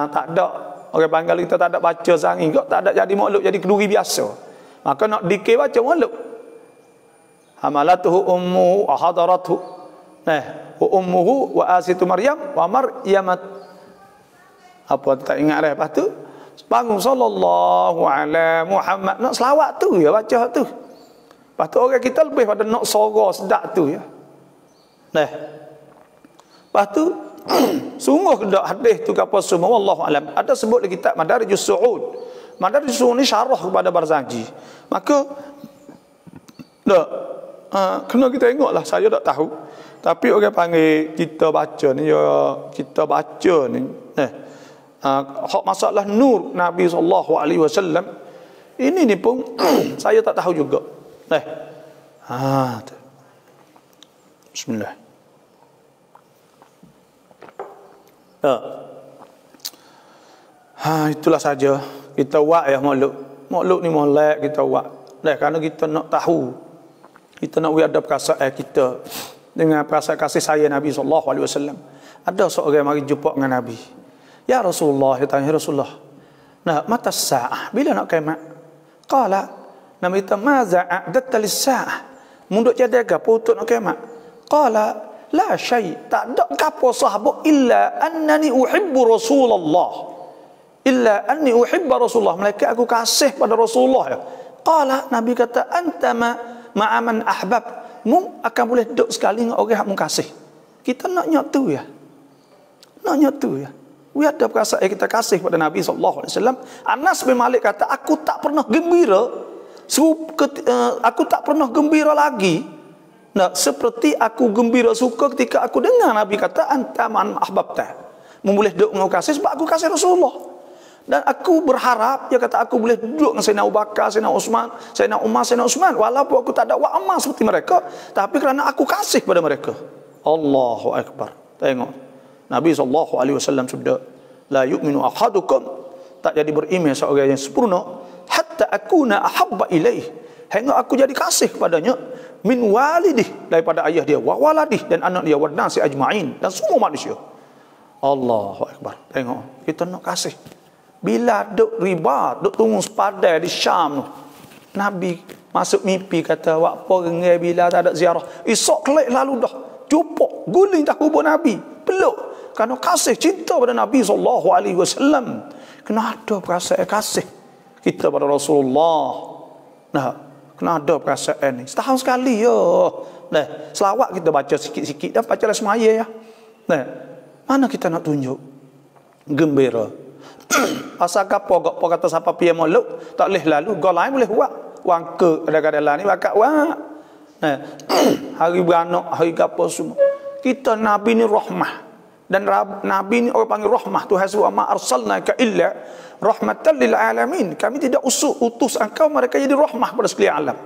tak ada orang panggil kita tak ada baca zangin ke, tak ada jadi makhluk, jadi kenduri biasa. Maka nak dikir baca makhluk. Hamalatuhu ummuhu ahadaratuhu. Nah, ummuhu wa asitu Maryam wa Maryamat. Apa tak ingat dah. Lepas tu bangun sallallahu alaihi Muhammad. Nak selawat tu ya baca tu. Lepas tu orang kita lebih pada nak sorang sedap tu ya. Nah. Lepas tu sungguh dak hadis tu apa semua wallahu alam. Ada sebut di kitab Madarijus Su'ud. Madarijus Su'ud ni syarah kepada Barzanji. Maka kena kita tengoklah, saya tak tahu. Tapi orang panggil kita baca ni ya, kita baca ni. Hak masalah nur Nabi sallallahu alaihi wasallam ini ni pun saya tak tahu juga. Bismillah. Itulah saja. Kita buat ya makhluk ni molek kita buat. Kerana kita nak tahu, kita nak ada perasaan kita dengan perasaan kasih sayang Nabi sallallahu alaihi wasallam. Ada seorang mari jumpa dengan Nabi. Ya Rasulullah, dia tanya Rasulullah. Nah, mata sa'ah, bila nak kiamat? Qala, Nabi kata, "Maza a'datta lis-sa'ah?" Munduk jadi gapo untuk nak kiamat? Qala, "La syai'." Tak ada gapo sahabat illa annani uhibbu Rasulullah. Illa anni uhibbu Rasulullah. Malaikat aku kasih pada Rasulullah ya. Qala, Nabi kata, "Anta ma'a man ahbab." Mu akan boleh duduk sekali dengan orang yang mu kasih. Kita nak nyatu ya. Nak nyatu ya. Ada perasaan kita kasih pada Nabi sallallahu alaihi wasallam. Anas bin Malik kata, aku tak pernah gembira lagi. Nah, seperti aku gembira suka ketika aku dengar Nabi kata anta man ahbabta. Memboleh duduk dengan kasih sebab aku kasih Rasulullah. Dan aku berharap dia kata aku boleh duduk dengan Sayyidina Abu Bakar, Sayyidina Utsman, Sayyidina Umar, Sayyidina Utsman, walaupun aku tak ada wak amal seperti mereka, tapi kerana aku kasih pada mereka. Allahu akbar. Tengok. Nabi sallallahu alaihi wasallam sabda, la yu'minu ahadukum, tak jadi beriman seorang yang sempurna hatta akuna ahabba ilaih, hingga aku jadi kasih kepadanya min walidih, daripada ayah dia, wa waladih, dan anak dia, wa nasi ajma'in, dan semua manusia. Allahu akbar. Tengok, kita nak kasih. Bila duk riba, duk tunggu sepadan di Syam tu, Nabi masuk mimpi kata, wak apa rengai bila tak ada ziarah, esok kelak lalu dah jumpa guling tak kubur Nabi, peluk. Kerana kasih cinta pada Nabi sallallahu alaihi wasallam. Kena ada perasaan kasih kita pada Rasulullah. Nah, kena ada perasaan ni. Setahun sekali ya. Nah, selawat kita baca sikit-sikit dan bacalah semaya ya. Nah, mana kita nak tunjuk gembira. Asal apa kata siapa piye molek tak boleh lalu, gol lain boleh buat. Wang ke kadang-kadang ni bakat wak. Nah, hari beranak, hari apa semua. Kita Nabi ni rahmah. Dan Nabi ni orang panggil rahmah. Tuhan sebut, ma arsalnaka illa rahmatan lil alamin. Kami tidak utus engkau mereka jadi rahmah pada sekalian alam.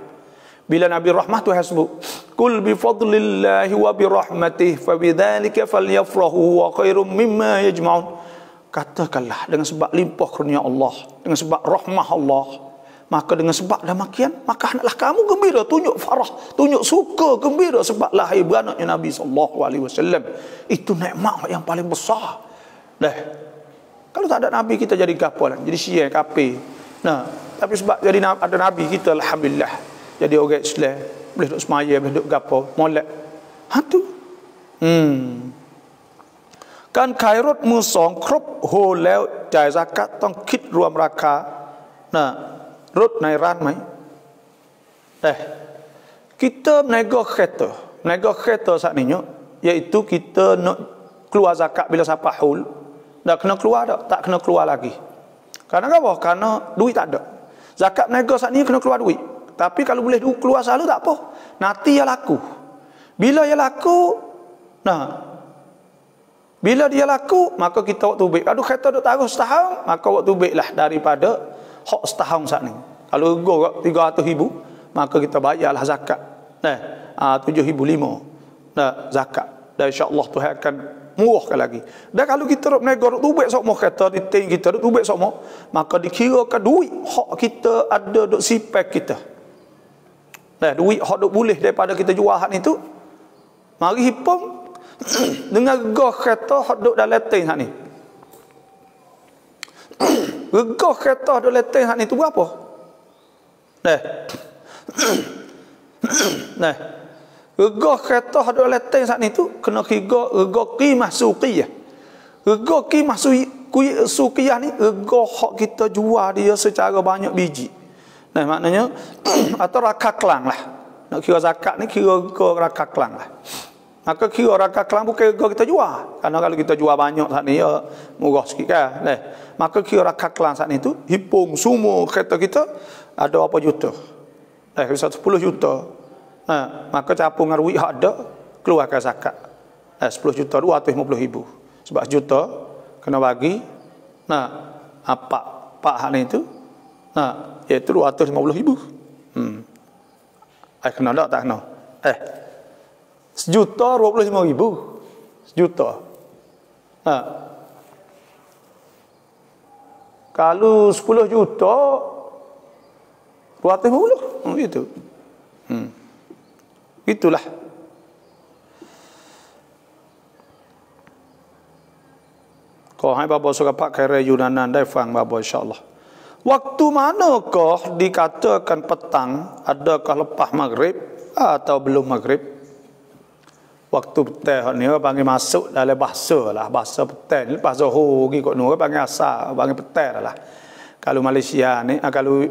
Bila Nabi rahmah, Tuhan sebut, kul bi fadlillahi wa bi rahmatihi fa bidzalika falyafrahu wa khairum mimma yajma'un. Katakanlah dengan sebab limpah kurnia Allah, dengan sebab rahmah Allah, maka dengan sebab demikian, maka hendaklah kamu gembira, tunjuk farah, tunjuk suka, gembira sebab lahir beranaknya Nabi sallallahu alaihi wasallam. Itu nikmat yang paling besar. Kalau tak ada Nabi kita jadi gapo lah, jadi Syiah kafir. Nah, tapi sebab jadi ada Nabi kita alhamdulillah jadi orang Islam, boleh duk semaya, boleh duk gapo, molek. Ha tu. Kan ขายรถมือสองครบโฮแล้วจ่ายซะกะต้องคิดรวมราคาnahรถในร้านไหม kita menego kereta saat ni iaitu kita nak keluar zakat bila sampai haul dah kena keluar tak kena keluar lagi. Karena apa? Karena duit tak ada. Zakat menego saat ni kena keluar duit. Tapi kalau boleh keluar selalu tak apa. Nanti ya laku. Bila ya laku, bila dia laku, maka kita waktu baik. Aduh kereta duk taruh setahun, maka waktu baik lah daripada hak setahun saat ni. Kalau go 300,000, maka kita bayarlah zakat. 7,500. Zakat. Dan insya-Allah Tuhan akan murahkan lagi. Dan kalau kita duk menego duk tubik sokmo kereta di tank kita duk tubik sokmo, maka dikirakan duit hak kita ada duk sipek kita. Duit hak duk boleh daripada kita jual hak ni tu. Mari hitung dengan regah kereta hak duk dalam tank hak ni. Regah kereta duk dalam tank hak ni tu berapa? Regah kereta hak duk dalam tank hak ni tu kena kira regah qimah suqiyah. Regah qimah suqiyah ni regah hak kita jual dia secara banyak biji. Maknanya atau raka kelang lah. Nak kira zakat ni kira raka kelang lah. Maka kira raka kelang bukan kita jual. Karena kalau kita jual banyak saat ni ya murah sikit kan. Maka kira raka kelang saat ni tu hipung semua kereta kita ada berapa juta. Bisa 10 juta. Maka capung dengan duit hak ada keluarkan zakat. 10 juta 250,000. Sebab juta kena bagi pak hak ni tu iaitu 250,000. Kena tak kena? Sejuta 25,000. Sejuta. Kalau 10 juta 250. Gitu. Itulah. Kau hai bapa suka pakai Yunananได้ฟัง bapa insya-Allah. Waktu manakah dikatakan petang? Adakah lepas maghrib atau belum maghrib? Waktu petang ni orang panggil masuk dalam bahasa lah, bahasa petang. Lepas zuhur pergi kat nur panggil asar, panggil petang lah. Kalau Malaysia ni,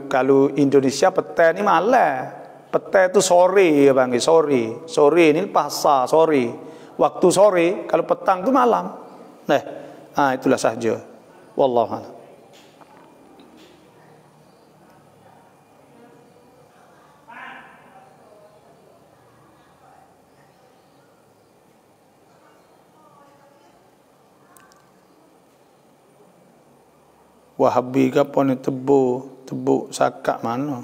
kalau Indonesia petang ni malam. Petang tu sore panggil, sore. Sore ni lepas asar, sore. Waktu sore, kalau petang tu malam. Itulah sahaja. Wallahu a'lam. Wahabi ke apa ni tebuk zakat mana?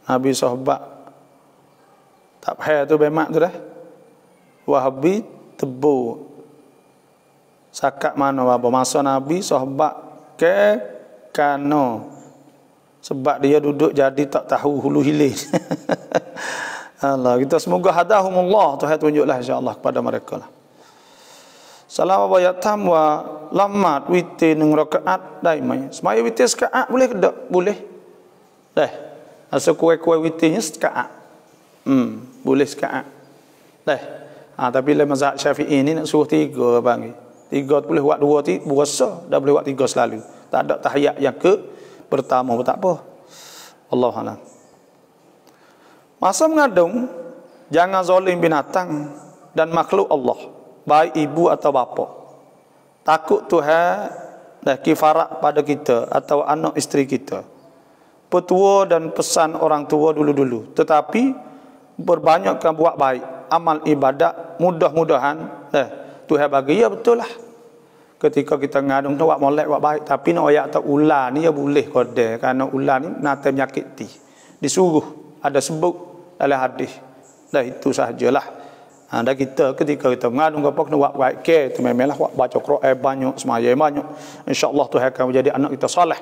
Nabi sahabat tak payah tu bemak tu dah. Wahabi tebuk zakat mana apa masa Nabi sahabat ke kano sebab dia duduk jadi tak tahu hulu hilir. Allah kita semoga hadahumullah Tuhan tunjuklah insya-Allah kepada mereka lah. Salam apa yatam wa lamat witir 1 rakaatได้ไหม semaya witir sekaat boleh ke tak? Boleh. Asal kuai-kuai witirnya sekaat. Boleh sekaat. Tapi dalam mazhab Syafi'i ni nak suruh 3 panggil. 3 boleh buat 2 puasa, dah boleh buat 3 selalu. Tak ada tahiyat yang ke pertama pun tak apa. Allahu a'lam. Masa mengandung jangan zalim binatang dan makhluk Allah. Baik ibu atau bapa. Takut Tuhan dah kifarat pada kita atau anak isteri kita. Petua dan pesan orang tua dulu-dulu. Tetapi berbanyakkan buat baik. Amal ibadat mudah-mudahan Tuhan bagi ya betul lah. Ketika kita ngandung tu buat molek buat baik. Tapi nak ayat atau ular ni ya boleh kode. Kerana ular ni nanti menyakiti. Disuruh. Ada sebut dalam hadis. Dah itu sahajalah. Dan kita ketika kita mengandung apa kena buat baik ke tu memanglah buat baca Quran banyak sembahyang banyak insya-Allah Tuhan akan menjadi anak kita soleh.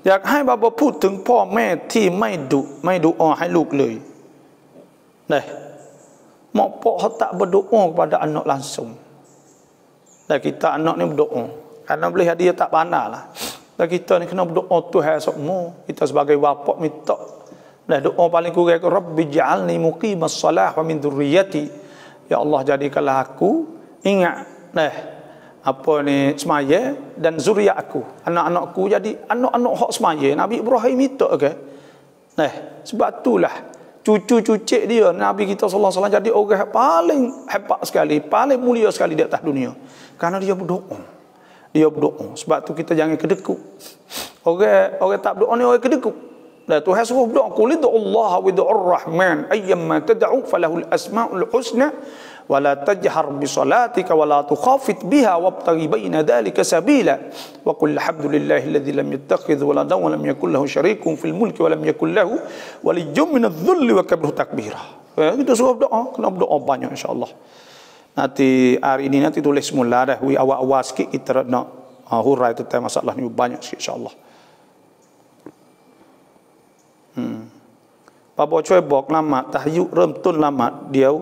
อยากให้บาบาพูดถึงพ่อแม่ที่ไม่ดุไม่ดุให้ลูกเลย mak pak tak berdoa kepada anak langsung. Dan kita anak ni berdoa. Karena boleh dia tak pandai lah. Dan kita ni kena berdoa Tuhan semua. Kita sebagai bapa minta. Dan doa paling kurang ke Rabbi ja'alni muqimas salah wa min dzurriyyati. Ya Allah jadikanlah aku ingat apa ni semaya dan zuriat aku, anak-anakku jadi anak-anak hak semaya. Nabi Ibrahim minta ke. Sebab itulah cucu-cucuk dia Nabi kita sallallahu alaihi wasallam jadi orang paling hebat sekali, paling mulia sekali di atas dunia. Karena dia berdoa. Dia berdoa. Sebab tu kita jangan kedekut. Orang tak berdoa ni orang kedekut. Dan Tuhan suruh berdoa, qul Allah wa Rahman ayyamma tad'u falahul asmaul husna wa la tajhar bi salatika wa la tukhafit biha wabtaghi baina dhalika sabila wa qul alhamdulillahi alladhi lam yattakhidh waladan wa lam yakul lahu sharikun fil mulki wa lam yakul lahu waliyyun min adh-dhulli wa kabirhu takbira. Kita suruh berdoa, kena berdoa banyak insya-Allah. Nanti hari ini nanti tulis semula dah awal-awal sikit kita nak hurai tentang masalah ni banyak sikit insya-Allah. Papaช่วยบอกละหมาดตะฮัจญุดเริ่มต้นละหมาดเดี๋ยว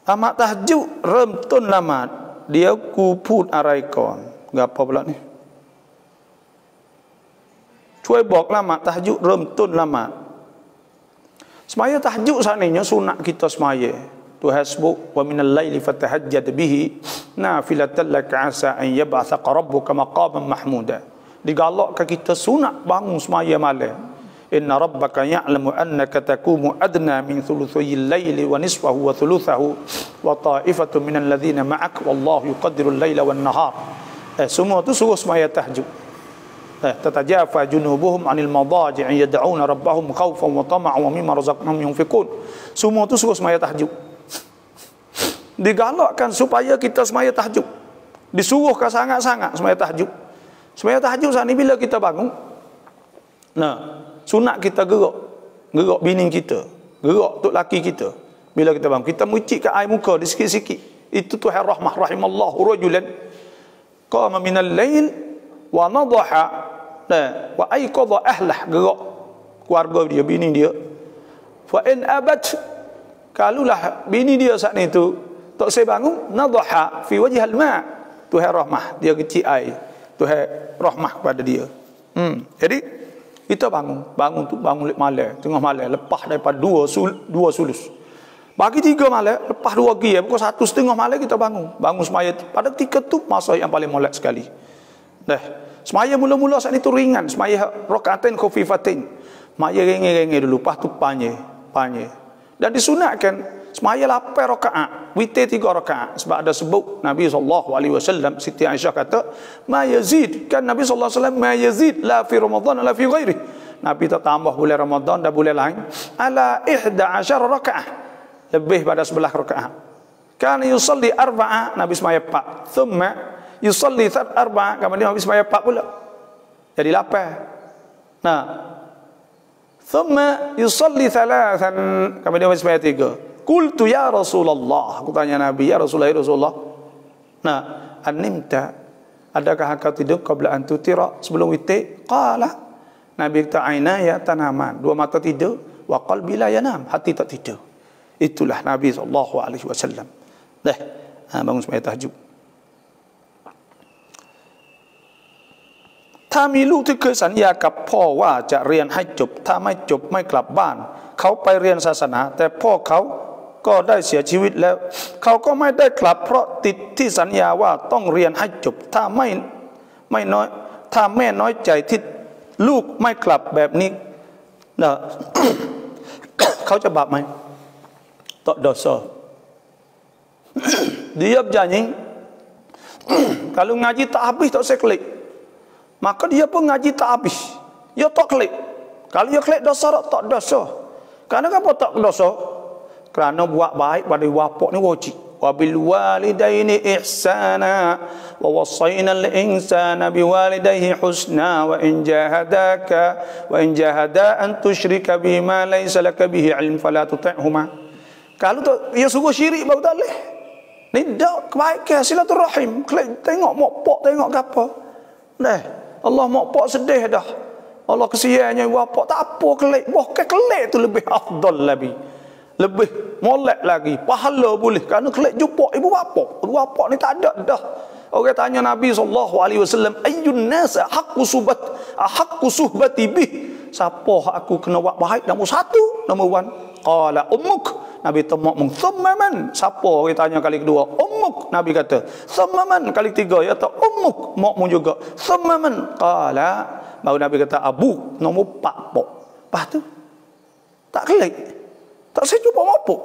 ละหมาดตะฮัจญุดเริ่มต้นละหมาดเดี๋ยวกูพูดอะไรก่อนenggak apa pula ni ช่วยบอกละหมาดตะฮัจญุดเริ่มต้นละหมาด semaya tahajud seandainya sunat kita semaya Tuhan sebut wa minal laili fatahajjad bihi nafilatan laka asa an yab'athaka rabbuka maqaman mahmuda. Digalakkan kita sunat bangun semaya malam. Inna rabbaka ya'lamu annaka taqumu adna min thuluthayil laili wa nisfahu wa thuluthahu wa ta'ifatu minal ladzina ma'ak wallahu yuqaddirul laila wan nahar. Semua tu suruh semaya tahajud. Tatajafa junubuhum 'anil madaji' yad'una rabbahum khaufan wa tama'an wa mimma razaqnahum yunfiqun. Semua tu suruh semaya tahajud. Digalakkan supaya kita semaya tahajud. Disuruhkan sangat-sangat semaya tahajud. Semaya tahajud saat ni bila kita bangun, sunat kita gerak bini kita, gerak tok laki kita. Bila kita bangun, kita mucikkan air muka di sikit-sikit. Itu Tuhan rahmah rahimallahu rajulan qama minal lail wa nadaha wa ayqadha ahlah, gerak keluarga dia, bini dia. Fa in abat, kalulah bini dia saat ni tu tak saya bangun, nadaha fi wajhil ma, Tuhan rahmah, dia kecil air, Tuhan rahmah kepada dia. Jadi kita bangun malam, tengah malam, lepas daripada dua sulus. Bagi 3 malam, lepas 2 pagi, pukul 1:30 malam kita bangun semaya. Pada ketika tu masa yang paling molek sekali. Semaya mula-mula saat itu ringan, semaya rakaatain khafifatain. Semaya rengeh-rengeh dulu, lepas tu panjang. Dan disunatkan semaya 8 rakaat, witir 3 rakaat. Sebab ada sebut Nabi SAW, Siti Aisyah kata, ma yazid, kan Nabi SAW, ma yazid la fi Ramadan la fi ghairi. Nabi tak tambah bulan Ramadan dan bulan lain, ala 11 rakaat, lebih pada 11 rakaat. Kan yusalli 4, Nabi semaya 4. Thumma yusalli 4, kemudian Nabi semaya 4 pula. Jadi 8. Thumma yusalli 3, kemudian Nabi semaya 3. Qultu ya Rasulullah, aku tanya Nabi, ya Rasulullah. An-nimta, adakah engkau tidur qabla an tutira, sebelum witir? Qala, Nabi kata ainaya tanaman, 2 mata tidur, wa qalbi la yanam, hati tak tidur. Itulah Nabi SAW. Bangun sembahyang tahajud.ถ้ามีลูกที่เคยสัญญากับพ่อว่าจะเรียนให้จบถ้าไม่จบไม่กลับบ้านเขาไปเรียนศาสนาแต่พ่อเขาก็ได้เสียชีวิตแล้วเขาก็ไม่ได้กลับเพราะติดที่สัญญาว่าต้องเรียนให้จบถ้าแม่น้อยใจที่ลูกไม่กลับแบบนี้เขาจะบาปไหมtak dosa. Dia berjanji kalau ngaji tak habis tak saya klik, maka dia pun ngaji tak habis, dia tak klik. Kalau dia klik dosa tak dosa. Karena apa tak dosa? Kerana buat baik pada bapak ni wajib. Wa bil walidaini ihsana wa wassayna al insana bi walidayhi husna wa in jahada an tusyrika bima laysa laka bihi ilm fala tuti'huma. Kalau dia suruh syirik baru tak boleh. Ni dak kebaikan silaturahim. Tengok mak pak tengok gapo. Allah mak pak sedih dah. Allah kesiannya bapak tak apa kelik. Bahkan kelik tu lebih afdal lagi. lebih molek lagi, pahala boleh kerana kelak jumpa ibu bapa. Ibu bapa ni tak ada dah. Orang tanya Nabi SAW, ayyun nas haqqu suhbati bih. Siapa aku kena buat baik? Nombor satu, nombor one. Qala ummuk. Nabi temak thumma man. Siapa orang tanya kali kedua? Ummuk. Nabi kata thumma man. Kali ketiga ya tak ummuk, makmu juga. Thumma man. Qala, baru Nabi kata abu, nombor 4 pok. Lepas tu tak kelik. Tak saya cuba apa.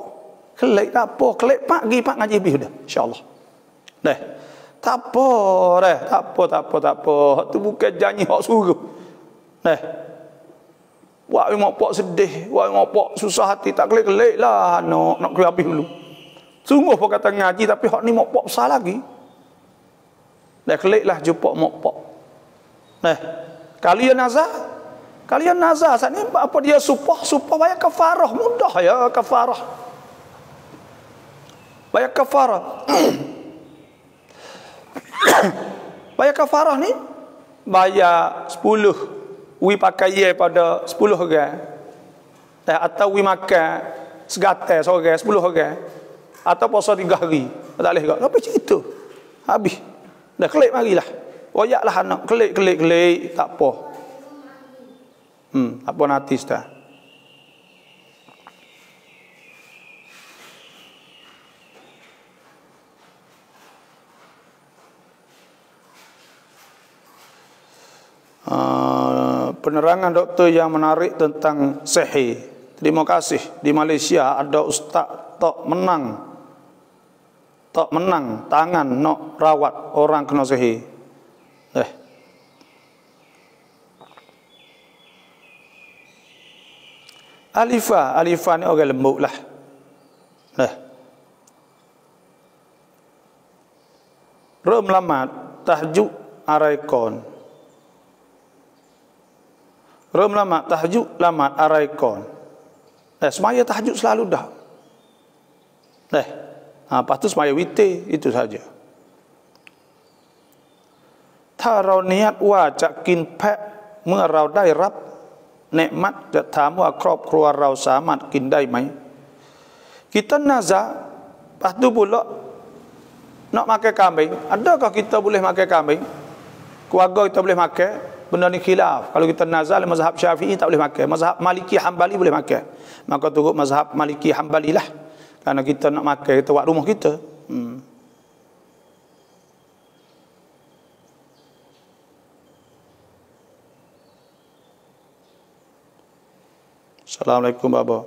Kelik tak apa, kelik pagi pak ngaji habis dah insya-Allah. Dah. Tak apa dah, tak apa. Tu bukan janji hak suruh. Dah. Wak mak pak sedih, wak mak pak susah hati, tak kelik-kelik lah nak kena habis dulu. Sungguh pun kata ngaji tapi hak ni mak pak besar lagi. Dah keliklah jumpa mak pak. Nah, kalian nazar saat ni apa dia supah bayar kafarah, mudah ya kafarah. Bayar kafarah. Bayar kafarah ni bayar 10 wi pakai ye pada 10 orang. Atau wi makan segatai seorang 10 orang. Atau puasa 3 hari. Tak boleh ke? Apa cerita? Habis. Dah kelik marilah. Royaklah anak kelik tak apa. Apa nanti dah. Penerangan doktor yang menarik tentang sihir. Terima kasih. Di Malaysia ada ustaz tak menang tangan nak rawat orang kena sihir. Alifah ni orang lembut lah. Rom lamat tahjuk araikon. Rom lamat tahjuk lamat araikon. Semaya tahjuk selalu dah. Lepas tu semaya witir itu saja. Tarau niat wajak kin pekเมื่อเราได้รับเนืมัดจะถามว่าครอบครัวเราสามารถกินได้ไหม Kita nazar, lepas tu pula nak makan kambing. Adakah kita boleh makan kambing? Keluarga kita boleh makan? Benda ni khilaf. Kalau kita nazar mazhab Syafi'i tak boleh makan. Mazhab Maliki Hambali boleh makan. Maka turut mazhab Maliki Hambali lah. Karena kita nak makan, kita buat rumah kita. Assalamualaikum Baba.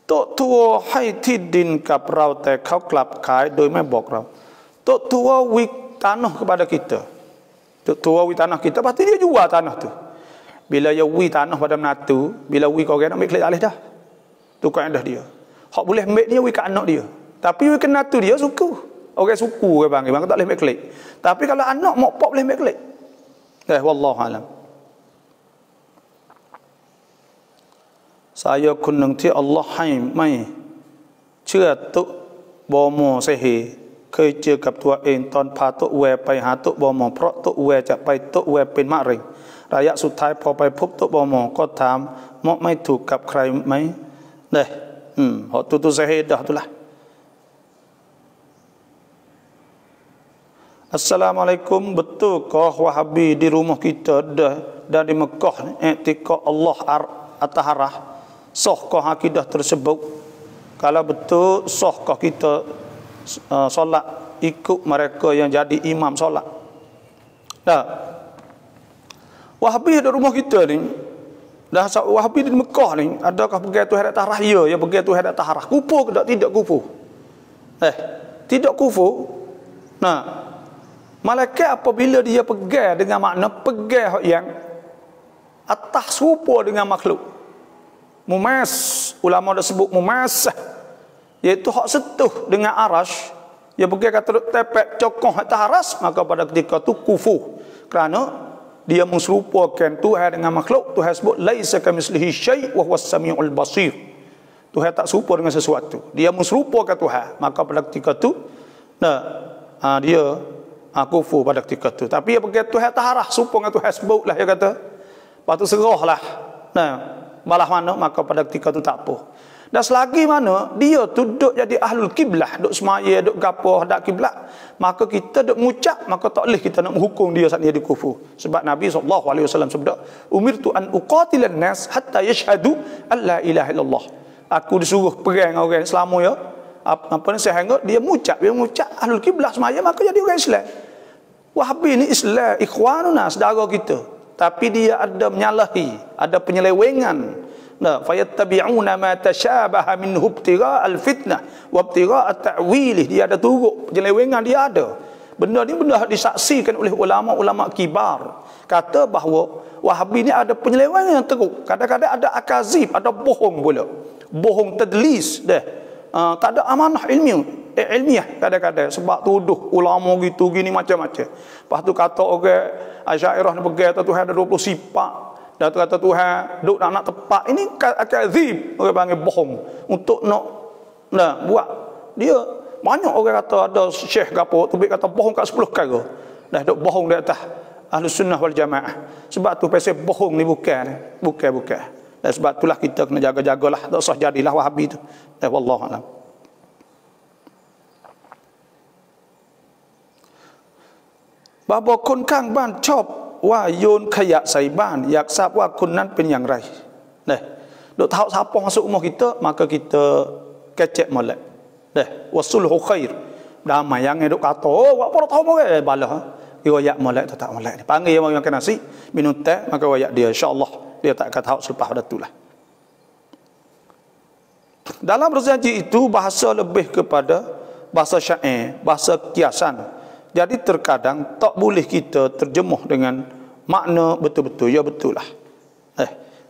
Tok tua haiที่ดินกับเราแต่เขากลับขายโดยไม่บอกเรา Tok tua wik tanah kepada kita. Tok tua wik tanah kita, pasti dia jual tanah tu. Bila dia wik tanah pada menatu, bila wik kau nak ambil klik alih dah. Tu kaedah dia. Hak boleh ambil dia wik kat anak dia. Tapi wik kenatu dia suku. Orang suku ke panggil, maka tak boleh ambil klik. Tapi kalau anak mak pak boleh ambil klik. Wallahu alam. Saya kunungที่อัลลอฮ์ให้ไม่เชื่อตุบอมอเสเหเคยเจอกับตัวเองตอนพาตุแวไปหาตุบอมอเพราะตุแวจะไปตุแวเป็นมะเร็งระยะสุดท้ายพอไปพบตุบอมอก็ถามมอไม่ถูกกับใครไหมหอตุเสเหdah itulah. Assalamualaikum, betulkah Wahabi di rumah kita dan di Mekah i'tikad Allah at-taharah? Sahkah akidah tersebut? Kalau betul, sahkah kita solat ikut mereka yang jadi imam solat? Wahabi di rumah kita ni, dah Wahabi di Mekah ni, adakah pergi tu hadat taharah? Ya, pergi tu hadat taharah. Kufur ke tak? Tidak kufur. Tidak kufur. Malaikat apabila dia pergi dengan makna pergi yang atas serupa dengan makhluk. Mumas, ulama dah sebut mumas, iaitu hak setuh dengan arash. Dia pergi kata tepek cokoh atas aras, maka pada ketika itu kufur. Kerana dia menserupakan Tuhan dengan makhluk. Tuhan sebut laisa kamitslihi syai' wa huwas samiul basir. Tuhan tak serupa dengan sesuatu. Dia menserupakan Tuhan, maka pada ketika itu dia kufur pada ketika itu. Tapi dia pergi Tuhan taharah, serupa dengan Tuhan sebutlah dia kata. Lepas tu serahlah. Balah mana, maka pada ketika itu tak apa. Dan selagi mana dia tu duk jadi ahlul kiblah, duk semaya, duk gapo hadap kiblat, maka kita duk ngucap, maka tak boleh kita nak menghukum dia saat dia kufur. Sebab Nabi SAW sebut, umirtu an uqatilan nas hatta yashhadu an la ilaha illallah. Aku disuruh perang orang Islam ya. Apa ni sehingga dia mengucap ahlul kiblah semaya, maka jadi orang Islam. Wahabi ni Islam, ikhwanuna, saudara kita. Tapi dia ada menyalahi, ada penyelewengan. Nah, fayattabi'una ma tashabaha minhu ibtigha' al-fitnah wa ibtigha' at-ta'wilih. Dia ada turut penyelewengan, dia ada. Benda ni benda disaksikan oleh ulama-ulama kibar. Kata bahawa Wahabi ni ada penyelewengan yang teruk. Kadang-kadang ada akazib, ada bohong pula. Bohong tadlis dah. Tak ada amanah ilmiah kadang-kadang sebab tuduh ulama gitu gini macam-macam. Lepas tu kata orang Asy'ariyah ni pegang Tuhan ada 20 sifat. Dan kata Tuhan duk nak tepat. Ini akazib, orang panggil bohong untuk nak buat dia. Banyak orang kata ada syekh gapo tu kata bohong kat 10 perkara. Dah duk bohong di atas Ahlus Sunnah wal Jamaah. Sebab tu pasal bohong ni bukan. Dan sebab itulah kita kena jaga-jagalah, tak usah jadilah Wahabi tu. Wallahu a'lam. Babo kun kang ban chop ว่าโยนขยะใส่บ้านอยากทราบว่าคนนั้นเป็นอย่างไรnah dok tahu siapa masuk rumah kita maka kita kecek molek dah wasulhu khair damai yang dok kata oh apa tahu molek balah riwayat molek tak molek panggil yang makan nasi minum teh maka riwayat dia insyaallah dia tak akan tahu selepas pada itulah. Dalam berjanji itu bahasa lebih kepada bahasa syair, bahasa kiasan. Jadi terkadang tak boleh kita terjemuh dengan makna betul-betul. Ya betul lah.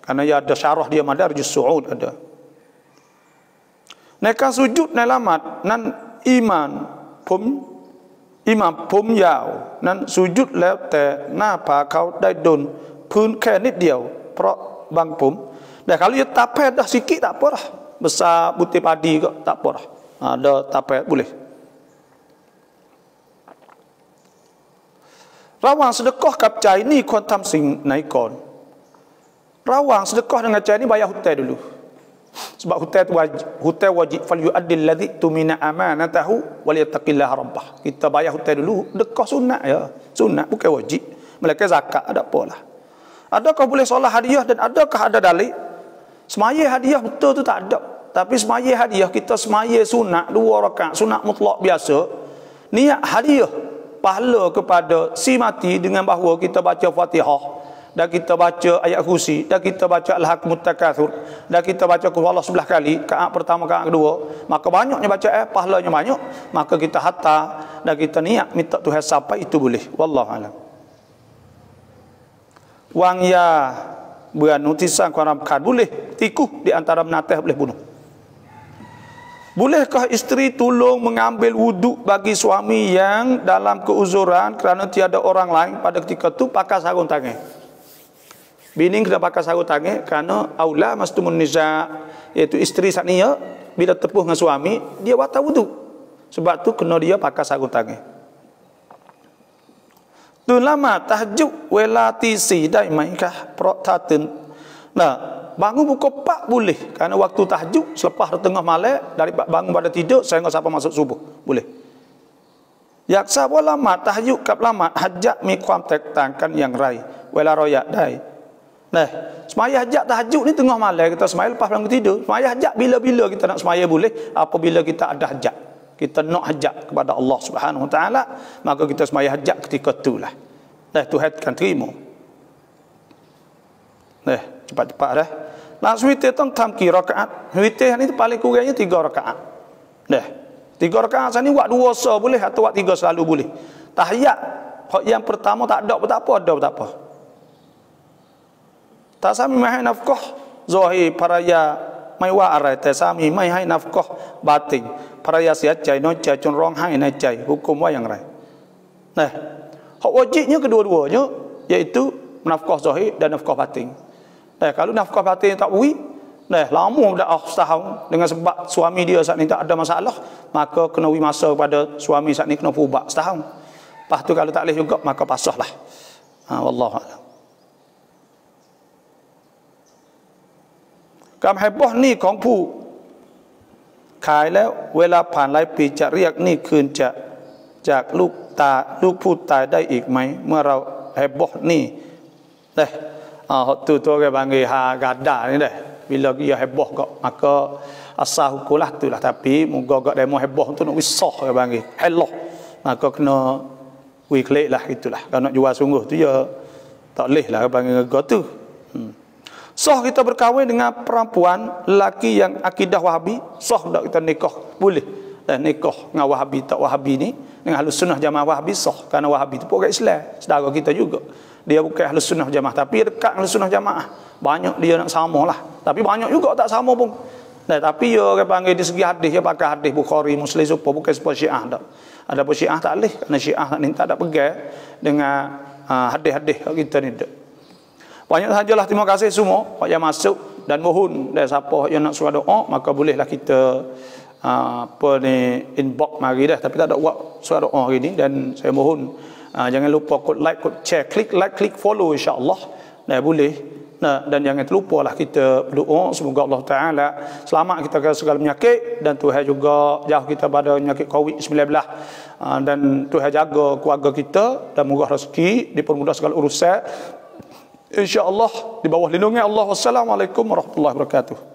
Karena ya ada syarah dia Madarijus Su'ud ada. Neka sujud nai lamat nan iman pum yao nan sujudแล้วแต่หน้าผาเขาได้โดนพื้นแค่นิดเดียวเพราะบางผมแต่kalau dia tapet dah sikit tak apa dah. Besar butir padi ke tak apa dah. Ada tapet boleh. Rawang sedekahกับใจนี่ควรทำสิ่งไหนก่อนระหว่าง sedekah dengan ใจนี่ bayar hutang dulu sebab hutang wajib fal yu'addil ladzi tumina amanatahu wal yattaqillaha rabbah. Kita bayar hutang dulu, sedekah sunat ya, sunat bukan wajib. Melainkan zakat ada apalah. Adakah boleh solat hadiah dan adakah ada dalil? Semaya hadiah betul tu tak ada. Tapi semaya hadiah kita semaya sunat 2 rakaat sunat mutlak biasa. Niat hadiah pahala kepada si mati dengan bahawa kita baca Fatihah dan kita baca ayat kursi dan kita baca Al-Hakumut Takatsur dan kita baca Qul Huwallahu 11 kali, rakaat pertama rakaat kedua, maka banyaknya baca pahalanya banyak, maka kita hantar dan kita niat minta Tuhan sampai itu boleh. Wallahu a'lam. Wang ya beranu tisan kuaramkan boleh tikuh di antara menatih boleh bunuh. Bolehkah isteri tolong mengambil wuduk bagi suami yang dalam keuzuran kerana tiada orang lain pada ketika itu pakai sarung tangan? Bini kena pakai sarung tangan kerana aula mastumun niza, iaitu isteri saknia bila tepuh dengan suami dia buat wuduk. Sebab tu kena dia pakai sarung tangan. Tu lama tahajud welati si dai maikah protaten. Nah, bangun pukul 4 boleh kerana waktu tahajud selepas tengah malam dari bangun pada tidur sehingga sampai masuk subuh boleh. Yaksa lama tahajud kap lama hajat mi ความแตกต่างกันอย่างไรเวลาเราอยากได้ Nah, semaya hajat tahajud ni tengah malam kita semaya lepas bangun tidur. Semaya hajat bila-bila kita nak semaya boleh, apabila kita ada hajat. Kita nak hajat kepada Allah Subhanahu Wa Taala, maka kita semaya hajat ketika itulah. Dah Tuhan akan terima. Cepat-cepat dah. Nak witir tong tam ki rakaat. Witir ni paling kurangnya 3 rakaat. Dah. 3 rakaat sini buat 2 sah boleh atau buat 3 selalu boleh. Tahiyat hak yang pertama tak ada tak apa, ada tak apa. Tak sami mai hai nafkah zahir paraya mai wa araiแต่สามีไม่ให้nafkah batin. Paraya siaใจน้อยใจจนร้องไห้ในใจ hukumว่าอย่างไร Nah, hak wajibnya kedua-duanya iaitu nafkah zahir dan nafkah batin. Kalau nafkah batin tak beri, lama dah setahun dengan sebab suami dia saat ni tak ada masalah, maka kena beri masa kepada suami saat ni kena ubah setahun. Lepas tu kalau tak boleh juga maka pasahlah. Wallahu a'lam. Kam heboh ni ของผู้ ขายแล้วเวลาผ่านหลายปีจะเรียกหนี้คืนจากลูกผู้ตายได้อีกไหมเมื่อเราheboh ni deh waktu tu orang panggil gada ni deh bila dia heboh kok maka asal hukumlah tu lah tapi moga gak demo heboh tu nak wisah orang panggil heloh maka kena wiklik lah gitulah kalau nak jual sungguh tu ya tak boleh lah orang panggil gak tu sah kita berkahwin dengan perempuan lelaki yang akidah Wahabi sah tak kita nikah boleh dan nikah dengan Wahabi tak Wahabi ni dengan Ahlus Sunnah Jamaah Wahabi sah kerana Wahabi itu pun orang Islam saudara kita juga dia bukan Ahlus Sunnah Jamaah tapi dekat Ahlus Sunnah Jamaah banyak dia nak sama lah tapi banyak juga tak sama pun tapi dia orang panggil di segi hadis dia pakai hadis Bukhari Muslim supaya bukan sebuah Syiah tak ada pun Syiah tak boleh kerana Syiah tak ada pegang dengan hadis-hadis kita ni banyak sajalah terima kasih semua yang masuk dan mohon dan siapa yang nak suara doa maka bolehlah kita inbox mari dah tapi tak ada buat suara doa hari ni dan saya mohon jangan lupa klik like klik share klik follow insya-Allah boleh dan jangan terlupalah kita berdoa semoga Allah Taala selamat kita dari segala penyakit dan Tuhan juga jauh kita pada penyakit COVID-19 dan Tuhan jaga keluarga kita dan murah rezeki dipermudah segala urusan insya-Allah di bawah lindungan Allah. Wassalamualaikum warahmatullahi wabarakatuh.